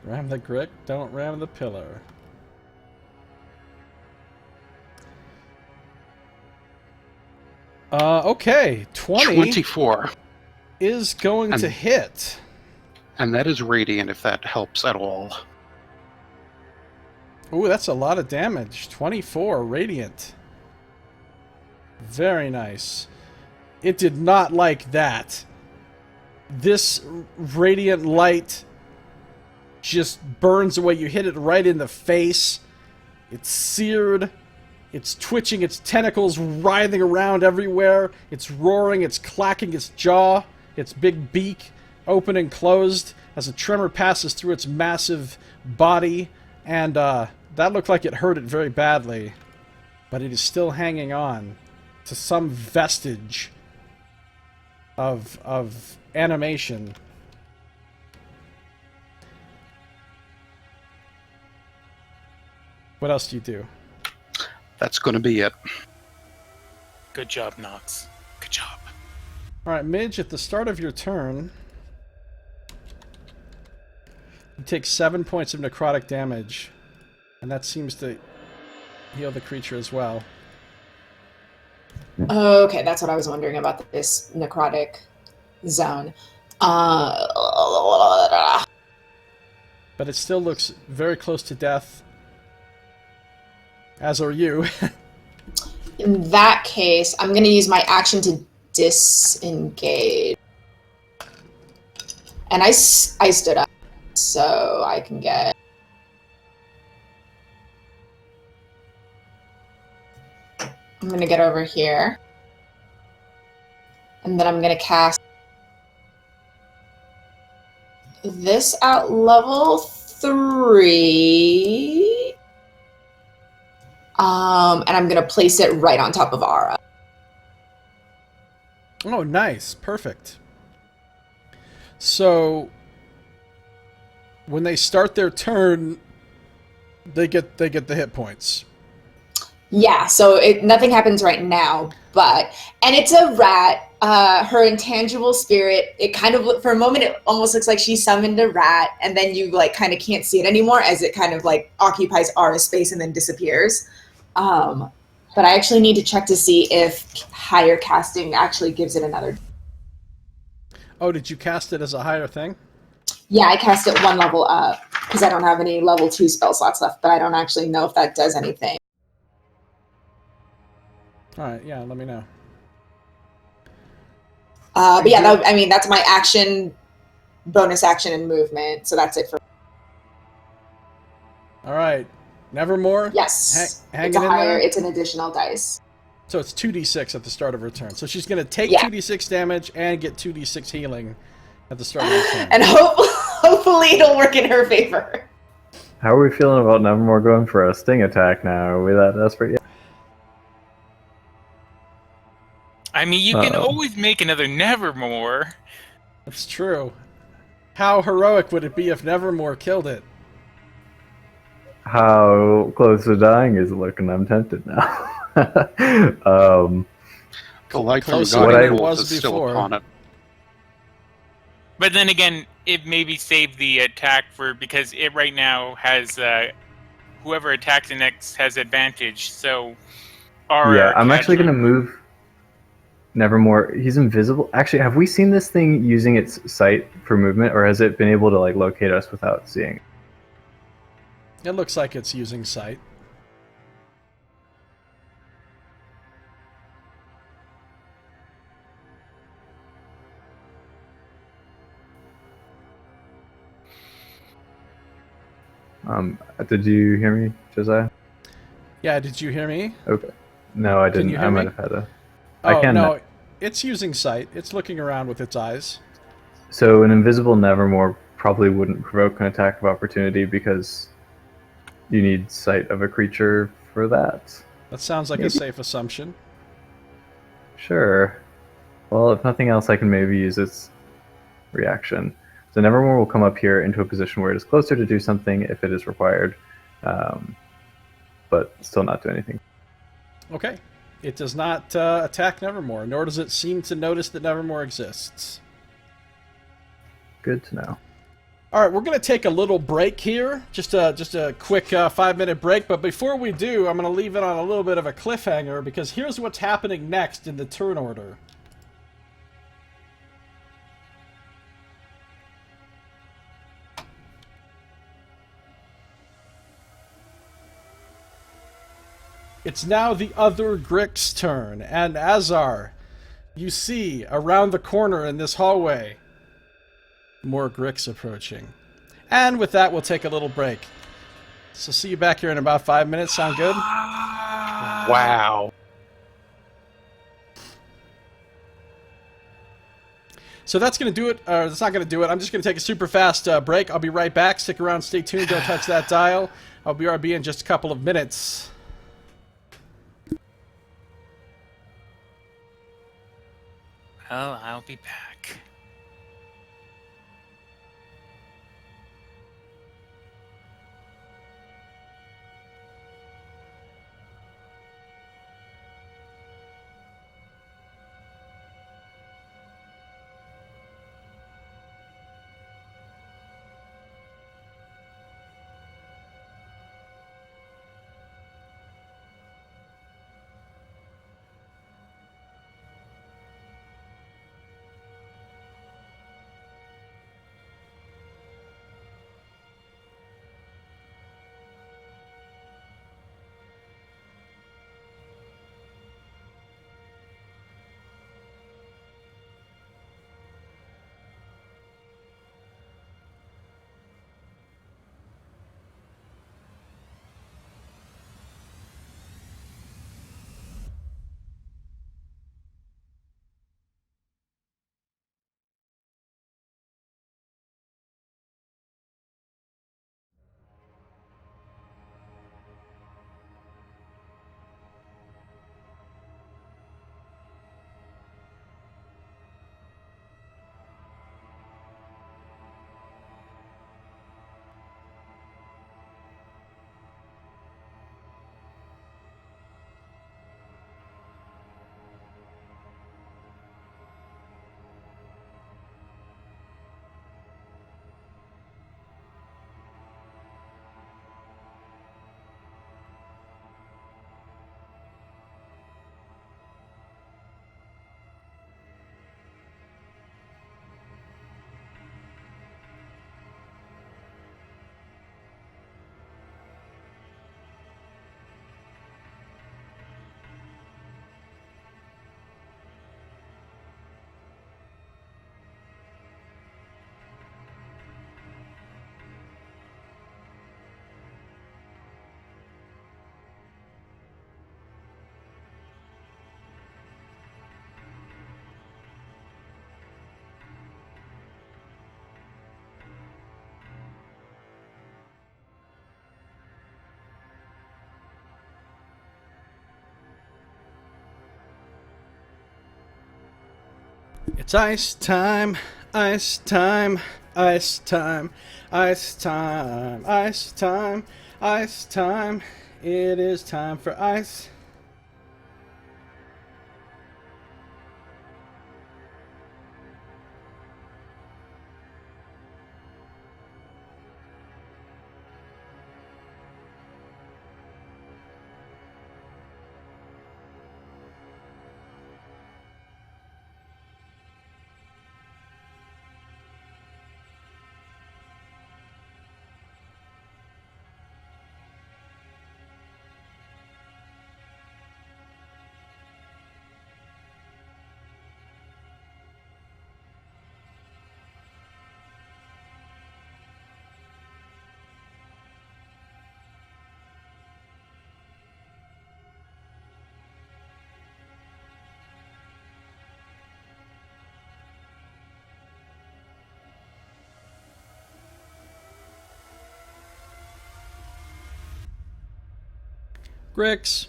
Ram the grick, don't ram the pillar. Okay, 20 24. is going to And- hit. And that is radiant, if that helps at all. Ooh, that's a lot of damage. 24, radiant. Very nice. It did not like that. This radiant light just burns away. You hit it right in the face. It's seared. It's twitching, its tentacles writhing around everywhere. It's roaring, it's clacking its jaw, its big beak open and closed as a tremor passes through its massive body. And that looked like it hurt it very badly. But it is still hanging on to some vestige of animation. What else do you do? That's going to be it. Good job, Nox. Good job. Alright, Midge, at the start of your turn, you take 7 points of necrotic damage. And that seems to heal the creature as well. Okay, that's what I was wondering about this necrotic zone. But it still looks very close to death. As are you. In that case, I'm going to use my action to disengage. And I stood up, so I can get... I'm going to get over here. And then I'm going to cast this at level 3. And I'm going to place it right on top of Ara. Oh, nice. Perfect. So, when they start their turn, they get the hit points. Yeah, so nothing happens right now, and it's a rat. Her intangible spirit, it kind of, for a moment, it almost looks like she summoned a rat, and then you like kind of can't see it anymore as it kind of like occupies Ara's space and then disappears. But I actually need to check to see if higher casting actually gives it another. Oh, did you cast it as a higher thing? Yeah, I cast it 1 level up because I don't have any level 2 spell slots left, but I don't actually know if that does anything. Alright, yeah, let me know. But yeah, that's my action, bonus action, and movement, so that's it for... Alright, Nevermore? Yes, Hang it's it a in higher, there? it's an additional dice. So it's 2d6 at the start of her turn. So she's going to take 2d6 damage and get 2d6 healing at the start of her turn. And hopefully it'll work in her favor. How are we feeling about Nevermore going for a sting attack now? Are we that desperate yet? I mean, you can always make another Nevermore. That's true. How heroic would it be if Nevermore killed it? How close to dying is it looking? I'm tempted now. The light from Closer than Guardian it Wolf was is still before. upon it. But then again, it maybe saved the attack because it right now has whoever attacks the next has advantage. So, yeah, I'm actually going to move Nevermore. He's invisible. Actually, have we seen this thing using its sight for movement, or has it been able to like locate us without seeing? It looks like it's using sight. Did you hear me, Josiah? Yeah, did you hear me? Okay. No, I didn't. you hear I might me? have had a... Oh, I can no, now. it's using sight. It's looking around with its eyes. So an invisible Nevermore probably wouldn't provoke an attack of opportunity because you need sight of a creature for that. That sounds like a safe assumption. Sure. Well, if nothing else, I can maybe use its reaction. So Nevermore will come up here into a position where it is closer to do something if it is required, but still not do anything. Okay. It does not attack Nevermore, nor does it seem to notice that Nevermore exists. Good to know. All right, we're going to take a little break here, just a quick 5-minute break. But before we do, I'm going to leave it on a little bit of a cliffhanger because here's what's happening next in the turn order. It's now the other Grick's turn, and Azar, you see around the corner in this hallway more Gricks approaching. And with that, we'll take a little break. So see you back here in about 5 minutes. Sound good? Wow. So that's going to do it. Or that's not going to do it. I'm just going to take a super fast break. I'll be right back. Stick around. Stay tuned. Don't touch that dial. I'll be RB in just a couple of minutes. Well, I'll be back. It's ice time, ice time, ice time, ice time, ice time, ice time. It is time for ice. Grix.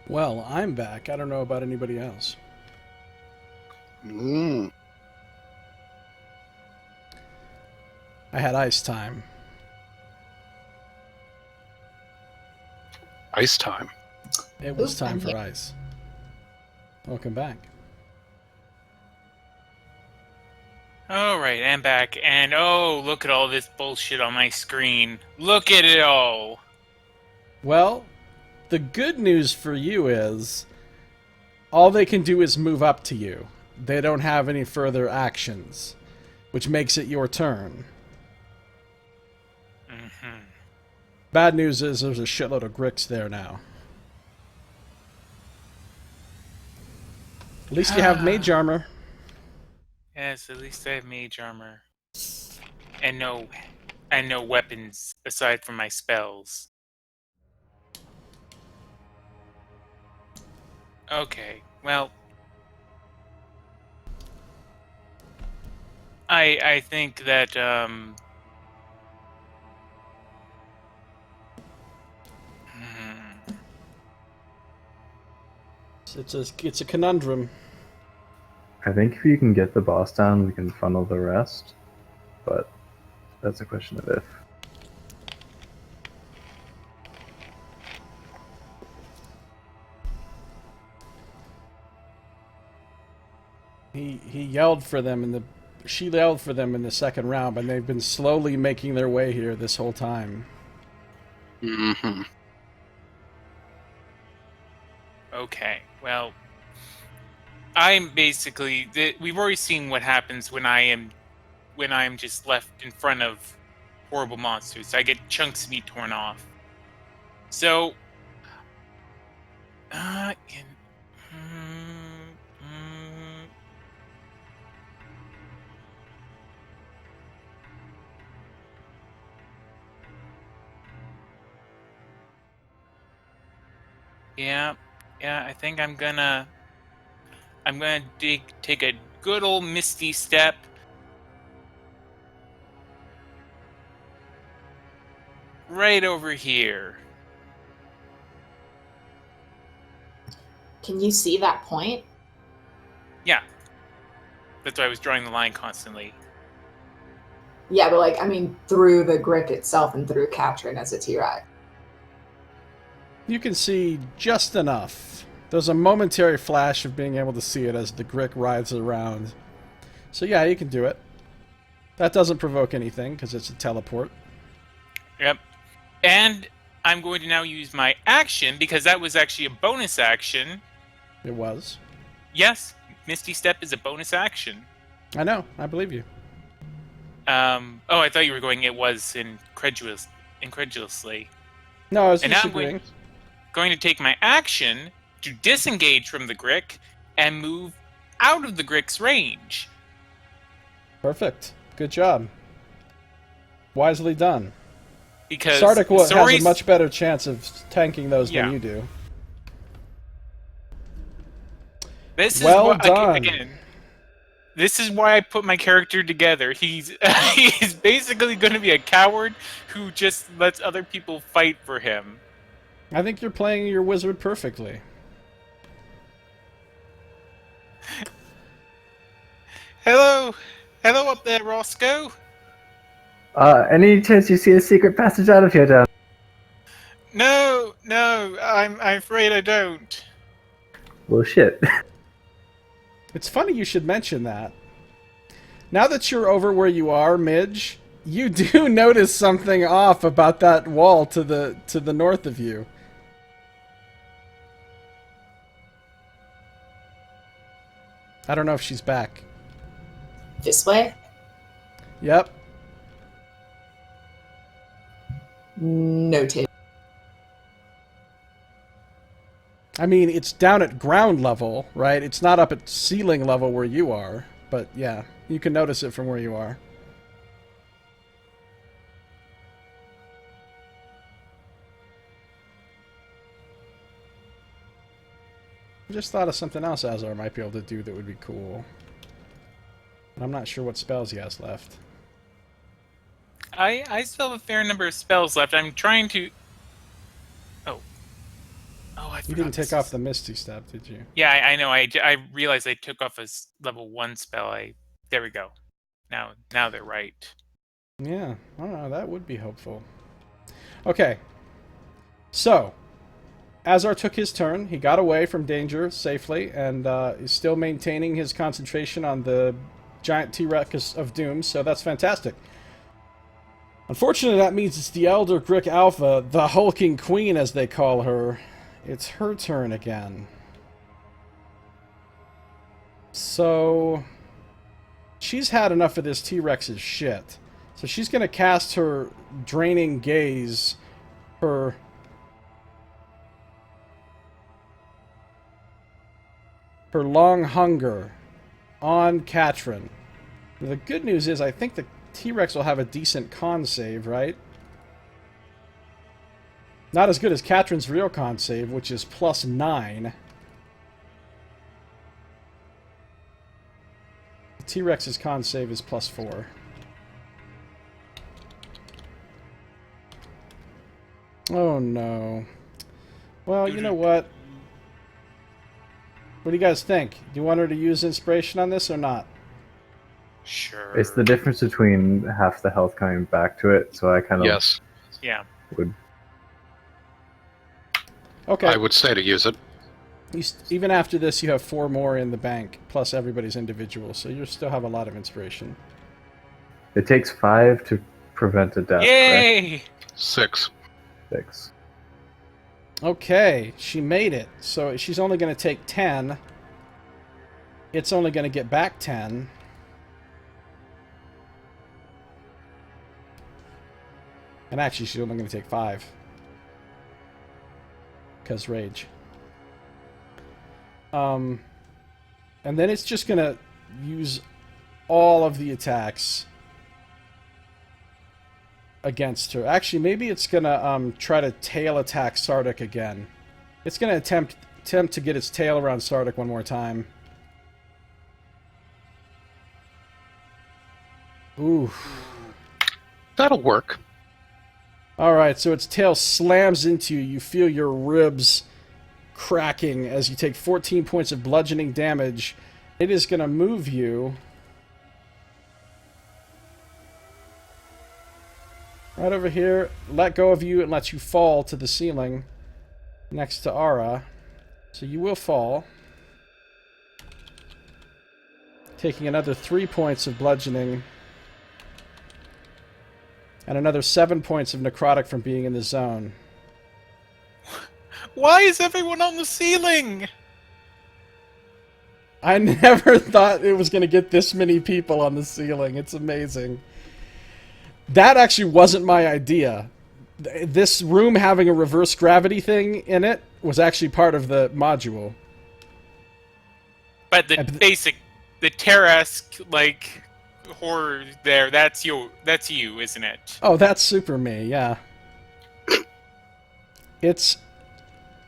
Well, I'm back. I don't know about anybody else. Mm. I had ice time. Ice time. It was Oof, time I'm for here. ice. Welcome back. All right, I'm back, and oh, look at all this bullshit on my screen. Look at it all. Well, the good news for you is all they can do is move up to you. They don't have any further actions, which makes it your turn. Mm-hmm. Bad news is there's a shitload of Gricks there now. At least you have mage armor. Yes, at least I have mage armor. And no weapons aside from my spells. Okay, well, I think that It's a conundrum. I think if you can get the boss down, we can funnel the rest. But that's a question of if. He yelled for them in the she yelled for them in the second round, and they've been slowly making their way here this whole time. Mm-hmm. okay, well, I'm basically we've already seen what happens when I am just left in front of horrible monsters. I get chunks of me torn off. So, uh, can, mm, mm, yeah, I think I'm gonna take a good old misty step. Right over here. Can you see that point? Yeah. That's why I was drawing the line constantly. Yeah, but like, I mean, through the Grick itself and through Katrin as a T-Rex. You can see just enough. There's a momentary flash of being able to see it as the Grick rides around. So yeah, you can do it. That doesn't provoke anything because it's a teleport. Yep. And I'm going to now use my action because that was actually a bonus action. It was. Yes, Misty Step is a bonus action. I know. I believe you. Oh, I thought you were going. It was incredulously. No, I was And just now I'm agreeing. going to take my action to disengage from the Grick and move out of the Grick's range. Perfect. Good job. Wisely done. Because Sardick has a Zori's- much better chance of tanking those Yeah. than you do. This is Well what, done. again. This is why I put my character together. He's he's basically going to be a coward who just lets other people fight for him. I think you're playing your wizard perfectly. Hello up there, Roscoe. Any chance you see a secret passage out of here, Dan? No, I'm afraid I don't. Well, shit. It's funny you should mention that. Now that you're over where you are, Midge, you do notice something off about that wall to the north of you. I don't know if she's back. This way? Yep. Noted. I mean, it's down at ground level, right? It's not up at ceiling level where you are. But yeah, you can notice it from where you are. I just thought of something else Azar might be able to do that would be cool. But I'm not sure what spells he has left. I still have a fair number of spells left. I'm trying to... Oh, I You forgot didn't this take off is- the Misty Step, did you? Yeah, I know. I realized I took off a level 1 spell. There we go. Now they're right. Yeah, I don't know, that would be helpful. Okay. So, Azar took his turn. He got away from danger safely and is still maintaining his concentration on the giant T-Rex of Doom, so that's fantastic. Unfortunately, that means it's the Elder Grick Alpha, the hulking queen as they call her. It's her turn again. So she's had enough of this T-Rex's shit. So she's going to cast her Draining Gaze, her Long Hunger on Katrin. The good news is I think the T-Rex will have a decent con save, right? Not as good as Katrin's real con save, which is +9. The T-Rex's con save is +4. Oh no. Well, you know what? What do you guys think? Do you want her to use inspiration on this or not? Sure. It's the difference between half the health coming back to it, so I kind of Yes. Yeah. would. Okay. I would say to use it. Even after this, you have 4 more in the bank, plus everybody's individual, so you still have a lot of inspiration. It takes 5 to prevent a death. Yay! 6. 6. Okay, she made it. So she's only going to take 10. It's only going to get back 10. And actually, she's only going to take 5. Because rage. And then it's just going to use all of the attacks against her. Actually, maybe it's going to try to tail attack Sardick again. It's going to attempt to get its tail around Sardick one more time. Ooh. That'll work. Alright, so its tail slams into you. You feel your ribs cracking as you take 14 points of bludgeoning damage. It is going to move you right over here, let go of you, and let you fall to the ceiling next to Ara. So you will fall, taking another 3 points of bludgeoning and another 7 points of necrotic from being in the zone. Why is everyone on the ceiling? I never thought it was going to get this many people on the ceiling. It's amazing. That actually wasn't my idea. This room having a reverse gravity thing in it was actually part of the module. But the basic, the Terrasque, like, horror there, that's you, isn't it? Oh, that's super me, yeah. It's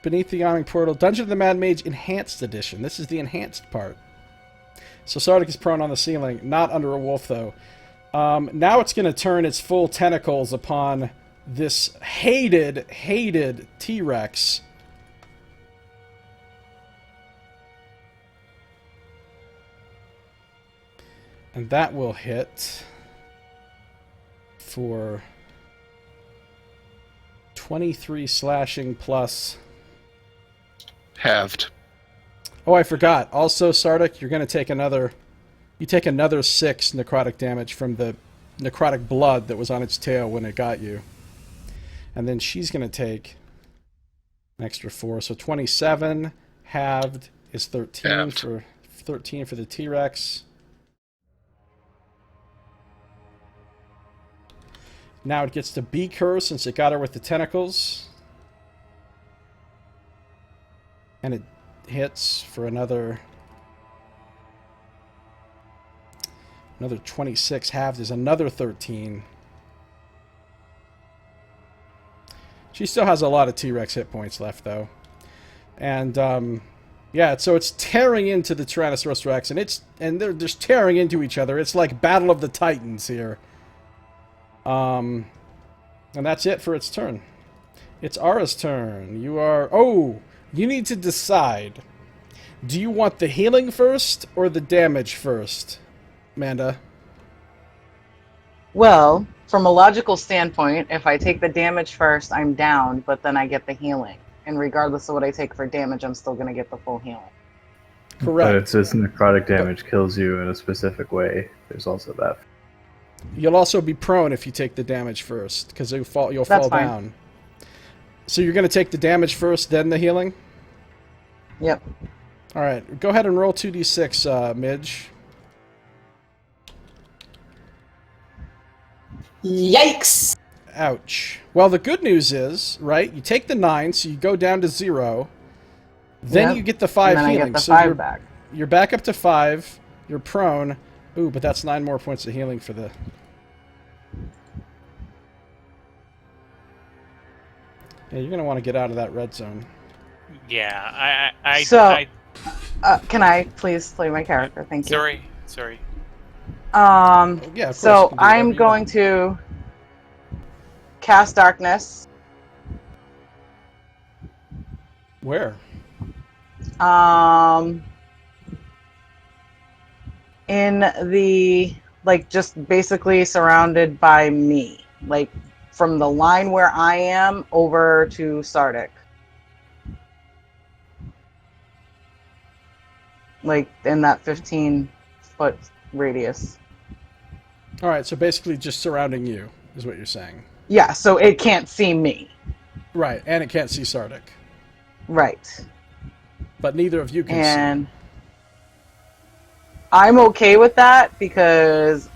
Beneath the Yawning Portal, Dungeon of the Mad Mage Enhanced Edition. This is the enhanced part. So Sardick is prone on the ceiling, not under a wolf, though. Now it's going to turn its full tentacles upon this hated T-Rex. And that will hit for 23 slashing plus... Halved. Oh, I forgot. Also, Sardick, you're going to take another... You take another 6 necrotic damage from the necrotic blood that was on its tail when it got you. And then she's going to take an extra 4. So 27 halved is 13 Halved. for 13 for the T-Rex. Now it gets to beak her since it got her with the tentacles. And it hits for another 26 halved is another 13. She still has a lot of T-Rex hit points left, though. And, yeah, so it's tearing into the Tyrannosaurus Rex, and they're just tearing into each other. It's like Battle of the Titans here. And that's it for its turn. It's Ara's turn. You are... Oh! You need to decide. Do you want the healing first or the damage first, Manda? Well, from a logical standpoint, if I take the damage first, I'm down, but then I get the healing. and regardless of what I take for damage, I'm still going to get the full healing. Correct. But if this necrotic damage kills you in a specific way, there's also that. You'll also be prone if you take the damage first, because you'll fall That's fine. down. So you're going to take the damage first, then the healing? Yep. All right, go ahead and roll 2d6, Midge. Yikes! Ouch. Well, the good news is, right, you take the 9, so you go down to 0. Then Yep. you get the 5 and then healing. I get the So 5 back. you're back up to 5. You're prone. Ooh, but that's 9 more points of healing for the... Yeah, you're going to want to get out of that red zone. Yeah, Can I please play my character? Thank you. Sorry. Yeah, of course, you So can do whatever I'm you going want. to cast darkness. Where? In the, like, just basically surrounded by me. Like, from the line where I am over to Sardick. Like, in that 15-foot radius. All right, so basically just surrounding you is what you're saying. Yeah, so it can't see me. Right, and it can't see Sardick. Right. But neither of you can And I'm okay with that because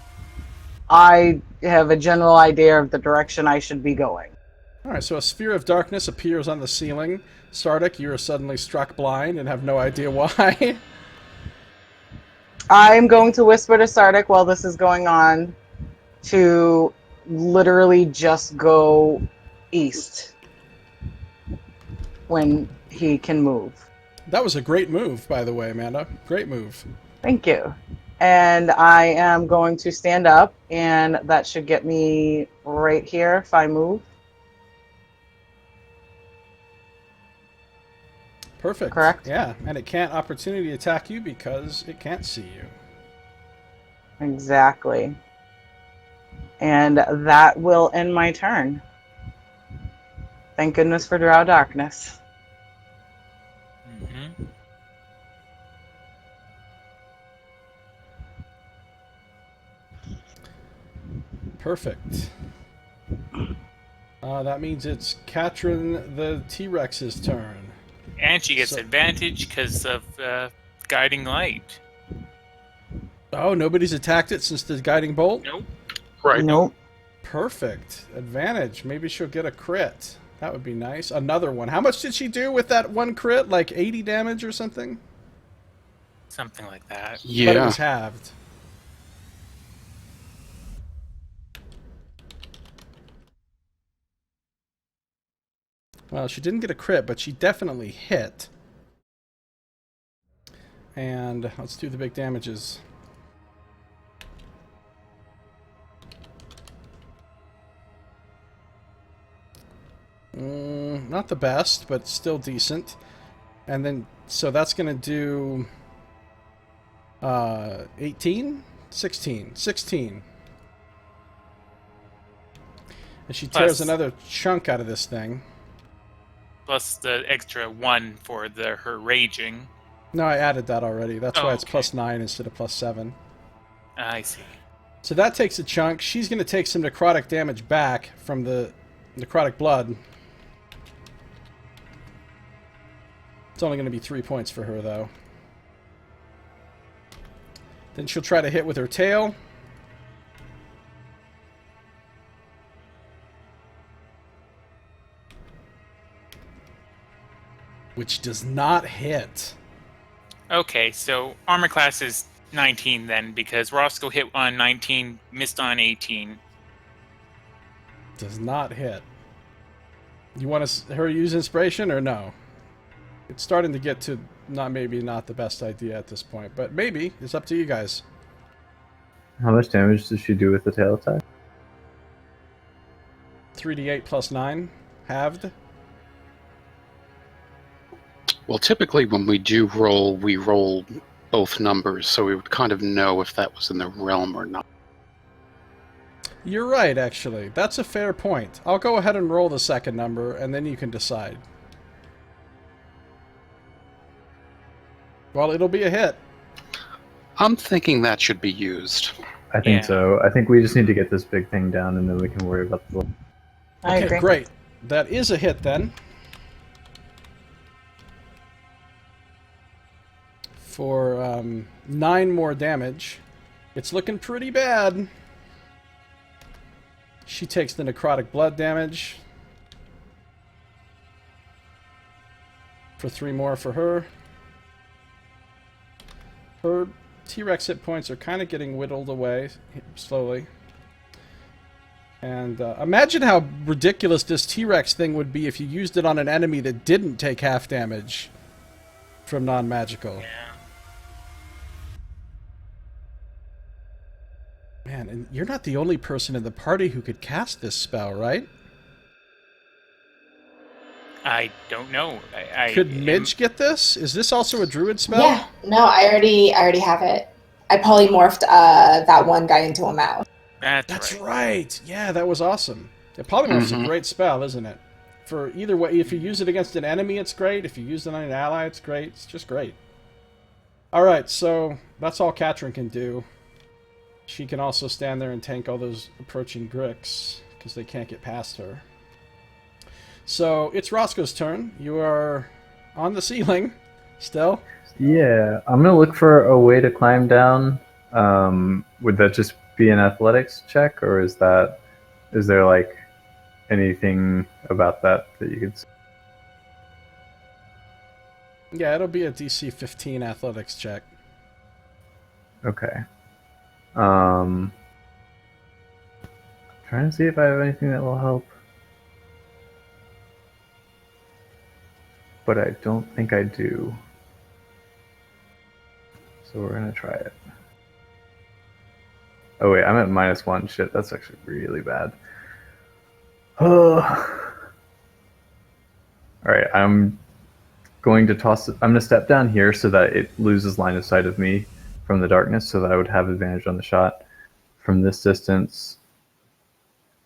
I have a general idea of the direction I should be going. see. All right, so a sphere of darkness appears on the ceiling. Sardick, you are suddenly struck blind and have no idea why. I'm going to whisper to Sardick while this is going on to literally just go east when he can move. That was a great move, by the way, Amanda. Great move. Thank you. And I am going to stand up, and that should get me right here if I move. Perfect. Correct? Yeah, and it can't opportunity attack you because it can't see you. Exactly. And that will end my turn. Thank goodness for Drow Darkness. Mm-hmm. Perfect. That means it's Katrin the T-Rex's turn. And she gets So- advantage because of guiding light. Oh, nobody's attacked it since the guiding bolt? Nope. Right. Nope. Perfect. Advantage. Maybe she'll get a crit. That would be nice. Another one. How much did she do with that one crit? Like 80 damage or something? Something like that. But it Yeah. was halved. Well, she didn't get a crit, but she definitely hit. And let's do the big damages. Not the best, but still decent. And then, so that's going to do 18? 16. 16. And she tears Plus- another chunk out of this thing. Plus the extra 1 for her raging. No, I added that already. That's Oh, why it's okay. +9 instead of +7. I see. So that takes a chunk. She's going to take some necrotic damage back from the necrotic blood. It's only going to be 3 points for her, though. Then she'll try to hit with her tail. Which does not hit. Okay, so armor class is 19 then, because Roscoe hit on 19, missed on 18. Does not hit. You want her to use inspiration or no? It's starting to get to maybe not the best idea at this point, but maybe. It's up to you guys. How much damage does she do with the tail attack? 3d8 plus 9, halved. Well, typically when we do roll, we roll both numbers, so we would kind of know if that was in the realm or not. You're right, actually. That's a fair point. I'll go ahead and roll the second number, and then you can decide. Well, it'll be a hit. I'm thinking that should be used. I think Yeah. so. I think we just need to get this big thing down, and then we can worry about the. I Okay, agree. great. That is a hit then. For 9 more damage. It's looking pretty bad. She takes the necrotic blood damage. For 3 more for her. Her T-Rex hit points are kind of getting whittled away slowly. And imagine how ridiculous this T-Rex thing would be if you used it on an enemy that didn't take half damage from non-magical. Yeah. Man, and you're not the only person in the party who could cast this spell, right? I don't know. I Could Midge get this? Is this also a druid spell? Yeah, no, I already have it. I polymorphed that one guy into a mouse. That's right. right. Yeah, that was awesome. Yeah, Polymorph's a great spell, isn't it? For either way, if you use it against an enemy, it's great. If you use it on an ally, it's great. It's just great. Alright, so that's all Katrin can do. She can also stand there and tank all those approaching Gricks, because they can't get past her. So, it's Roscoe's turn. You are on the ceiling, still. Yeah, I'm gonna look for a way to climb down. Would that just be an athletics check, or is there like anything about that you could? Yeah, it'll be a DC 15 athletics check. Okay. Trying to see if I have anything that will help. But I don't think I do. So we're gonna try it. Oh wait, I'm at -1. Shit, that's actually really bad. Alright, I'm going to toss it. I'm gonna step down here so that it loses line of sight of me from the darkness, so that I would have advantage on the shot from this distance.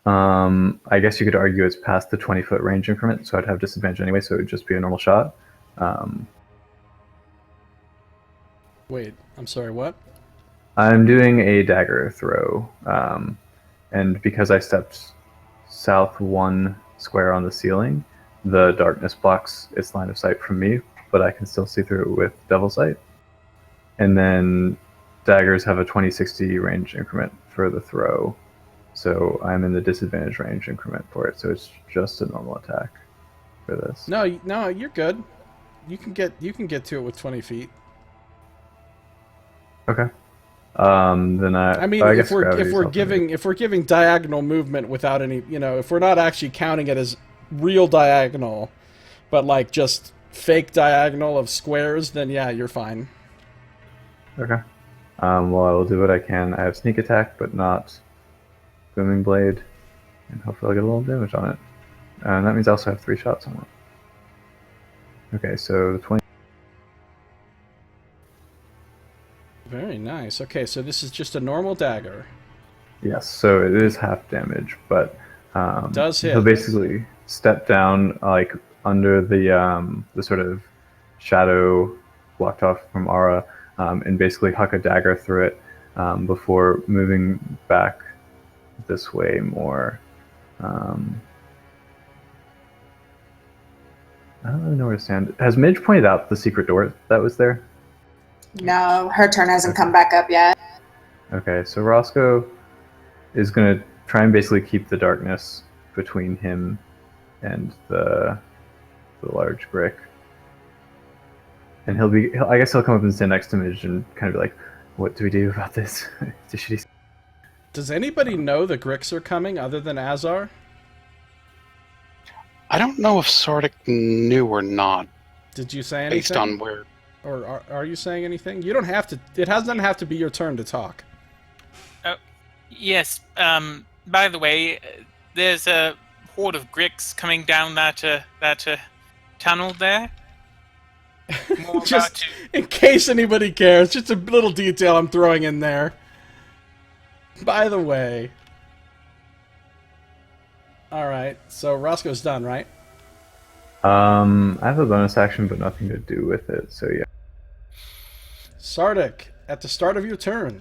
I guess you could argue it's past the 20-foot range increment, so I'd have disadvantage anyway, so it would just be a normal shot. Wait, I'm sorry, what? I'm doing a dagger throw, and because I stepped south 1 square on the ceiling, the darkness blocks its line of sight from me, but I can still see through it with Devil Sight. And then daggers have a 20-60 range increment for the throw, so I'm in the disadvantage range increment for it, so it's just a normal attack for this. No, you're good. You can get to it with 20 feet. Okay. Then I mean, I if guess we're giving diagonal movement without any, if we're not actually counting it as real diagonal, but like just fake diagonal of squares, then yeah, you're fine. Okay. Well, I will do what I can. I have sneak attack, but not booming blade, and hopefully I'll get a little damage on it. And that means I also have 3 shots on it. Okay, so 20. Very nice. Okay, so this is just a normal dagger. Yes, so it is half damage, but Does hit. he'll basically step down like under the sort of shadow blocked off from Aura, and basically huck a dagger through it before moving back this way more. I don't really know where to stand. Has Midge pointed out the secret door that was there? No, her turn hasn't come back up yet. Okay, so Roscoe is going to try and basically keep the darkness between him and the large brick. And I guess he'll come up and stand next to Midge and kind of be like, what do we do about this? Does anybody know the Gricks are coming other than Azar? I don't know if Sardick knew or not, Did you say anything? based on where. Or are you saying anything? You don't have to. It doesn't have to be your turn to talk. Yes. By the way, there's a horde of Gricks coming down that tunnel there. More Just about in case anybody cares, just a little detail I'm throwing in there. By the way. Alright, so Roscoe's done, right? I have a bonus action, but nothing to do with it, so yeah. Sardick, at the start of your turn,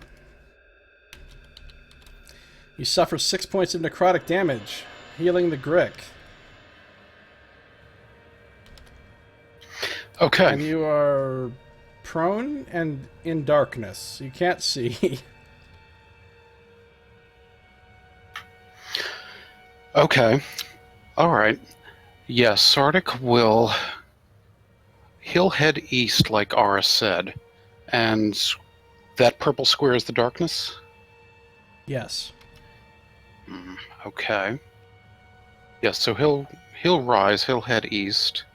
you suffer 6 points of necrotic damage, healing the Grick. Okay. And you are prone and in darkness. You can't see. Okay. All right. Yes, Sardick will... He'll head east, like Ara said. And that purple square is the darkness? Yes. Okay. Yes, so he'll rise, he'll head east.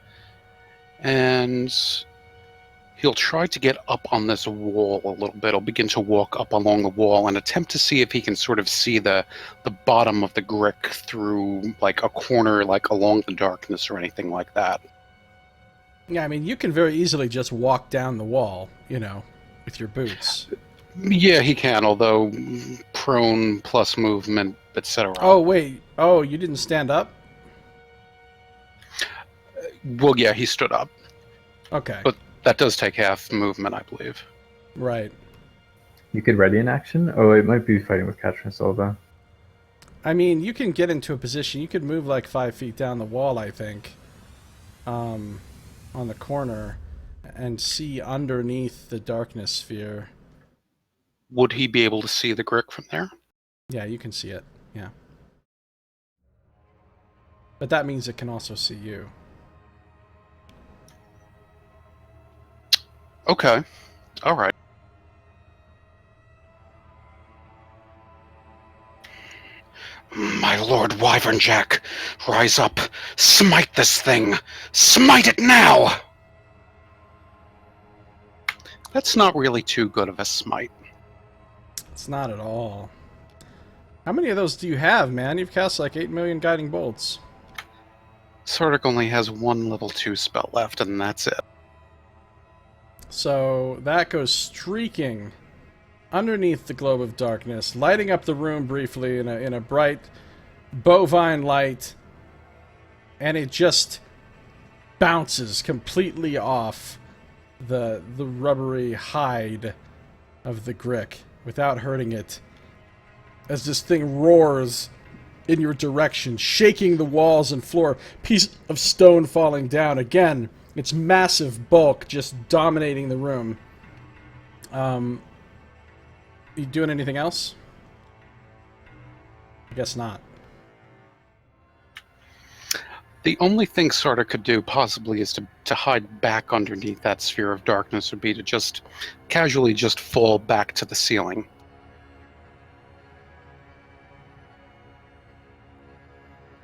And he'll try to get up on this wall a little bit. He'll begin to walk up along the wall and attempt to see if he can sort of see the bottom of the Grick through, like, a corner, like, along the darkness or anything like that. Yeah, I mean, you can very easily just walk down the wall, you know, with your boots. Yeah, he can, although prone plus movement, etc. Oh, wait. Oh, you didn't stand up? Well, yeah, he stood up. Okay. But that does take half movement, I believe. Right. You could ready an action? Oh, it might be fighting with Catherine Silva. I mean, you can get into a position. You could move like 5 feet down the wall, I think, on the corner, and see underneath the darkness sphere. Would he be able to see the Grick from there? Yeah, you can see it. Yeah. But that means it can also see you. Okay. All right. My lord Wyvernjack, rise up. Smite this thing. Smite it now! That's not really too good of a smite. It's not at all. How many of those do you have, man? You've cast like 8 million guiding bolts. Sardick only has one level 2 spell left, and that's it. So that goes streaking underneath the globe of darkness, lighting up the room briefly in a bright bovine light, and it just bounces completely off the rubbery hide of the Grick without hurting it, as this thing roars in your direction, shaking the walls and floor, piece of stone falling down. Again, its massive bulk just dominating the room. You doing anything else? I guess not. The only thing Sardick could do, possibly, is to hide back underneath that sphere of darkness, would be to just casually just fall back to the ceiling.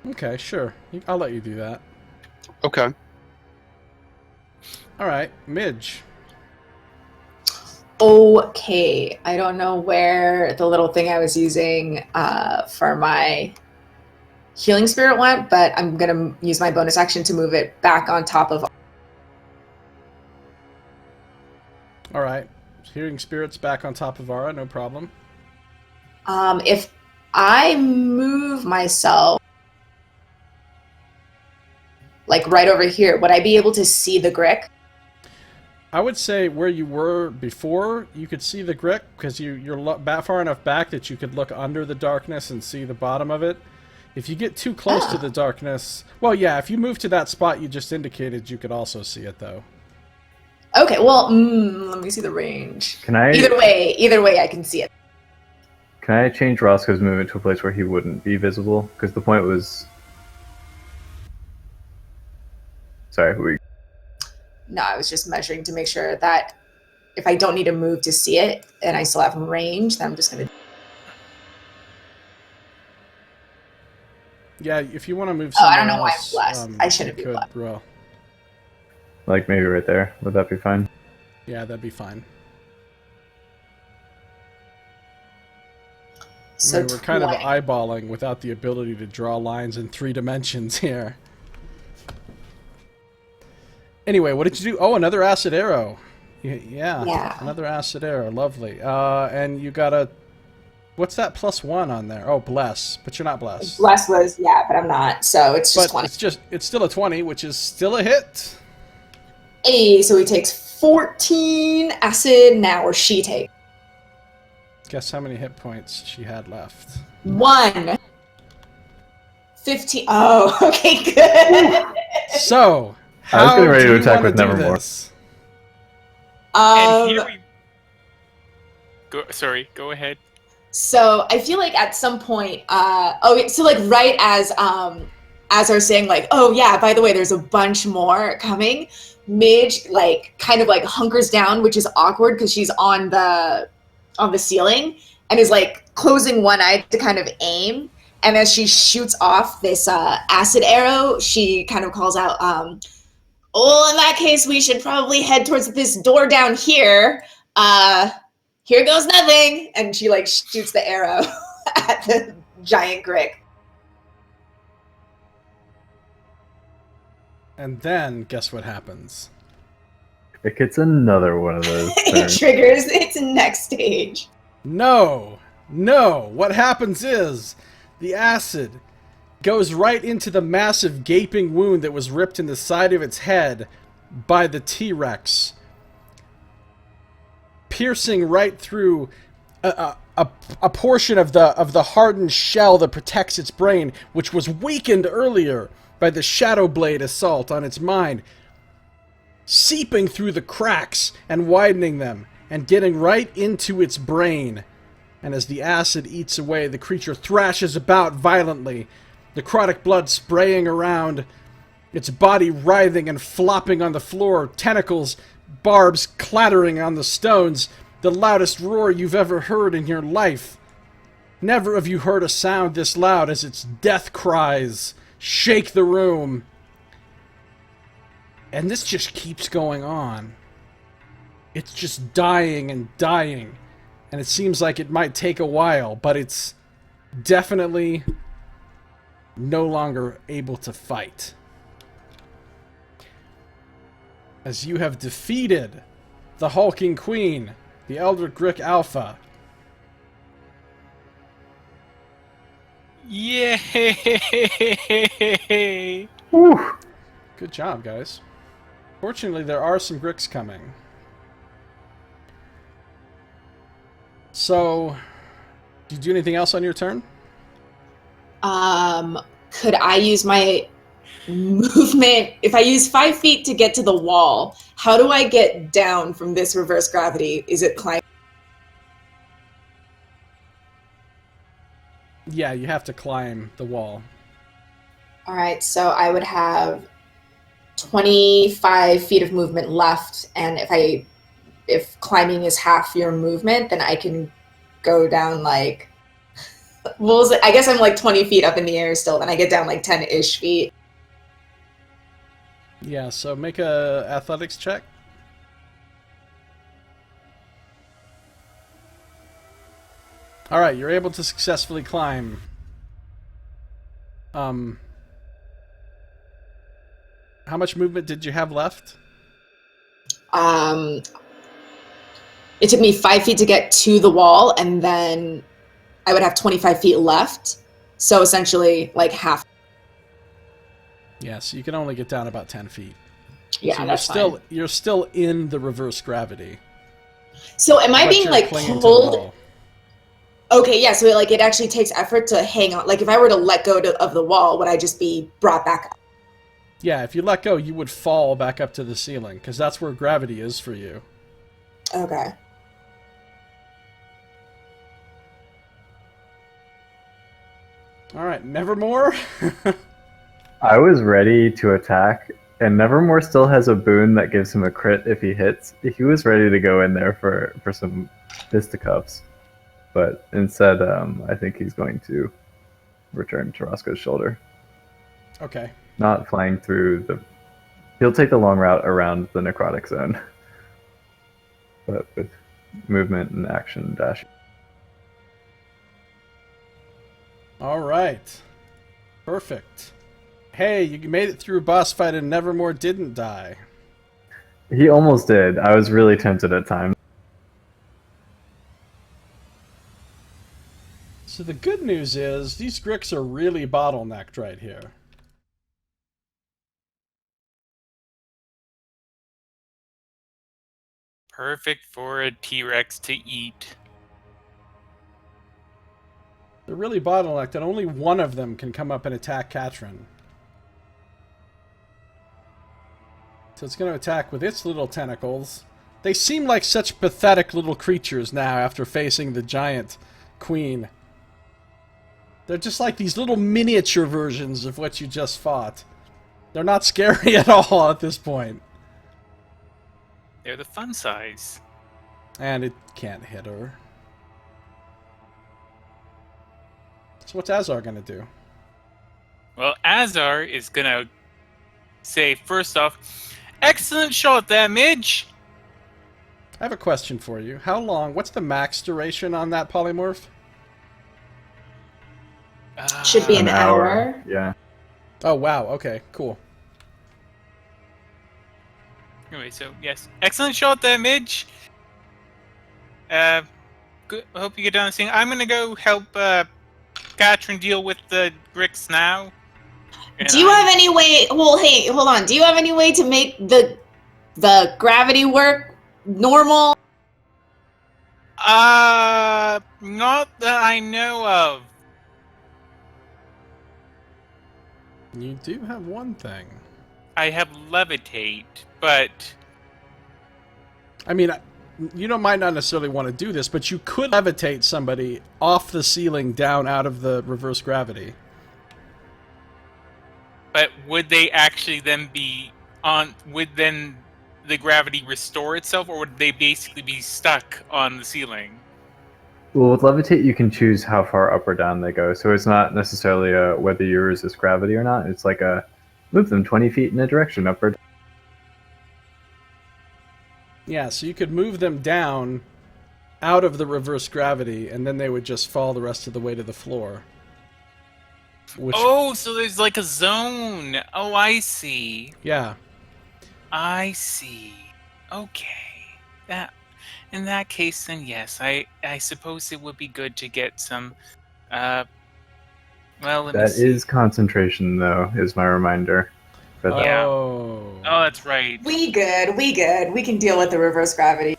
Okay, sure. I'll let you do that. Okay. Alright, Midge. Okay, I don't know where the little thing I was using for my healing spirit went, but I'm going to use my bonus action to move it back on top of... Alright. Hearing spirits back on top of Ara, no problem. If I move myself, like right over here, would I be able to see the Grick? I would say where you were before, you could see the Grick, because you're far enough back that you could look under the darkness and see the bottom of it. If you get too close to the darkness... Well, yeah, if you move to that spot you just indicated, you could also see it, though. Okay, well, let me see the range. Can I... Either way, I can see it. Can I change Roscoe's movement to a place where he wouldn't be visible? Because the point was... Sorry, who are you? No, I was just measuring to make sure that if I don't need to move to see it and I still have range, then I'm just going to... Yeah, if you want to move Oh, I somewhere don't know why I'm else, blessed. I shouldn't you be could, blessed. bro. Like, maybe right there. Would that be fine? Yeah, that'd be fine. So I mean, we're kind of 20. eyeballing without the ability to draw lines in 3 dimensions here. Anyway, what did you do? Oh, another acid arrow. Yeah. Another acid arrow. Lovely. And you got a... What's that +1 on there? Oh, bless. But you're not blessed. Bless was, yeah, but I'm not. So it's just 20. It's still a 20, which is still a hit. Hey, so he takes 14 acid now, or she takes. Guess how many hit points she had left. 1. 15. Oh, okay, good. So, I was how getting ready do to you attack want with to do Nevermore. this? And here we go. Sorry, go ahead. So I feel like at some point, so like right as Azar saying like, oh yeah, by the way, there's a bunch more coming. Midge like kind of like hunkers down, which is awkward because she's on the ceiling and is like closing one eye to kind of aim. And as she shoots off this acid arrow, she kind of calls out, "Oh, in that case, we should probably head towards this door down here. Here goes nothing," and she like shoots the arrow at the giant Grick. And then, guess what happens? It gets another one of those It turns. triggers its next stage. No! No! What happens is, the acid goes right into the massive gaping wound that was ripped in the side of its head by the T-Rex, piercing right through a portion of the hardened shell that protects its brain, which was weakened earlier by the Shadow Blade assault on its mind, seeping through the cracks and widening them, and getting right into its brain. And as the acid eats away, the creature thrashes about violently, necrotic blood spraying around, its body writhing and flopping on the floor, tentacles, barbs clattering on the stones, the loudest roar you've ever heard in your life. Never have you heard a sound this loud as its death cries shake the room. And this just keeps going on. It's just dying and dying. And it seems like it might take a while, but it's definitely no longer able to fight. As you have defeated the Hulking Queen, the Elder Grick Alpha. Yay! Whew. Good job, guys. Fortunately, there are some Gricks coming. So, did you do anything else on your turn? Could I use my movement? If I use 5 feet to get to the wall, how do I get down from this reverse gravity? Is it climb? Yeah, you have to climb the wall. All right, so I would have 25 feet of movement left, and if climbing is half your movement, then I can go down like, I guess I'm like 20 feet up in the air still, then I get down like 10-ish feet. Yeah, so make a athletics check. Alright, you're able to successfully climb. How much movement did you have left? It took me 5 feet to get to the wall, and then I would have 25 feet left. So essentially, like half. Yeah, so you can only get down about 10 feet. Yeah, so that's fine. You're still in the reverse gravity. So am I but being you're like clinging to the pulled? wall. Okay, yeah. So like it actually takes effort to hang on. Like if I were to let go of the wall, would I just be brought back up? Yeah, if you let go, you would fall back up to the ceiling, because that's where gravity is for you. Okay. Alright, Nevermore? I was ready to attack, and Nevermore still has a boon that gives him a crit if he hits. He was ready to go in there for some fisticuffs, but instead, I think he's going to return to Roscoe's shoulder. Okay. Not flying through the... He'll take the long route around the necrotic zone, but with movement and action dash. Alright. Perfect. Hey, you made it through a boss fight and Nevermore didn't die. He almost did. I was really tempted at times. So the good news is, these Gricks are really bottlenecked right here. Perfect for a T-Rex to eat. They're really bottlenecked, and only one of them can come up and attack Katrin. So it's going to attack with its little tentacles. They seem like such pathetic little creatures now after facing the giant queen. They're just like these little miniature versions of what you just fought. They're not scary at all at this point. They're the fun size. And it can't hit her. So what's Azar gonna do? Well, Azar is gonna say, first off, excellent shot there, Midge! I have a question for you. How long, what's the max duration on that polymorph? Should be an hour. Yeah. Oh, wow. Okay, cool. Anyway, so, yes. Excellent shot there, Midge! Good. I hope you get done this thing. I'm gonna go help, Katrin deal with the bricks now. Do you have any way? Well, hey, hold on. Do you have any way to make the gravity work normal? Not that I know of. You do have one thing. I have levitate, but I mean, you might not necessarily want to do this, but you could levitate somebody off the ceiling down out of the reverse gravity. But would they actually then be on? Would then the gravity restore itself, or would they basically be stuck on the ceiling? Well, with levitate, you can choose how far up or down they go. So it's not necessarily a whether you resist gravity or not. It's like a move them 20 feet in a direction up or down. Yeah, so you could move them down out of the reverse gravity, and then they would just fall the rest of the way to the floor. Which, Oh, so there's like a zone. Oh, I see. yeah. I see. Okay. In that case, then yes, I suppose it would be good to get some. Well, let me That see. is concentration, though, is my reminder. But Yeah. Oh. Oh, that's right. We good. We can deal with the reverse gravity.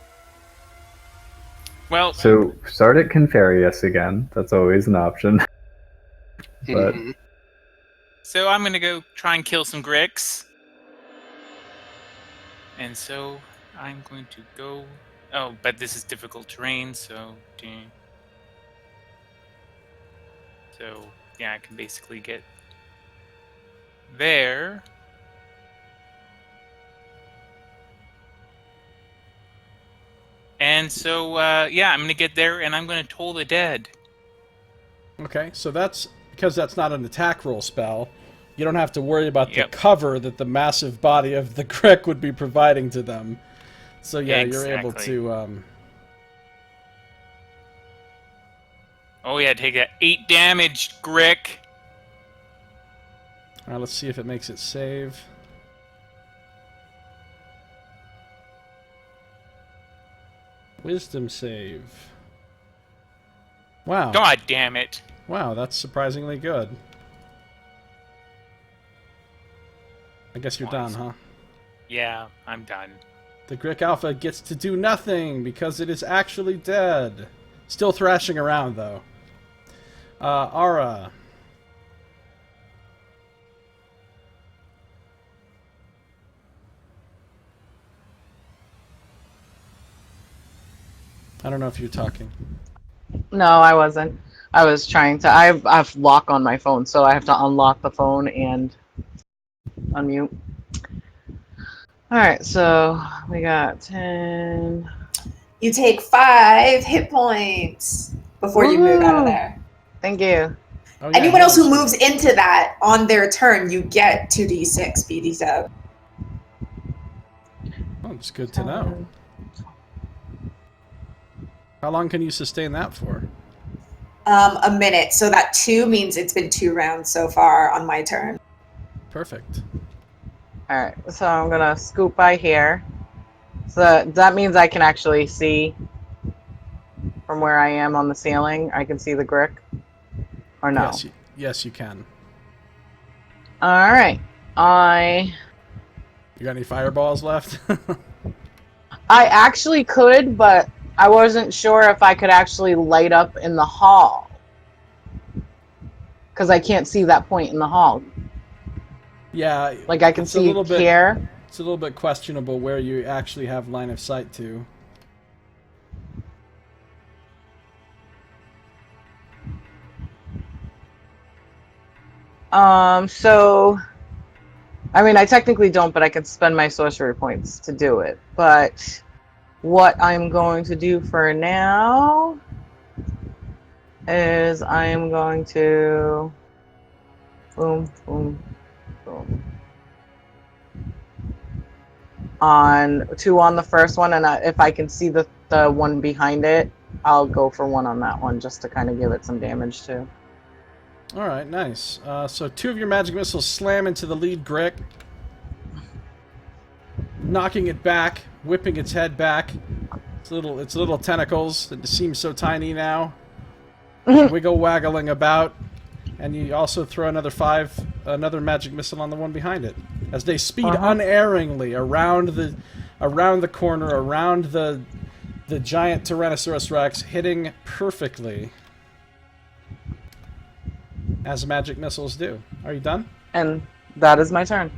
Well, So Sardick can ferry us again. That's always an option. But Mhm. so I'm gonna go try and kill some Gricks. And so I'm going to go. Oh, but this is difficult terrain, so. So, yeah, I can basically get there. And so, yeah, I'm going to get there and I'm going to toll the dead. Okay, so that's because that's not an attack roll spell. You don't have to worry about Yep. the cover that the massive body of the Grek would be providing to them. So yeah, you're able Exactly. to. Oh, yeah, take that 8 damage, Grick. All right, let's see if it makes it save. Wisdom save. Wow. God damn it. Wow, that's surprisingly good. I guess you're done, huh? Yeah, I'm done. The Grick Alpha gets to do nothing because it is actually dead. Still thrashing around, though. Ara. I don't know if you're talking. No, I wasn't. I was trying to. I have lock on my phone, so I have to unlock the phone and unmute. All right, so we got 10. You take 5 hit points before you move out of Woo! there. Thank you. Oh, yeah, Anyone else who that's- moves into that on their turn, you get 2d6 BD7. Oh, it's good to know. How long can you sustain that for? A minute. So that 2 means it's been 2 rounds so far on my turn. Perfect. All right, so I'm gonna scoop by here. So that means I can actually see from where I am on the ceiling. I can see the Grick, or no? Yes, you can. All right, You got any fireballs left? I actually could, but I wasn't sure if I could actually light up in the hall. Because I can't see that point in the hall. Yeah. Like, I can it's see here. It's a little bit questionable where you actually have line of sight to. So, I mean, I technically don't, but I can spend my sorcery points to do it. But what I'm going to do for now is I'm going to boom, boom, boom. On 2 on the first one, and if I can see the one behind it, I'll go for 1 on that one just to kind of give it some damage too. All right, nice. So 2 of your magic missiles slam into the lead Grick, knocking it back, whipping its head back. Its little tentacles that seem so tiny now, wiggle waggling about, and you also throw another magic missile on the one behind it as they speed unerringly around the corner, around the giant Tyrannosaurus Rex, hitting perfectly as magic missiles do. Are you done? And that is my turn.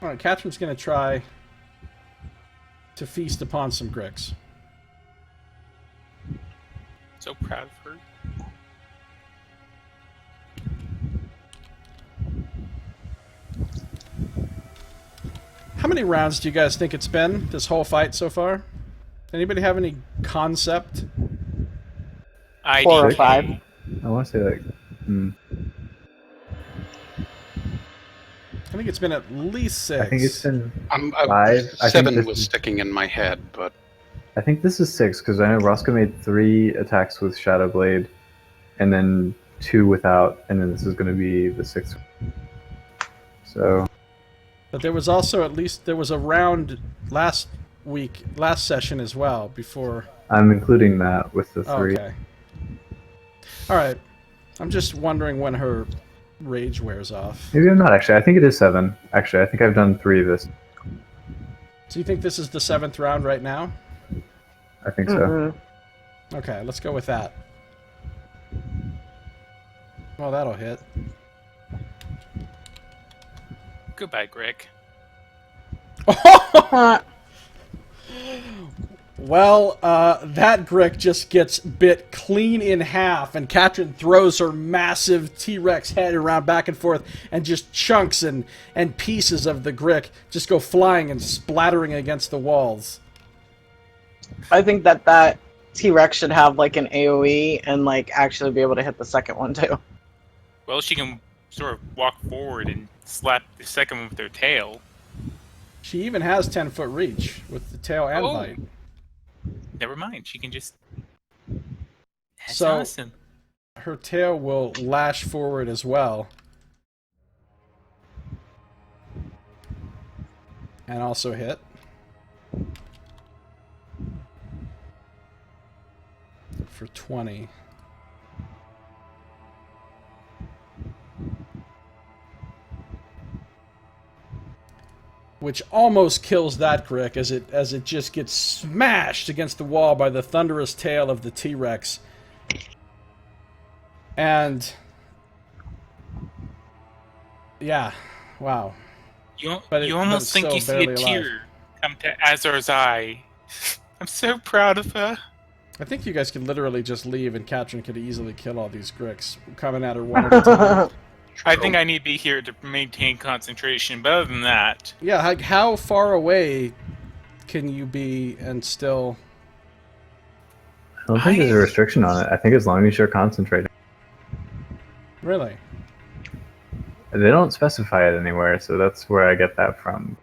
All right, Catherine's going to try to feast upon some Gricks. So proud of her. How many rounds do you guys think it's been, this whole fight so far? Anybody have any concept? 4 or 5. I want to say like... I think it's been at least 6. I think it's been 5. 5. 7 was sticking in my head, but... I think this is 6, because I know Roscoe made 3 attacks with Shadow Blade, and then 2 without, and then this is going to be the 6th. So... But there was also there was a round last session as well, before... I'm including that with the 3. Okay. Alright. I'm just wondering when her rage wears off. Maybe I'm not, actually. I think it is 7. Actually, I think I've done 3 of this. So you think this is the 7th round right now? I think so. Okay, let's go with that. Well, that'll hit. Goodbye, Greg. Well, that Grick just gets bit clean in half, and Katrin throws her massive T-Rex head around back and forth, and just chunks and pieces of the Grick just go flying and splattering against the walls. I think that T-Rex should have like an AoE and like actually be able to hit the second one too. Well, she can sort of walk forward and slap the second one with her tail. She even has 10-foot reach with the tail and bite. Never mind, she can just... That's So, awesome. her tail will lash forward as well. And also hit. For 20. Which almost kills that Grick as it just gets smashed against the wall by the thunderous tail of the T-Rex. And yeah, wow. You almost think you see a tear come to Azar's eye. I'm so proud of her. I think you guys could literally just leave and Katrin could easily kill all these Gricks coming at her one at a time. I think I need to be here to maintain concentration, but other than that... Yeah, like how far away can you be and still... I don't think there's a restriction on it. I think as long as you're concentrating. Really? They don't specify it anywhere, so that's where I get that from.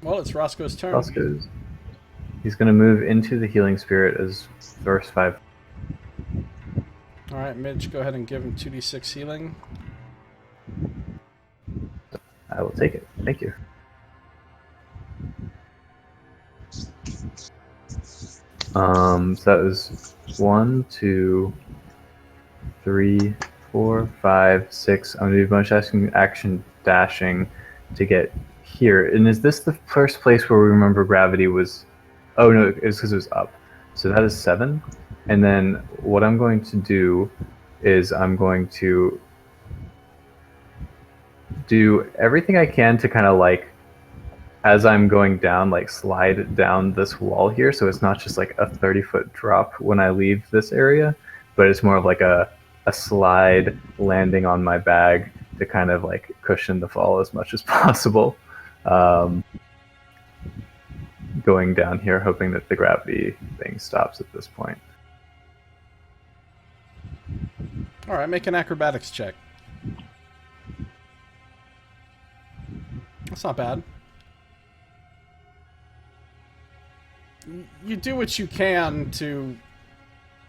Well, it's Roscoe's turn. Roscoe's. He's going to move into the Healing Spirit as verse 5. Alright, Midge, go ahead and give him 2d6 healing. I will take it. Thank you. So that was 1, 2, 3, 4, 5, 6. I'm going to do bonus action dashing to get here. And is this the first place where we remember gravity was Oh no, it's because it was up. So that is 7. And then what I'm going to do is I'm going to do everything I can to kind of like, as I'm going down, like slide down this wall here. So it's not just like a 30-foot drop when I leave this area, but it's more of like a slide landing on my bag to kind of like cushion the fall as much as possible. Going down here, hoping that the gravity thing stops at this point. All right, make an acrobatics check. That's not bad. You do what you can to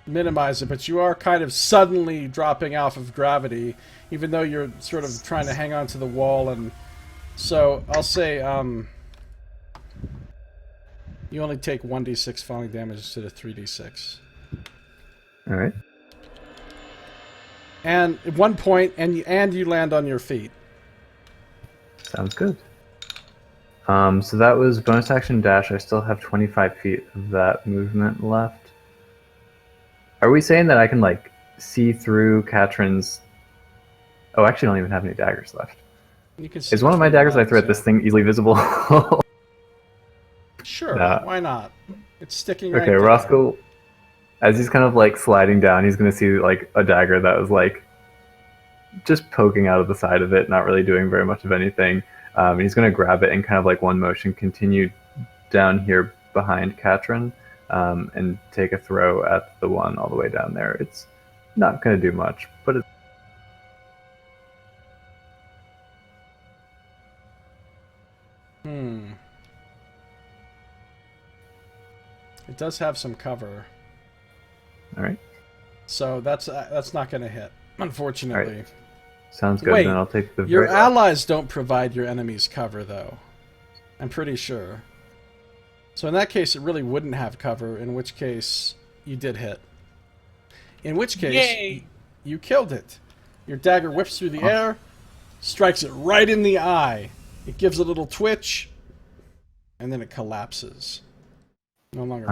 minimize it, but you are kind of suddenly dropping off of gravity, even though you're sort of trying to hang on to the wall. And so I'll say you only take 1d6 falling damage instead of 3d6. All right. And at one point, and you land on your feet. Sounds good. So that was bonus action dash. I still have 25 feet of that movement left. Are we saying that I can like see through Katrin's? Oh, actually, I don't even have any daggers left. You can see Is one of my daggers I threw at this thing easily visible? Sure, why not? It's sticking right Okay, there. Roscoe, as he's kind of like sliding down, he's going to see like a dagger that was like just poking out of the side of it, not really doing very much of anything. He's going to grab it and kind of like one motion continue down here behind Katrin and take a throw at the one all the way down there. It's not going to do much, but it's... It does have some cover. All right. So that's not going to hit, unfortunately. Right. Sounds good. Wait, then I'll take the your allies don't provide your enemies cover, though. I'm pretty sure. So in that case, it really wouldn't have cover, in which case you did hit. In which case, you killed it. Your dagger whips through the air, strikes it right in the eye. It gives a little twitch, and then it collapses. No longer.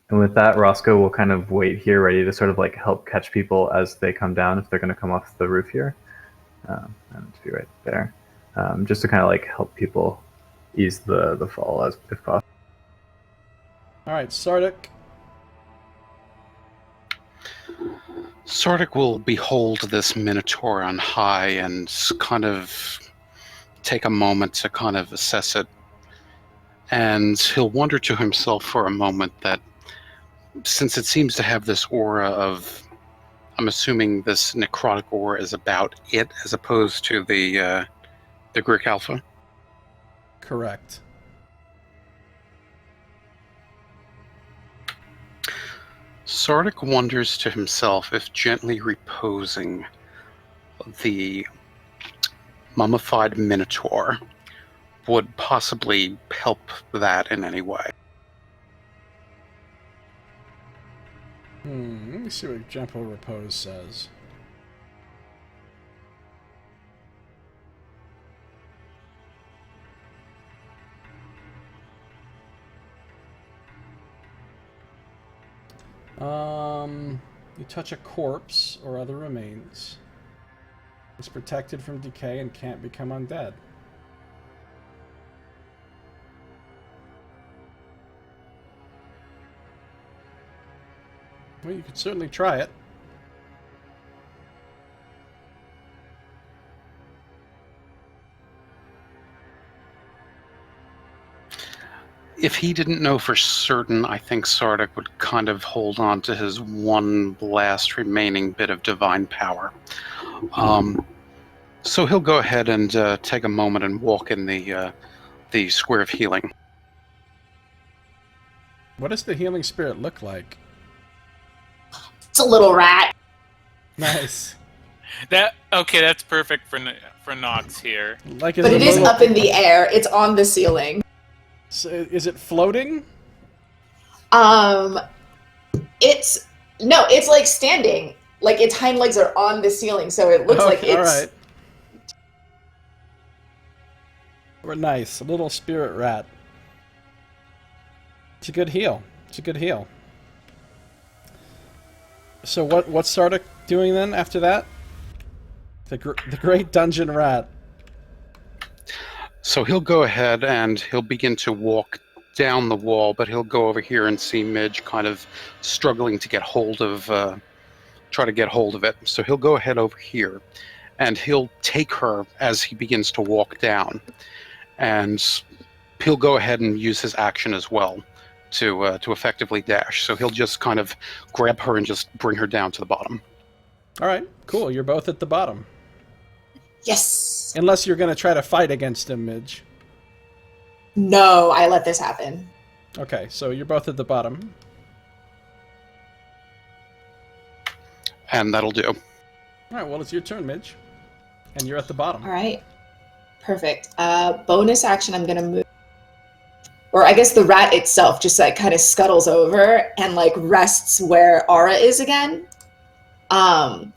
And with that, Roscoe will kind of wait here, ready to sort of like help catch people as they come down if they're going to come off the roof here. And to be right there, just to kind of like help people ease the fall as if possible. All right, Sardick. Sardick will behold this minotaur on high and kind of take a moment to kind of assess it. And he'll wonder to himself for a moment that since it seems to have this aura of, I'm assuming this necrotic aura is about it as opposed to the Greek Alpha. Correct. Sardick wonders to himself if gently reposing the mummified minotaur would possibly help that in any way. Let me see what Gentle Repose says. You touch a corpse or other remains. It's protected from decay and can't become undead. Well, you could certainly try it. If he didn't know for certain, I think Sardick would kind of hold on to his one last remaining bit of divine power. So he'll go ahead and take a moment and walk in the square of healing. What does the healing spirit look like? It's a little rat. Nice. That's perfect for Nox here. Like, But it is up in the air. It's on the ceiling. So is it floating? It's like standing. Like its hind legs are on the ceiling, so it looks like it's. All right. We're nice. A little spirit rat. It's a good heal. It's a good heal. So what's Sardick doing then after that? The great dungeon rat. So he'll go ahead and he'll begin to walk down the wall, but he'll go over here and see Midge kind of struggling to get hold of, try to get hold of it. So he'll go ahead over here, and he'll take her as he begins to walk down, and he'll go ahead and use his action as well to effectively dash. So he'll just kind of grab her and just bring her down to the bottom. All right, cool. You're both at the bottom. Yes. Unless you're going to try to fight against him, Midge. No, I let this happen. Okay, so you're both at the bottom. And that'll do. All right, well, it's your turn, Midge. And you're at the bottom. All right. Perfect. Bonus action, I'm going to move. Or I guess the rat itself just like kind of scuttles over and like rests where Aura is again. And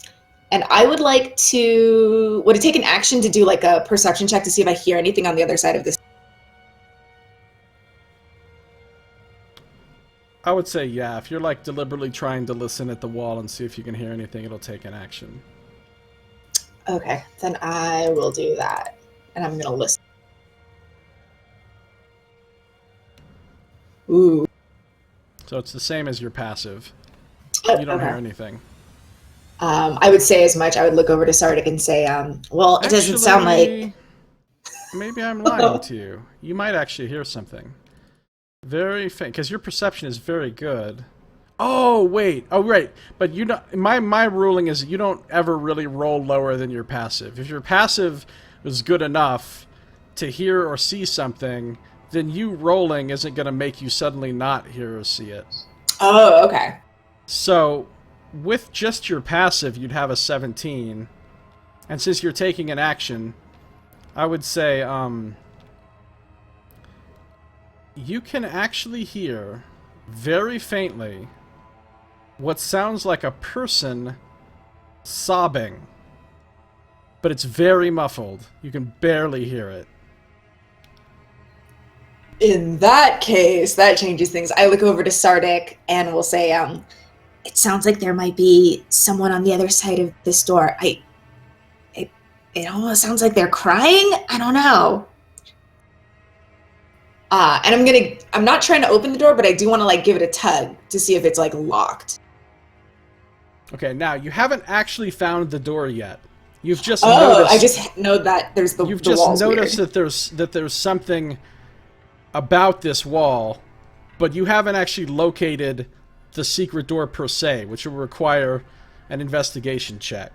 I would like to... Would it take an action to do like a perception check to see if I hear anything on the other side of this? I would say, yeah. If you're like deliberately trying to listen at the wall and see if you can hear anything, it'll take an action. Okay, then I will do that. And I'm going to listen. Ooh. So it's the same as your passive. Oh, You don't okay. hear anything. I would say as much. I would look over to Sardick and say, well, it doesn't sound like... Maybe I'm lying to you. You might actually hear something. Very faint, because your perception is very good. Oh, wait. Oh, right. But you don't... My ruling is you don't ever really roll lower than your passive. If your passive was good enough to hear or see something, then you rolling isn't going to make you suddenly not hear or see it. Oh, okay. So, with just your passive, you'd have a 17. And since you're taking an action, I would say, you can actually hear, very faintly, what sounds like a person sobbing. But it's very muffled. You can barely hear it. In that case, that changes things. I look over to Sardick and will say, it sounds like there might be someone on the other side of this door. It almost sounds like they're crying? I don't know. And I'm not trying to open the door, but I do want to like give it a tug to see if it's like locked. Okay, now you haven't actually found the door yet. You've just noticed. I just know that there's the. You've the just wall's noticed weird. that there's something about this wall, but you haven't actually located the secret door per se, which will require an investigation check.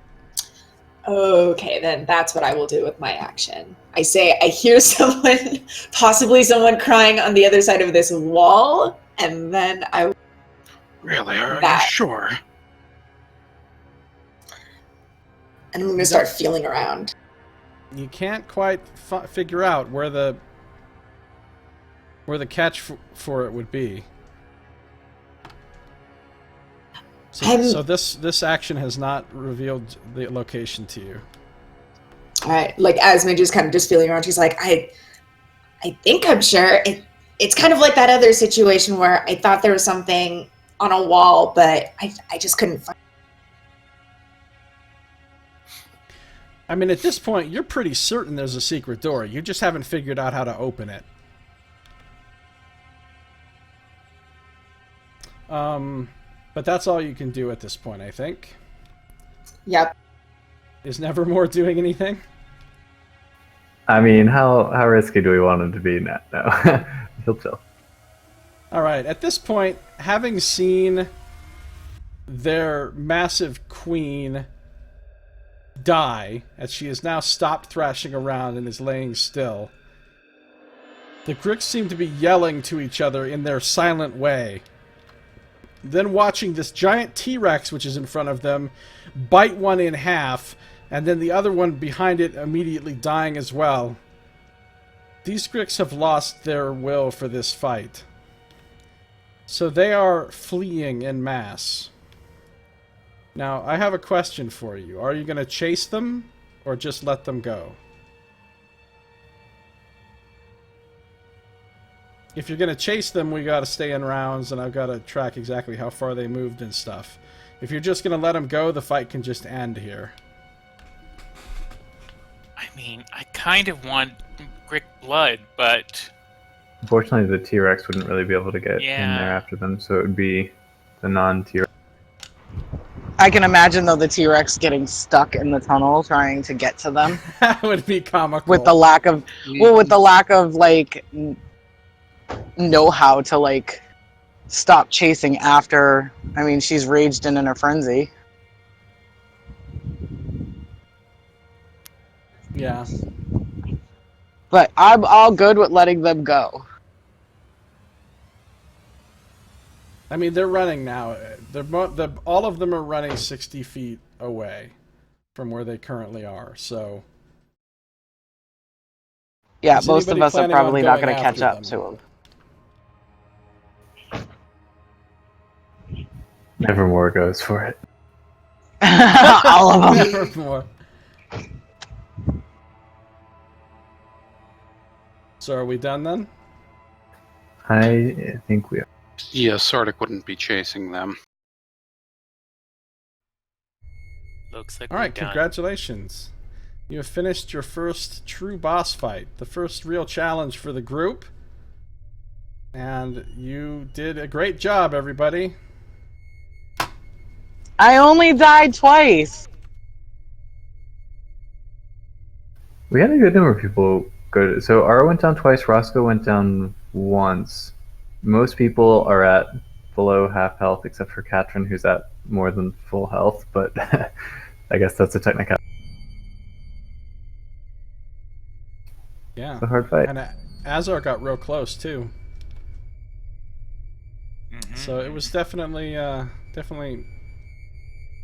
Okay, then that's what I will do with my action. I say I hear someone, possibly someone crying on the other side of this wall, and then I... Really? Are That. you sure? And I'm going to start feeling around. You can't quite figure out where the catch for it would be. So this action has not revealed the location to you. All right, like as Midge is kind of just feeling around, she's like, I think I'm sure. It's kind of like that other situation where I thought there was something on a wall, but I just couldn't find. I mean, at this point, you're pretty certain there's a secret door. You just haven't figured out how to open it. But that's all you can do at this point, I think. Yep. Is Nevermore doing anything? I mean, how risky do we want him to be? No. He'll chill. Alright, at this point, having seen their massive queen die, as she has now stopped thrashing around and is laying still, the Gricks seem to be yelling to each other in their silent way. Then watching this giant T-Rex, which is in front of them, bite one in half, and then the other one behind it immediately dying as well. These Gricks have lost their will for this fight. So they are fleeing en masse. Now, I have a question for you. Are you going to chase them, or just let them go? if you're going to chase them, we got to stay in rounds, and I've got to track exactly how far they moved and stuff. If you're just going to let them go, the fight can just end here. I mean, I kind of want Rick blood, but... Unfortunately, the T-Rex wouldn't really be able to get in Yeah. there after them, so it would be the non-T-Rex. I can imagine, though, the T-Rex getting stuck in the tunnel trying to get to them. That would be comical. With the lack of... Well, with the lack of, like, know-how to, like, stop chasing after... I mean, she's raged and in a frenzy. Yeah. But I'm all good with letting them go. I mean, they're running now. All of them are running 60 feet away from where they currently are, so... Yeah, Is most of anybody us are planning on probably not going going to catch after up them? to him. Nevermore goes for it. All of them. Nevermore. So are we done then? I think we are. Yeah, Sardick wouldn't be chasing them. Looks like All right, we're done. congratulations. You have finished your first true boss fight, the first real challenge for the group. And you did a great job, everybody. I only died twice. We had a good number of people go to... So Ara went down twice, Roscoe went down once. Most people are at below half health, except for Katrin, who's at more than full health, but I guess that's a technicality. Yeah. It's a hard fight. And Azar got real close, too. Mhm. So it was definitely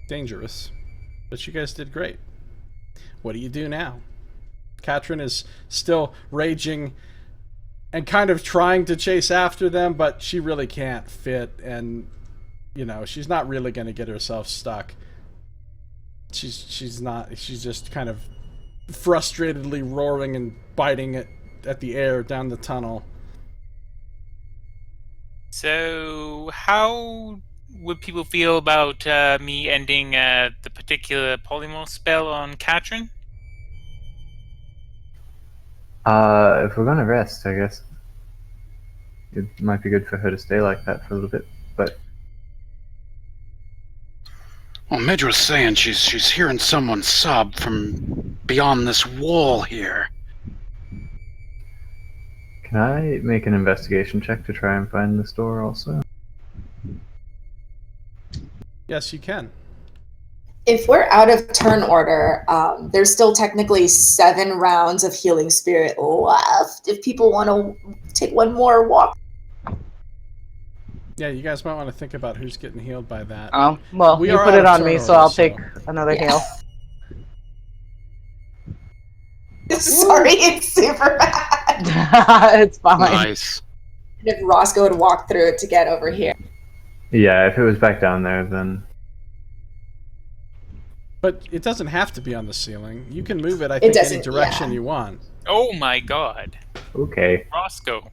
dangerous. But you guys did great. What do you do now? Katrin is still raging and kind of trying to chase after them, but she really can't fit, and you know, she's not really going to get herself stuck. She's just kind of frustratedly roaring and biting at the air down the tunnel. So, how would people feel about me ending the particular polymorph spell on Katrin? If we're gonna rest, I guess it might be good for her to stay like that for a little bit, but... Well, Midge was saying she's hearing someone sob from beyond this wall here. Can I make an investigation check to try and find this door also? Yes, you can. If we're out of turn order, there's still technically 7 rounds of healing spirit left. If people want to take one more walk. Yeah, you guys might want to think about who's getting healed by that. Oh, well, We you are put out it of on turn me, order, so I'll so- take another Yeah. heal. Sorry, it's super bad. It's fine. Nice. If Roscoe had walked through it to get over here. Yeah, if it was back down there, then... But it doesn't have to be on the ceiling. You can move it, I It think, any doesn't, direction yeah. you want. Oh my god. Okay. Roscoe.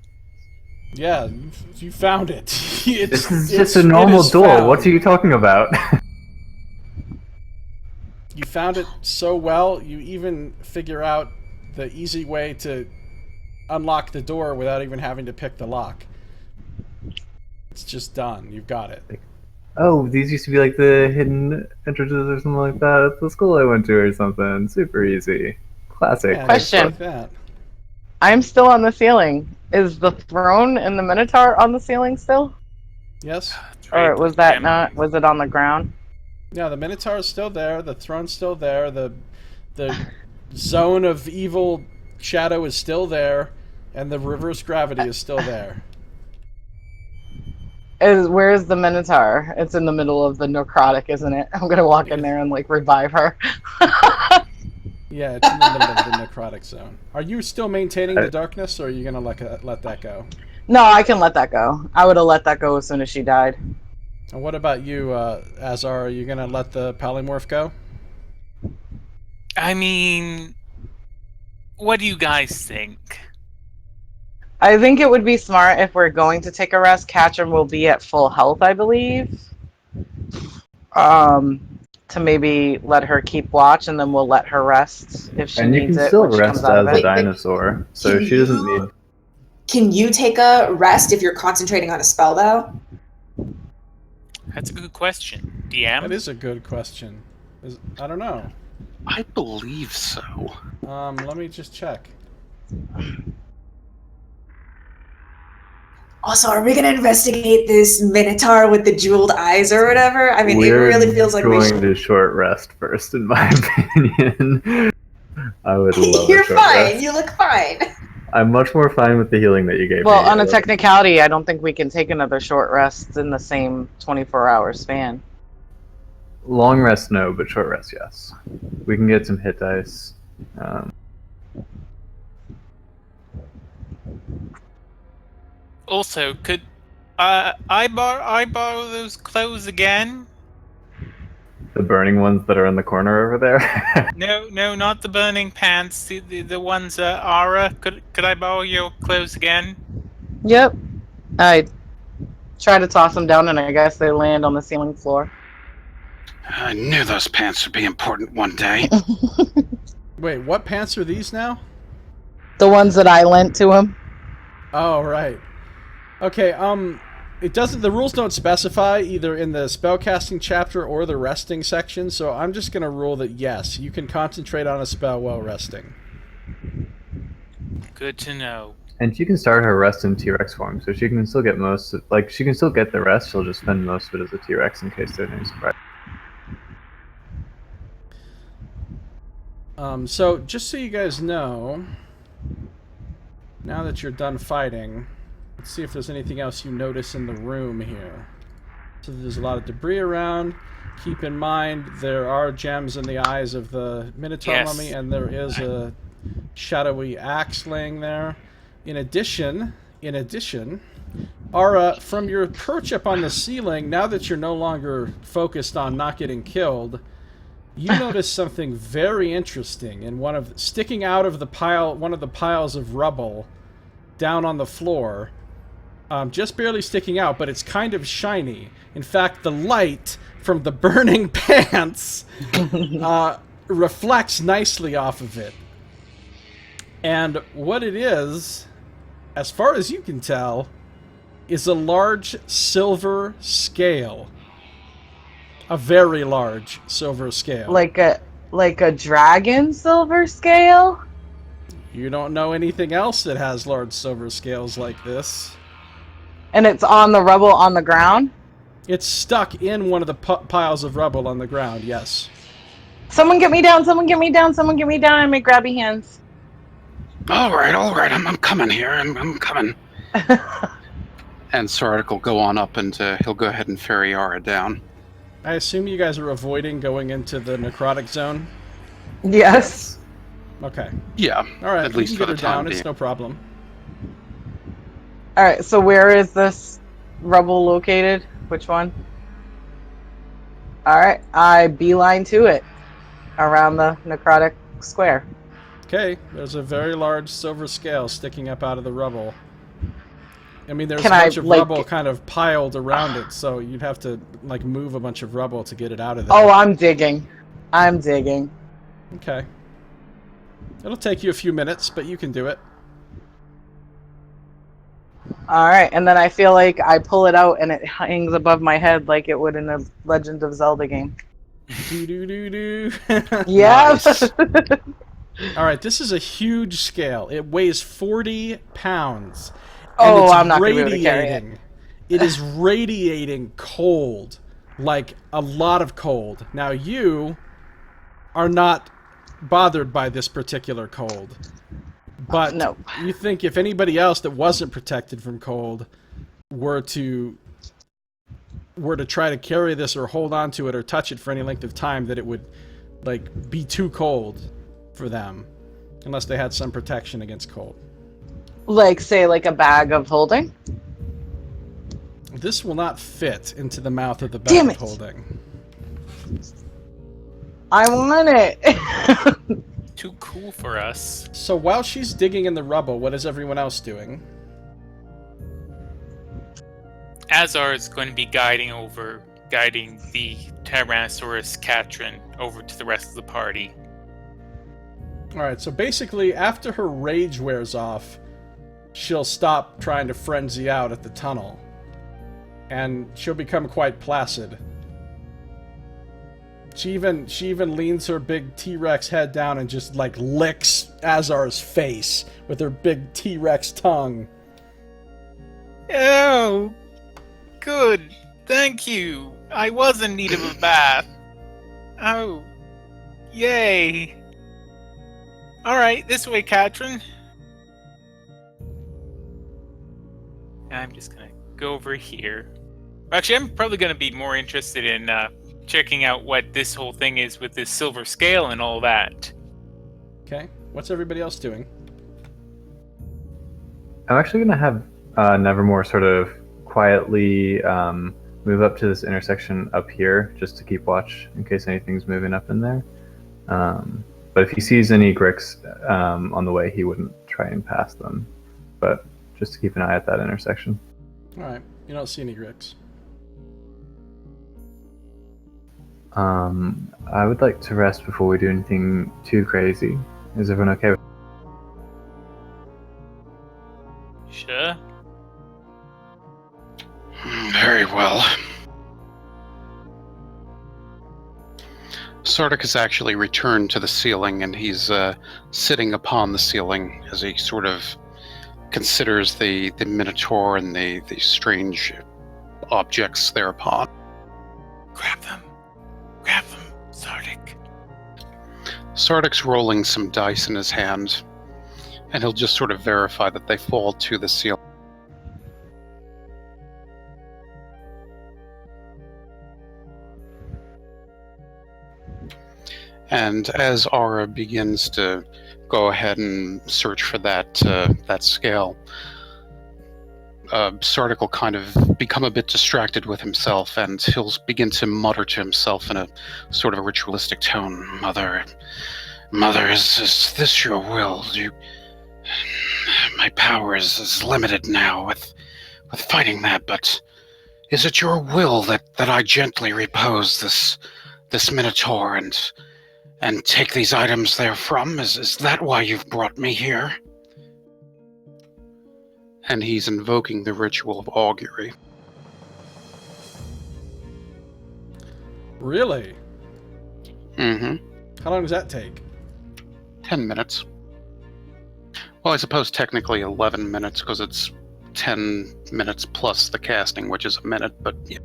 Yeah, you found it. This is just a normal door. What are you talking about? You found it so well, you even figure out the easy way to unlock the door without even having to pick the lock. It's just done. You've got it. Oh, these used to be like the hidden entrances or something like that at the school I went to or something. Super easy. Classic. Yeah, Question. just like that. I'm still on the ceiling. Is the throne and the Minotaur on the ceiling still? Yes? Or was that not? Was it on the ground? Yeah, the Minotaur is still there. The throne's still there. The zone of evil shadow is still there. And the reverse gravity is still there. Where is the Minotaur? It's in the middle of the necrotic, isn't it? I'm gonna walk in there and like revive her. Yeah, it's in the middle of the necrotic zone. Are you still maintaining the darkness, or are you going to let that go? No, I can let that go. I would have let that go as soon as she died. And what about you, Azar? Are you going to let the polymorph go? I mean, what do you guys think? I think it would be smart if we're going to take a rest. Catherine will be at full health, I believe. To maybe let her keep watch, and then we'll let her rest if she And you needs can it still when she comes rest out of as a it. dinosaur, so Can she doesn't you- need. Can you take a rest if you're concentrating on a spell, though? That's a good question. DM? That is a good question. I don't know. I believe so. Let me just check. Also, are we gonna investigate this minotaur with the jeweled eyes or whatever? I mean, We're it really feels like we going should. to short rest first, in my opinion. I would love You're a short fine. rest. You look fine. I'm much more fine with the healing that you gave me. Well, on a technicality, I don't think we can take another short rest in the same 24-hour span. Long rest, no, but short rest, yes. We can get some hit dice. Also, could I borrow those clothes again? The burning ones that are in the corner over there. No, not the burning pants. The ones, Ara. Could I borrow your clothes again? Yep. I try to toss them down, and I guess they land on the ceiling floor. I knew those pants would be important one day. Wait, what pants are these now? The ones that I lent to him. Oh, right. Okay, it doesn't. The rules don't specify either in the spellcasting chapter or the resting section, so I'm just gonna rule that yes, you can concentrate on a spell while resting. Good to know. And she can start her rest in T-Rex form, so she can still get most of, like, she can still get the rest, she'll just spend most of it as a T-Rex in case there's any surprise. So just so you guys know, now that you're done fighting, let's see if there's anything else you notice in the room here. So there's a lot of debris around. Keep in mind there are gems in the eyes of the Minotaur Yes. mummy, and there is a shadowy axe laying there. In addition, Ara, from your perch up on the ceiling, now that you're no longer focused on not getting killed, you notice something very interesting in sticking out of the pile, one of the piles of rubble down on the floor. Just barely sticking out, but it's kind of shiny. In fact, the light from the burning pants reflects nicely off of it. And what it is, as far as you can tell, is a large silver scale. A very large silver scale. Like a dragon silver scale? You don't know anything else that has large silver scales like this. And it's on the rubble on the ground? It's stuck in one of the piles of rubble on the ground, yes. Someone get me down, someone get me down, someone get me down, and make grabby hands. All right, I'm coming here. I'm coming. And Sardick will go on up and he'll go ahead and ferry Ara down. I assume you guys are avoiding going into the necrotic zone? Yes. Okay. Yeah, Alright, at you least can for get the her down, time it's being. no problem. Alright, so where is this rubble located? Which one? Alright, I beeline to it. Around the necrotic square. Okay, there's a very large silver scale sticking up out of the rubble. I mean, there's Can a I, bunch of like- rubble kind of piled around it, so you'd have to, like, move a bunch of rubble to get it out of there. Oh, I'm digging. I'm digging. Okay. It'll take you a few minutes, but you can do it. Alright, and then I feel like I pull it out and it hangs above my head like it would in a Legend of Zelda game. Do-do-do-do. Yeah. Nice. Alright, this is a huge scale. It weighs 40 pounds. Oh, it's I'm not gonna be able to carry it. radiating. It is radiating cold. Like, a lot of cold. Now, you are not bothered by this particular cold. But No. you think if anybody else that wasn't protected from cold were to try to carry this or hold on to it or touch it for any length of time, that it would, like, be too cold for them. Unless they had some protection against cold. Like, say, like a bag of holding? This will not fit into the mouth of the Damn bag it. of holding. I want it. Too cool for us. So while she's digging in the rubble, what is everyone else doing? Azar is going to be guiding the Tyrannosaurus Katrin over to the rest of the party. Alright, so basically, after her rage wears off, she'll stop trying to frenzy out at the tunnel. And she'll become quite placid. She even leans her big T-Rex head down and just, like, licks Azar's face with her big T-Rex tongue. Oh, good. Thank you. I was in need of a bath. Oh, yay. Alright, this way, Katrin. I'm just gonna go over here. Actually, I'm probably gonna be more interested in checking out what this whole thing is with this silver scale and all that. Okay, what's everybody else doing? I'm actually going to have Nevermore sort of quietly move up to this intersection up here just to keep watch in case anything's moving up in there. But if he sees any Gricks on the way, he wouldn't try and pass them. But just to keep an eye at that intersection. Alright, you don't see any Gricks. I would like to rest before we do anything too crazy. Is everyone okay with Sure. Very well. Sardick has actually returned to the ceiling, and he's sitting upon the ceiling as he sort of considers the Minotaur and the strange objects thereupon. Grab them, Sardick. Sardick's rolling some dice in his hand, and he'll just sort of verify that they fall to the ceiling. And as Aura begins to go ahead and search for that scale, Sardick will kind of become a bit distracted with himself, and he'll begin to mutter to himself in a sort of a ritualistic tone. Mother, is this your will? My power is limited now with fighting that, but is it your will that I gently repose this Minotaur and take these items therefrom? Is that why you've brought me here? And he's invoking the ritual of augury. Really? Mm-hmm. How long does that take? 10 minutes. Well, I suppose technically 11 minutes, because it's 10 minutes plus the casting, which is a minute, but yeah.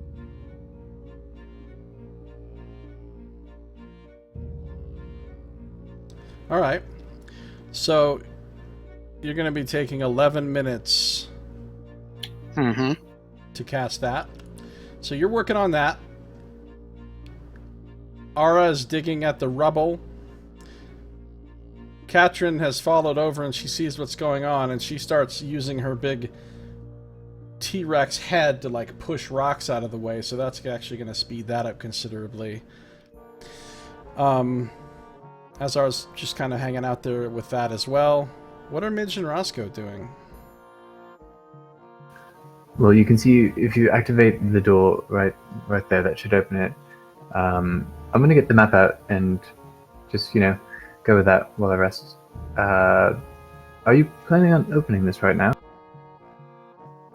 Alright. So, you're going to be taking 11 minutes to cast that. So you're working on that. Ara is digging at the rubble. Katrin has followed over and she sees what's going on, and she starts using her big T-Rex head to like push rocks out of the way, so that's actually going to speed that up considerably. Azar's just kind of hanging out there with that as well. What are Midge and Roscoe doing? Well, you can see if you activate the door right there, that should open it. I'm going to get the map out and just, go with that while I rest. Are you planning on opening this right now?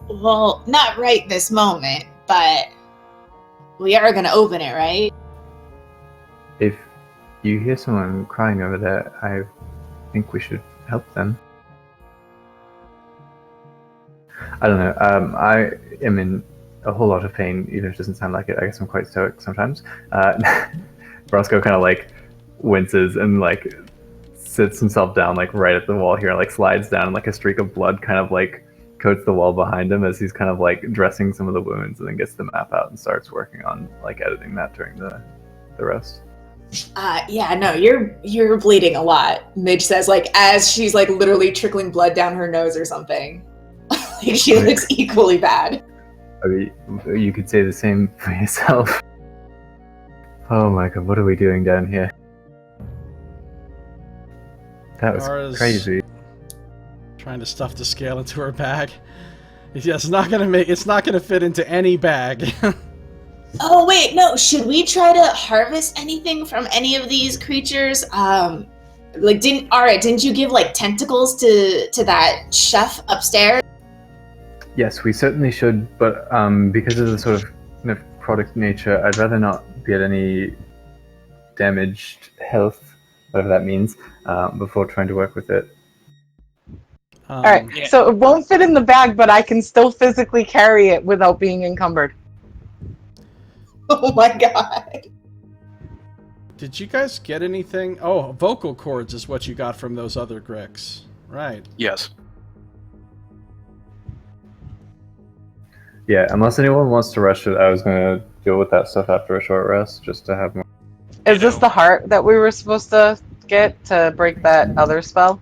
Well, not right this moment, but we are going to open it, right? If you hear someone crying over there, I think we should help them. I don't know. I am in a whole lot of pain, even if it doesn't sound like it. I guess I'm quite stoic sometimes. Roscoe kind of like winces and like sits himself down like right at the wall here, like slides down, and like a streak of blood kind of like coats the wall behind him as he's kind of like dressing some of the wounds, and then gets the map out and starts working on like editing that during the rest. Yeah, no, you're bleeding a lot. Midge says, like, as she's like literally trickling blood down her nose or something. Like, she looks equally bad. I mean, you could say the same for yourself. Oh my god, what are we doing down here? That was Ara's crazy. trying to stuff the scale into her bag. Yeah, it's not gonna fit into any bag. Oh wait, no. Should we try to harvest anything from any of these creatures? Didn't you give like tentacles to that chef upstairs? Yes, we certainly should, but because of the sort of necrotic nature, I'd rather not get any damaged health, whatever that means, before trying to work with it. Alright, so it won't fit in the bag, but I can still physically carry it without being encumbered. Oh my god. Did you guys get anything? Oh, vocal cords is what you got from those other Gricks. Right. Yes. Yeah, unless anyone wants to rush it, I was going to deal with that stuff after a short rest, just to have more. Is this the heart that we were supposed to get to break that other spell?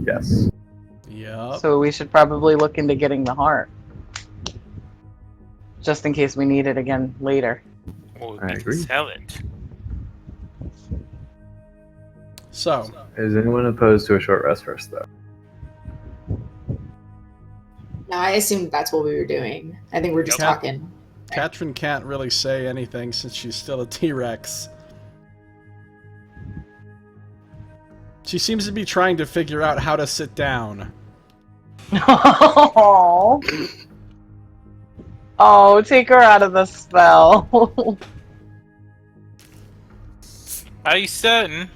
Yes. Yep. So we should probably look into getting the heart. Just in case we need it again later. Well, I we agree. can sell it. So, Is anyone opposed to a short rest first, though? No, I assumed that's what we were doing. I think we're just Yep. talking. Katrin can't really say anything since she's still a T-Rex. She seems to be trying to figure out how to sit down. Oh, oh, take her out of the spell. Are you certain?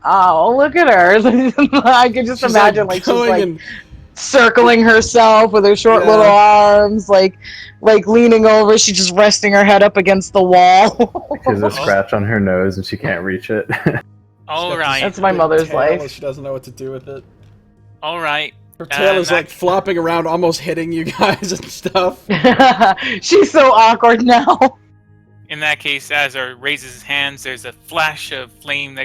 Oh, look at her. I can just She's imagine like she's going like and circling herself with her short Yeah. little arms, like leaning over. She's just resting her head up against the wall. She has a scratch on her nose and she can't reach it. All right. That's my big mother's tail life. and she doesn't know what to do with it. All right. Her tail is that- like flopping around, almost hitting you guys and stuff. She's so awkward now. In that case, Azar raises his hands. There's a flash of flame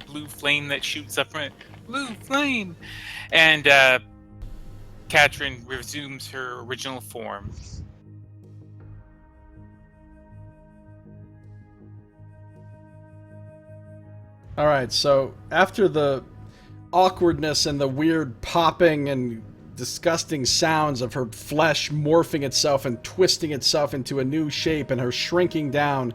blue flame that shoots up from it. Blue flame, and Katrin resumes her original form. All right, so after the awkwardness and the weird popping and disgusting sounds of her flesh morphing itself and twisting itself into a new shape and her shrinking down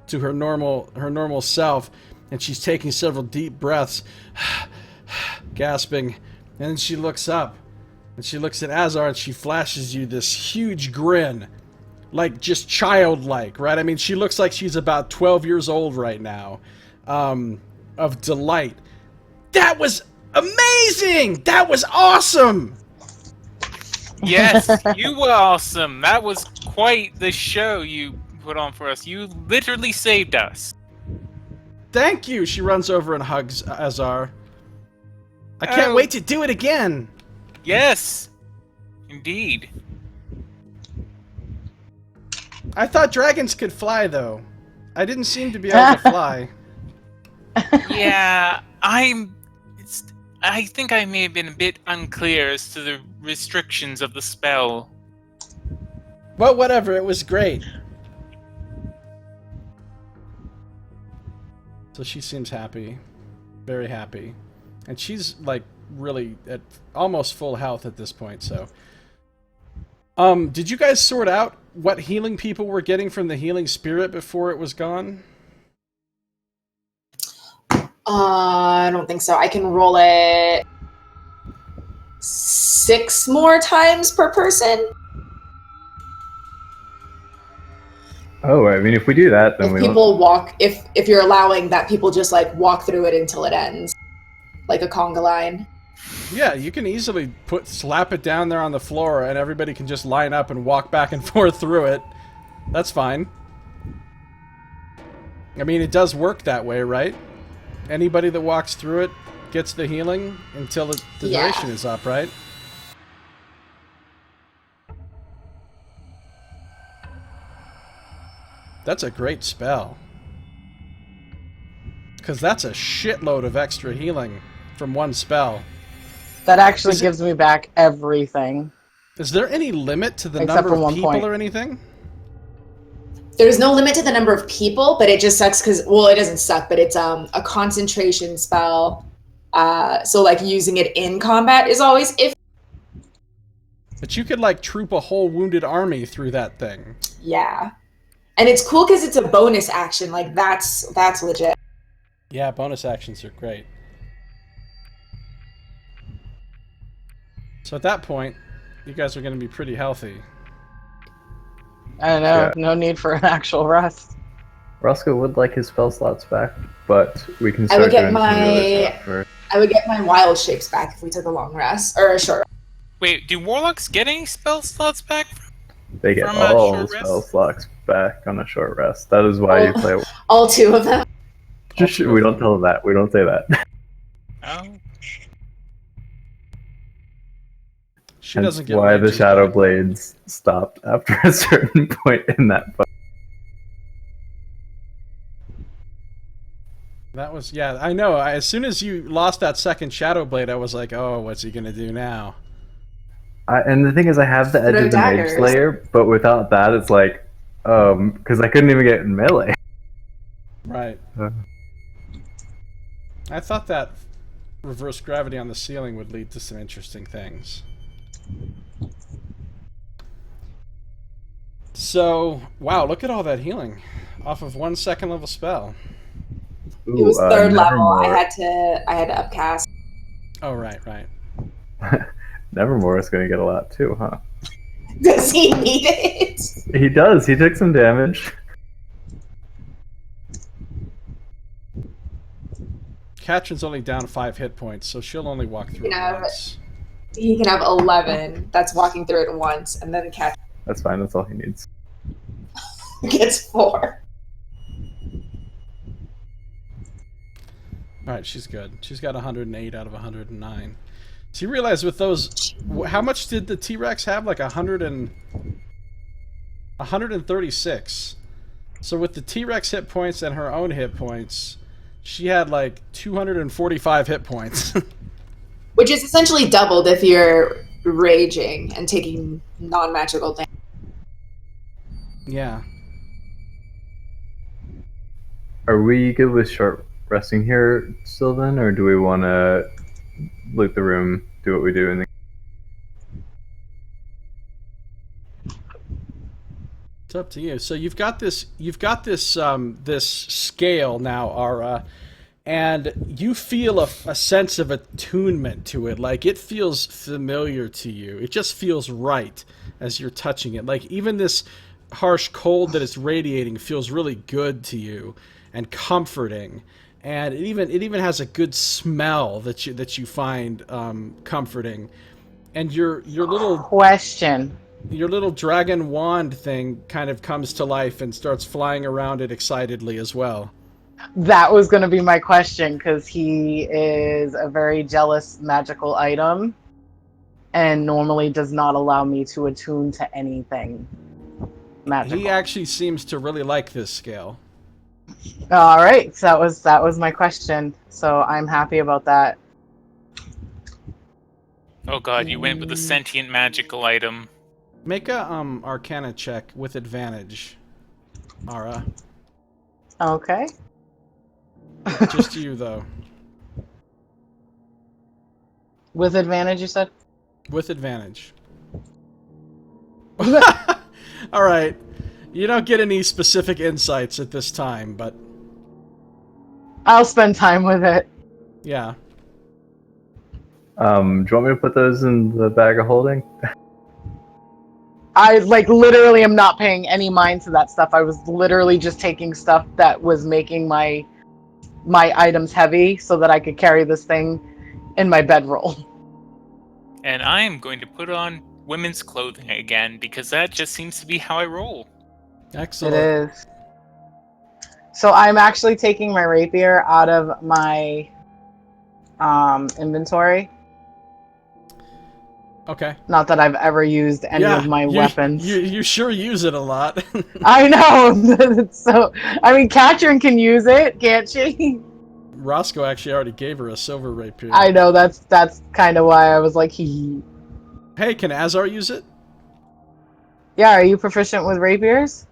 to her normal self, and she's taking several deep breaths, gasping, and then she looks up and she looks at Azar and she flashes you this huge grin, like just childlike, right? I mean, she looks like she's about 12 years old right now, of delight. That was amazing! That was awesome! Yes, you were awesome. That was quite the show you put on for us. You literally saved us. Thank you! She runs over and hugs Azar. I can't Oh. wait to do it again! Yes, indeed. I thought dragons could fly, though. I didn't seem to be able to fly. Yeah, I think I may have been a bit unclear as to the restrictions of the spell. Well, whatever, it was great. So she seems happy. Very happy. And she's, like, really at almost full health at this point, so... did you guys sort out what healing people were getting from the healing spirit before it was gone? I don't think so. I can roll it 6 more times per person. Oh, I mean, if we do that, then If we people walk, if you're allowing that people just like walk through it until it ends, like a conga line. Yeah, you can easily slap it down there on the floor and everybody can just line up and walk back and forth through it. That's fine. I mean, it does work that way, right? Anybody that walks through it gets the healing until the Yeah. duration is up, right? That's a great spell. Because that's a shitload of extra healing from one spell. That actually Is it- gives me back everything. Is there any limit to the Except number for of 1 people point. or anything? There's no limit to the number of people, but it just sucks because, well, it doesn't suck, but it's a concentration spell. So like using it in combat is always But you could like troop a whole wounded army through that thing. Yeah. And it's cool because it's a bonus action. Like, that's legit. Yeah, bonus actions are great. So at that point, you guys are going to be pretty healthy. I know, Yeah. no need for an actual rest. Roscoe would like his spell slots back, but we can I start would get doing some other stuff first. I would get my wild shapes back if we took a long rest or a short rest. Wait, do warlocks get any spell slots back? They get From a all short spell rest? slots back on a short rest. That is why you play. All 2 of them. We don't tell them that. We don't say that. Oh. She Hence doesn't get why the wages Shadow back. Blades stopped after a certain point in that fight. That was, yeah, I know. As soon as you lost that second Shadow Blade, I was like, oh, what's he going to do now? And the thing is, I have the edge Throw of the Mage daggers. Slayer, but without that, it's like, because I couldn't even get in melee. Right. Uh. I thought that reverse gravity on the ceiling would lead to some interesting things. So, wow, look at all that healing off of 1 second level spell. It was 3rd level. Nevermore. I had to upcast. Oh, right, right. Nevermore is going to get a lot too, huh? Does he need it? He does. He took some damage. Katrin's only down 5 hit points, so she'll only walk through You know, it once. He can have 11. That's walking through it once, and then catch That's fine. That's all he needs. gets 4. Alright, she's good. She's got 108 out of 109. So you realize with those... How much did the T-Rex have? Like 136. So with the T-Rex hit points and her own hit points, she had like 245 hit points. Which is essentially doubled if you're raging and taking non-magical damage. Yeah. Are we good with short resting here still then, or do we want to loot the room, do what we do, and then... It's up to you. So you've got this this scale now, Ara, and you feel a sense of attunement to it. Like it feels familiar to you. It just feels right as you're touching it. Like even this harsh cold that it's radiating feels really good to you and comforting. And it even has a good smell that you find comforting. And your little Question. your little dragon wand thing kind of comes to life and starts flying around it excitedly as well. That was going to be my question, because he is a very jealous magical item and normally does not allow me to attune to anything magical. He actually seems to really like this scale. All right, so that was my question. So I'm happy about that. Oh god, you went with a sentient magical item. Make a Arcana check with advantage, Ara. Okay. Just you though. With advantage, you said? With advantage. All right. You don't get any specific insights at this time, but I'll spend time with it. yeah. do you want me to put those in the bag of holding? I literally am not paying any mind to that stuff. I was literally just taking stuff that was making my items heavy so that I could carry this thing in my bedroll. And I am going to put on women's clothing again, because that just seems to be how I roll. Excellent. It is. So I'm actually taking my rapier out of my inventory. Okay. Not that I've ever used any of my weapons. You sure use it a lot. I know. So, I mean, Katrin can use it, can't she? Roscoe actually already gave her a silver rapier. I know. That's kind of why I was like, hee. Hey, can Azar use it? Yeah, are you proficient with rapiers?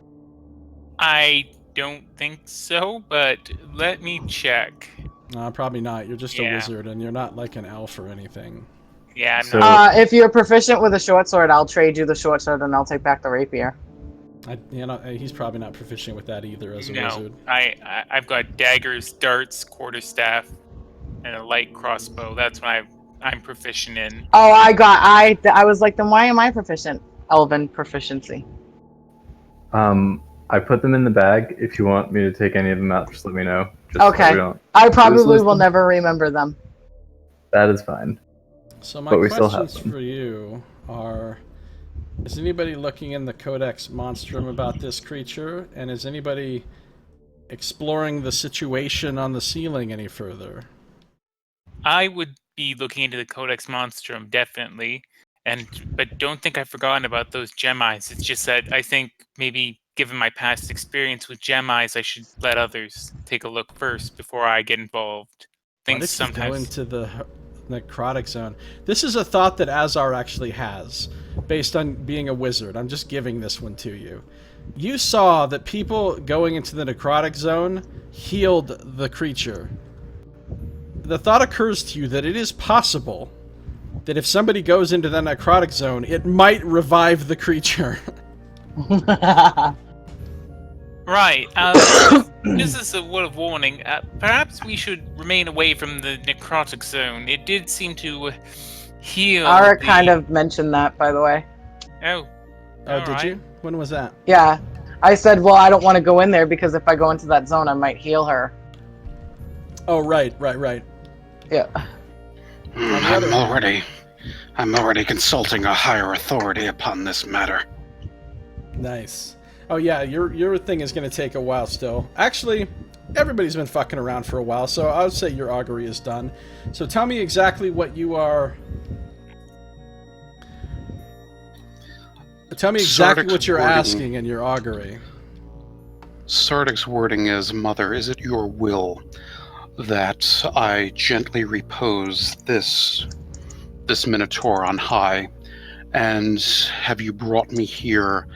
I don't think so, but let me check. No, probably not. You're just a Yeah. wizard, and you're not like an elf or anything. Yeah, I'm So- not. If you're proficient with a short sword, I'll trade you the short sword and I'll take back the rapier. He's probably not proficient with that either as a No, wizard. I've got daggers, darts, quarterstaff, and a light crossbow. That's what I'm proficient in. Oh, I was like, then why am I proficient? Elven proficiency. I put them in the bag. If you want me to take any of them out, just let me know. Just so Okay. we don't I probably lose will them. never remember them. That is fine. So my But we still have questions them. for you are: is anybody looking in the Codex Monstrum about this creature? And is anybody exploring the situation on the ceiling any further? I would be looking into the Codex Monstrum, definitely. But don't think I've forgotten about those gem eyes. It's just that I think maybe given my past experience with gem eyes, I should let others take a look first before I get involved. Why Things don't you go sometimes. into the necrotic zone? This is a thought that Azar actually has, based on being a wizard. I'm just giving this one to you. You saw that people going into the necrotic zone healed the creature. The thought occurs to you that it is possible that if somebody goes into the necrotic zone, it might revive the creature. Right. This is a word of warning. Perhaps we should remain away from the necrotic zone. It did seem to heal. Ara kind of mentioned that, by the way. Oh. Oh, did you? When was that? Yeah. I said, well, I don't want to go in there because if I go into that zone, I might heal her. Oh, right. Yeah. I'm already consulting a higher authority upon this matter. Nice. Oh yeah, your thing is going to take a while still. Actually, everybody's been fucking around for a while, so I would say your augury is done. So tell me exactly what you are... Tell me exactly Sardick's what you're wording. asking in your augury. Sardick's wording is, Mother, is it your will that I gently repose this Minotaur on high? And have you brought me here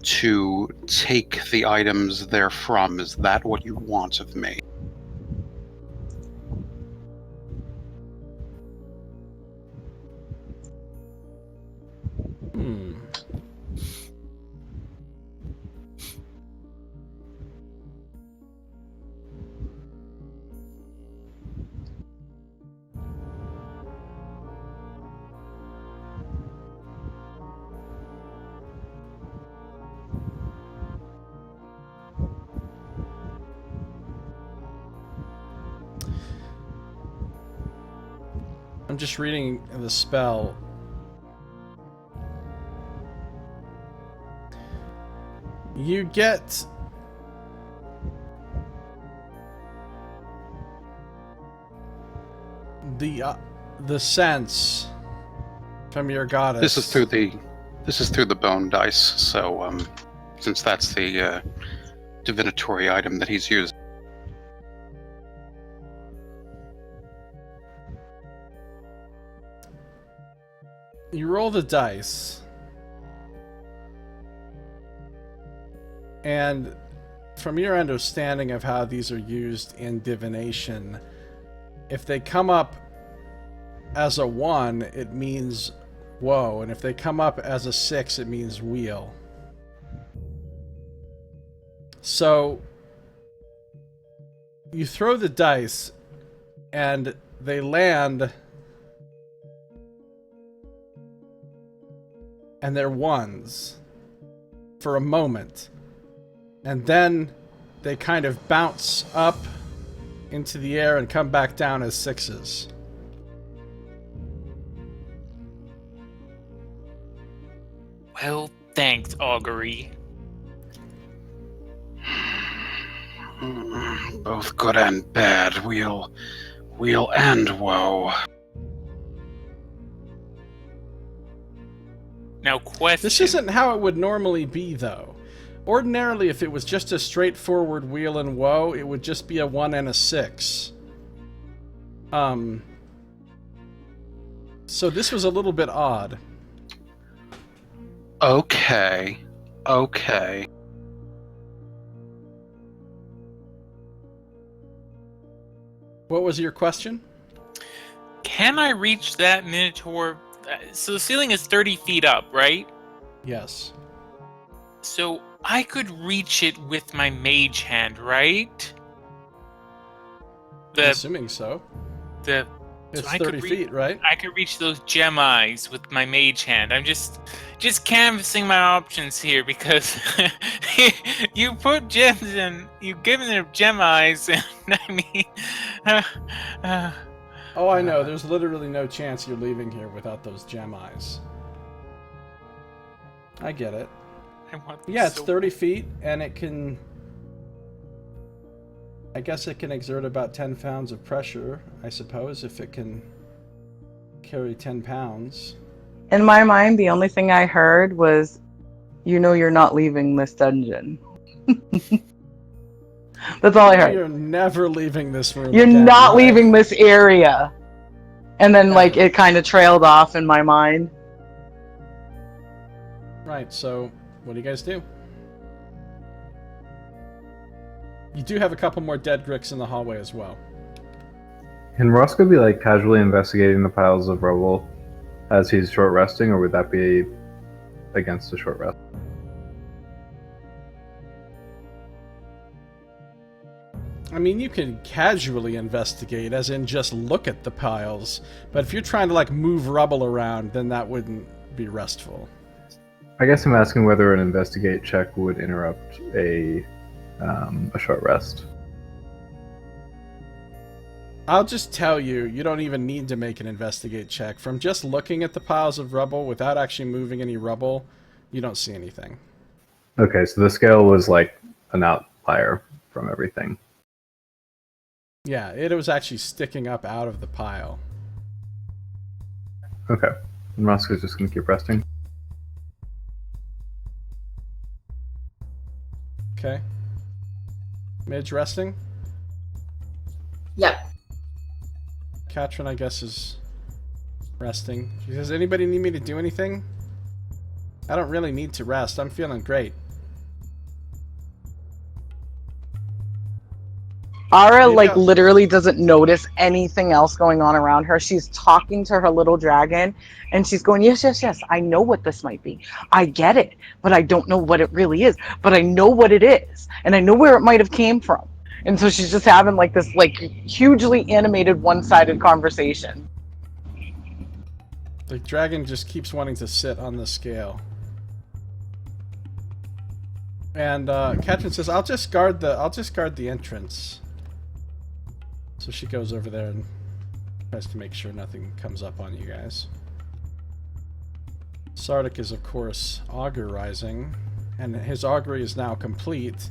to take the items therefrom? Is that what you want of me? I'm just reading the spell. You get... the sense from your goddess. This is through the bone dice, so since that's the divinatory item that he's used. You roll the dice, and from your understanding of how these are used in divination, if they come up as a 1, it means woe, and if they come up as a 6, it means weal. So you throw the dice, and they land, and they're 1s for a moment, and then they kind of bounce up into the air and come back down as 6s. Well, thanks, augury. Both good and bad. Weal and woe. Now, question. This isn't how it would normally be, though. Ordinarily, if it was just a straightforward weal and woe, it would just be a 1 and a 6. So this was a little bit odd. Okay. What was your question? can I reach that Minotaur? So the ceiling is 30 feet up, right? Yes. So I could reach it with my mage hand, right? I'm assuming so. It's I 30 feet, right? I could reach those gem eyes with my mage hand. I'm just canvassing my options here because you put gems in, you give them gem eyes, and I mean, Oh, I know. There's literally no chance you're leaving here without those gem eyes. I get it. Yeah, it's 30 feet, and it can... I guess it can exert about 10 pounds of pressure, I suppose, if it can carry 10 pounds. In my mind, the only thing I heard was, you know you're not leaving this dungeon. That's all I heard. You're never leaving this room. You're again, not right? leaving this area. And then, like, it kind of trailed off in my mind. Right, so what do you guys do? You do have a couple more dead Gricks in the hallway as well. Can Roscoe be like casually investigating the piles of rubble as he's short resting, or would that be against a short rest? I mean, you can casually investigate, as in just look at the piles. But if you're trying to, like, move rubble around, then that wouldn't be restful. I guess I'm asking whether an investigate check would interrupt a short rest. I'll just tell you, you don't even need to make an investigate check. From just looking at the piles of rubble without actually moving any rubble, you don't see anything. Okay, so the scale was like an outlier from everything. Yeah, it was actually sticking up out of the pile. Okay, and Roscoe's just going to keep resting. Okay. Midge resting? Yep. Katrin, I guess, is resting. Does anybody need me to do anything? I don't really need to rest. I'm feeling great. Ara, Maybe like, I'll- literally doesn't notice anything else going on around her. She's talking to her little dragon, and she's going, yes, yes, yes, I know what this might be. I get it, but I don't know what it really is. But I know what it is, and I know where it might have came from. And so she's just having, like, this, like, hugely animated, one-sided conversation. The dragon just keeps wanting to sit on the scale. And Katrin says, I'll just guard the entrance. So she goes over there and tries to make sure nothing comes up on you guys. Sardick is, of course, augurizing, and his augury is now complete.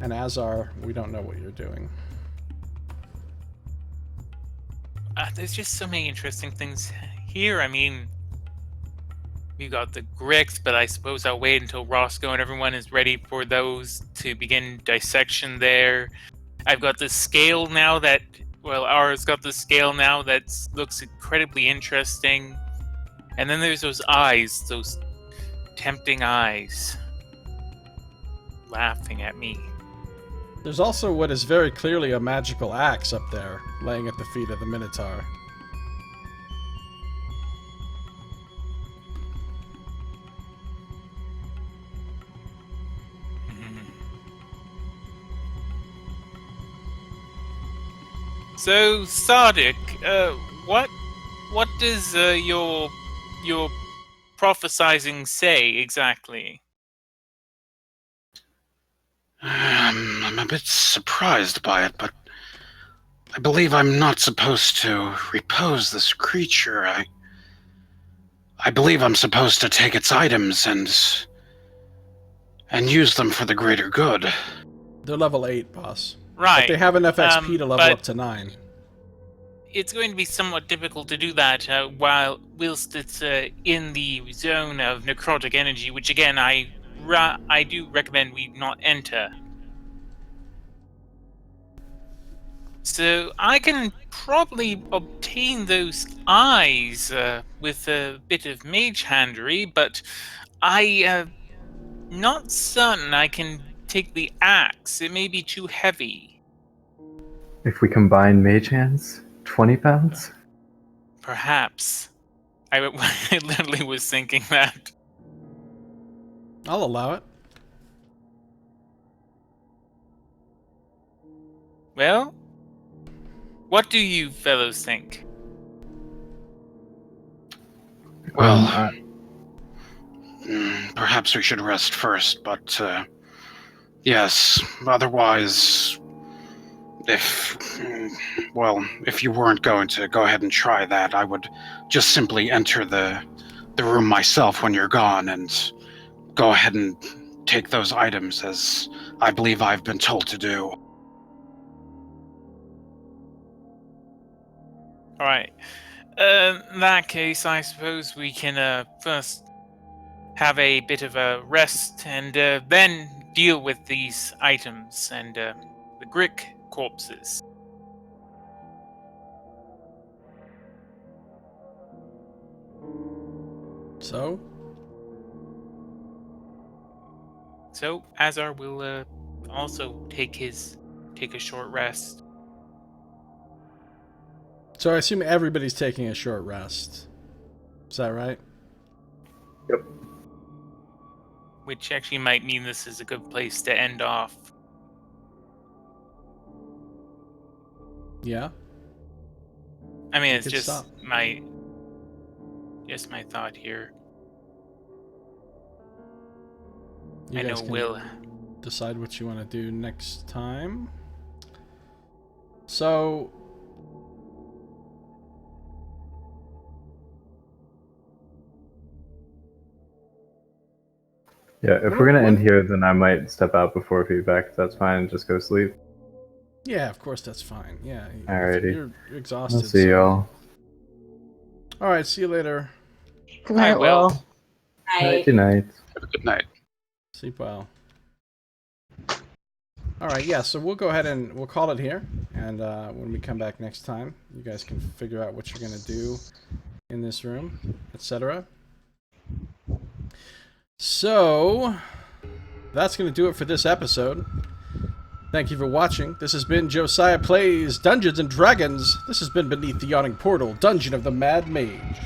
And Azar, we don't know what you're doing. There's just so many interesting things here. I mean, we got the Gricks, but I suppose I'll wait until Roscoe and everyone is ready for those to begin dissection there. I've got the scale now that, well, Ara's got the scale now that looks incredibly interesting. And then there's those eyes, those tempting eyes, laughing at me. There's also what is very clearly a magical axe up there, laying at the feet of the Minotaur. So, Sardick, what does your prophesizing say exactly? I'm a bit surprised by it, but I believe I'm not supposed to repose this creature. I believe I'm supposed to take its items and use them for the greater good. They're level 8, boss. Right. But they have enough XP to level but up to 9. It's going to be somewhat difficult to do that whilst it's in the zone of necrotic energy, which again I do recommend we not enter. So I can probably obtain those eyes with a bit of mage handery, but I'm not certain I can take the axe. It may be too heavy. If we combine mage hands, 20 pounds? perhaps. I literally was thinking that. I'll allow it. Well, what do you fellows think? Well, perhaps we should rest first, but yes, otherwise, if you weren't going to go ahead and try that, I would just simply enter the room myself when you're gone and go ahead and take those items as I believe I've been told to do. Alright. In that case, I suppose we can first have a bit of a rest and then deal with these items and the Grick corpses. So? So, Azar will also take a short rest. So I assume everybody's taking a short rest. Is that right? Yep. Which actually might mean this is a good place to end off. Yeah. I mean, it's Good just stop. my thought here. You I know guys can Will. decide what you want to do next time. So... Yeah, if we're gonna end here, then I might step out before feedback. That's fine. Just go sleep. Yeah, of course, that's fine. Yeah. Alrighty. You're exhausted. I'll see y'all. Alright, see you later. Good night, Will. Will. Good night. Have a good night. Sleep well. Alright, yeah, so we'll go ahead and we'll call it here. And when we come back next time, you guys can figure out what you're going to do in this room, etc. So, that's going to do it for this episode. Thank you for watching. This has been Josiah Plays Dungeons & Dragons. This has been Beneath the Yawning Portal, Dungeon of the Mad Mage.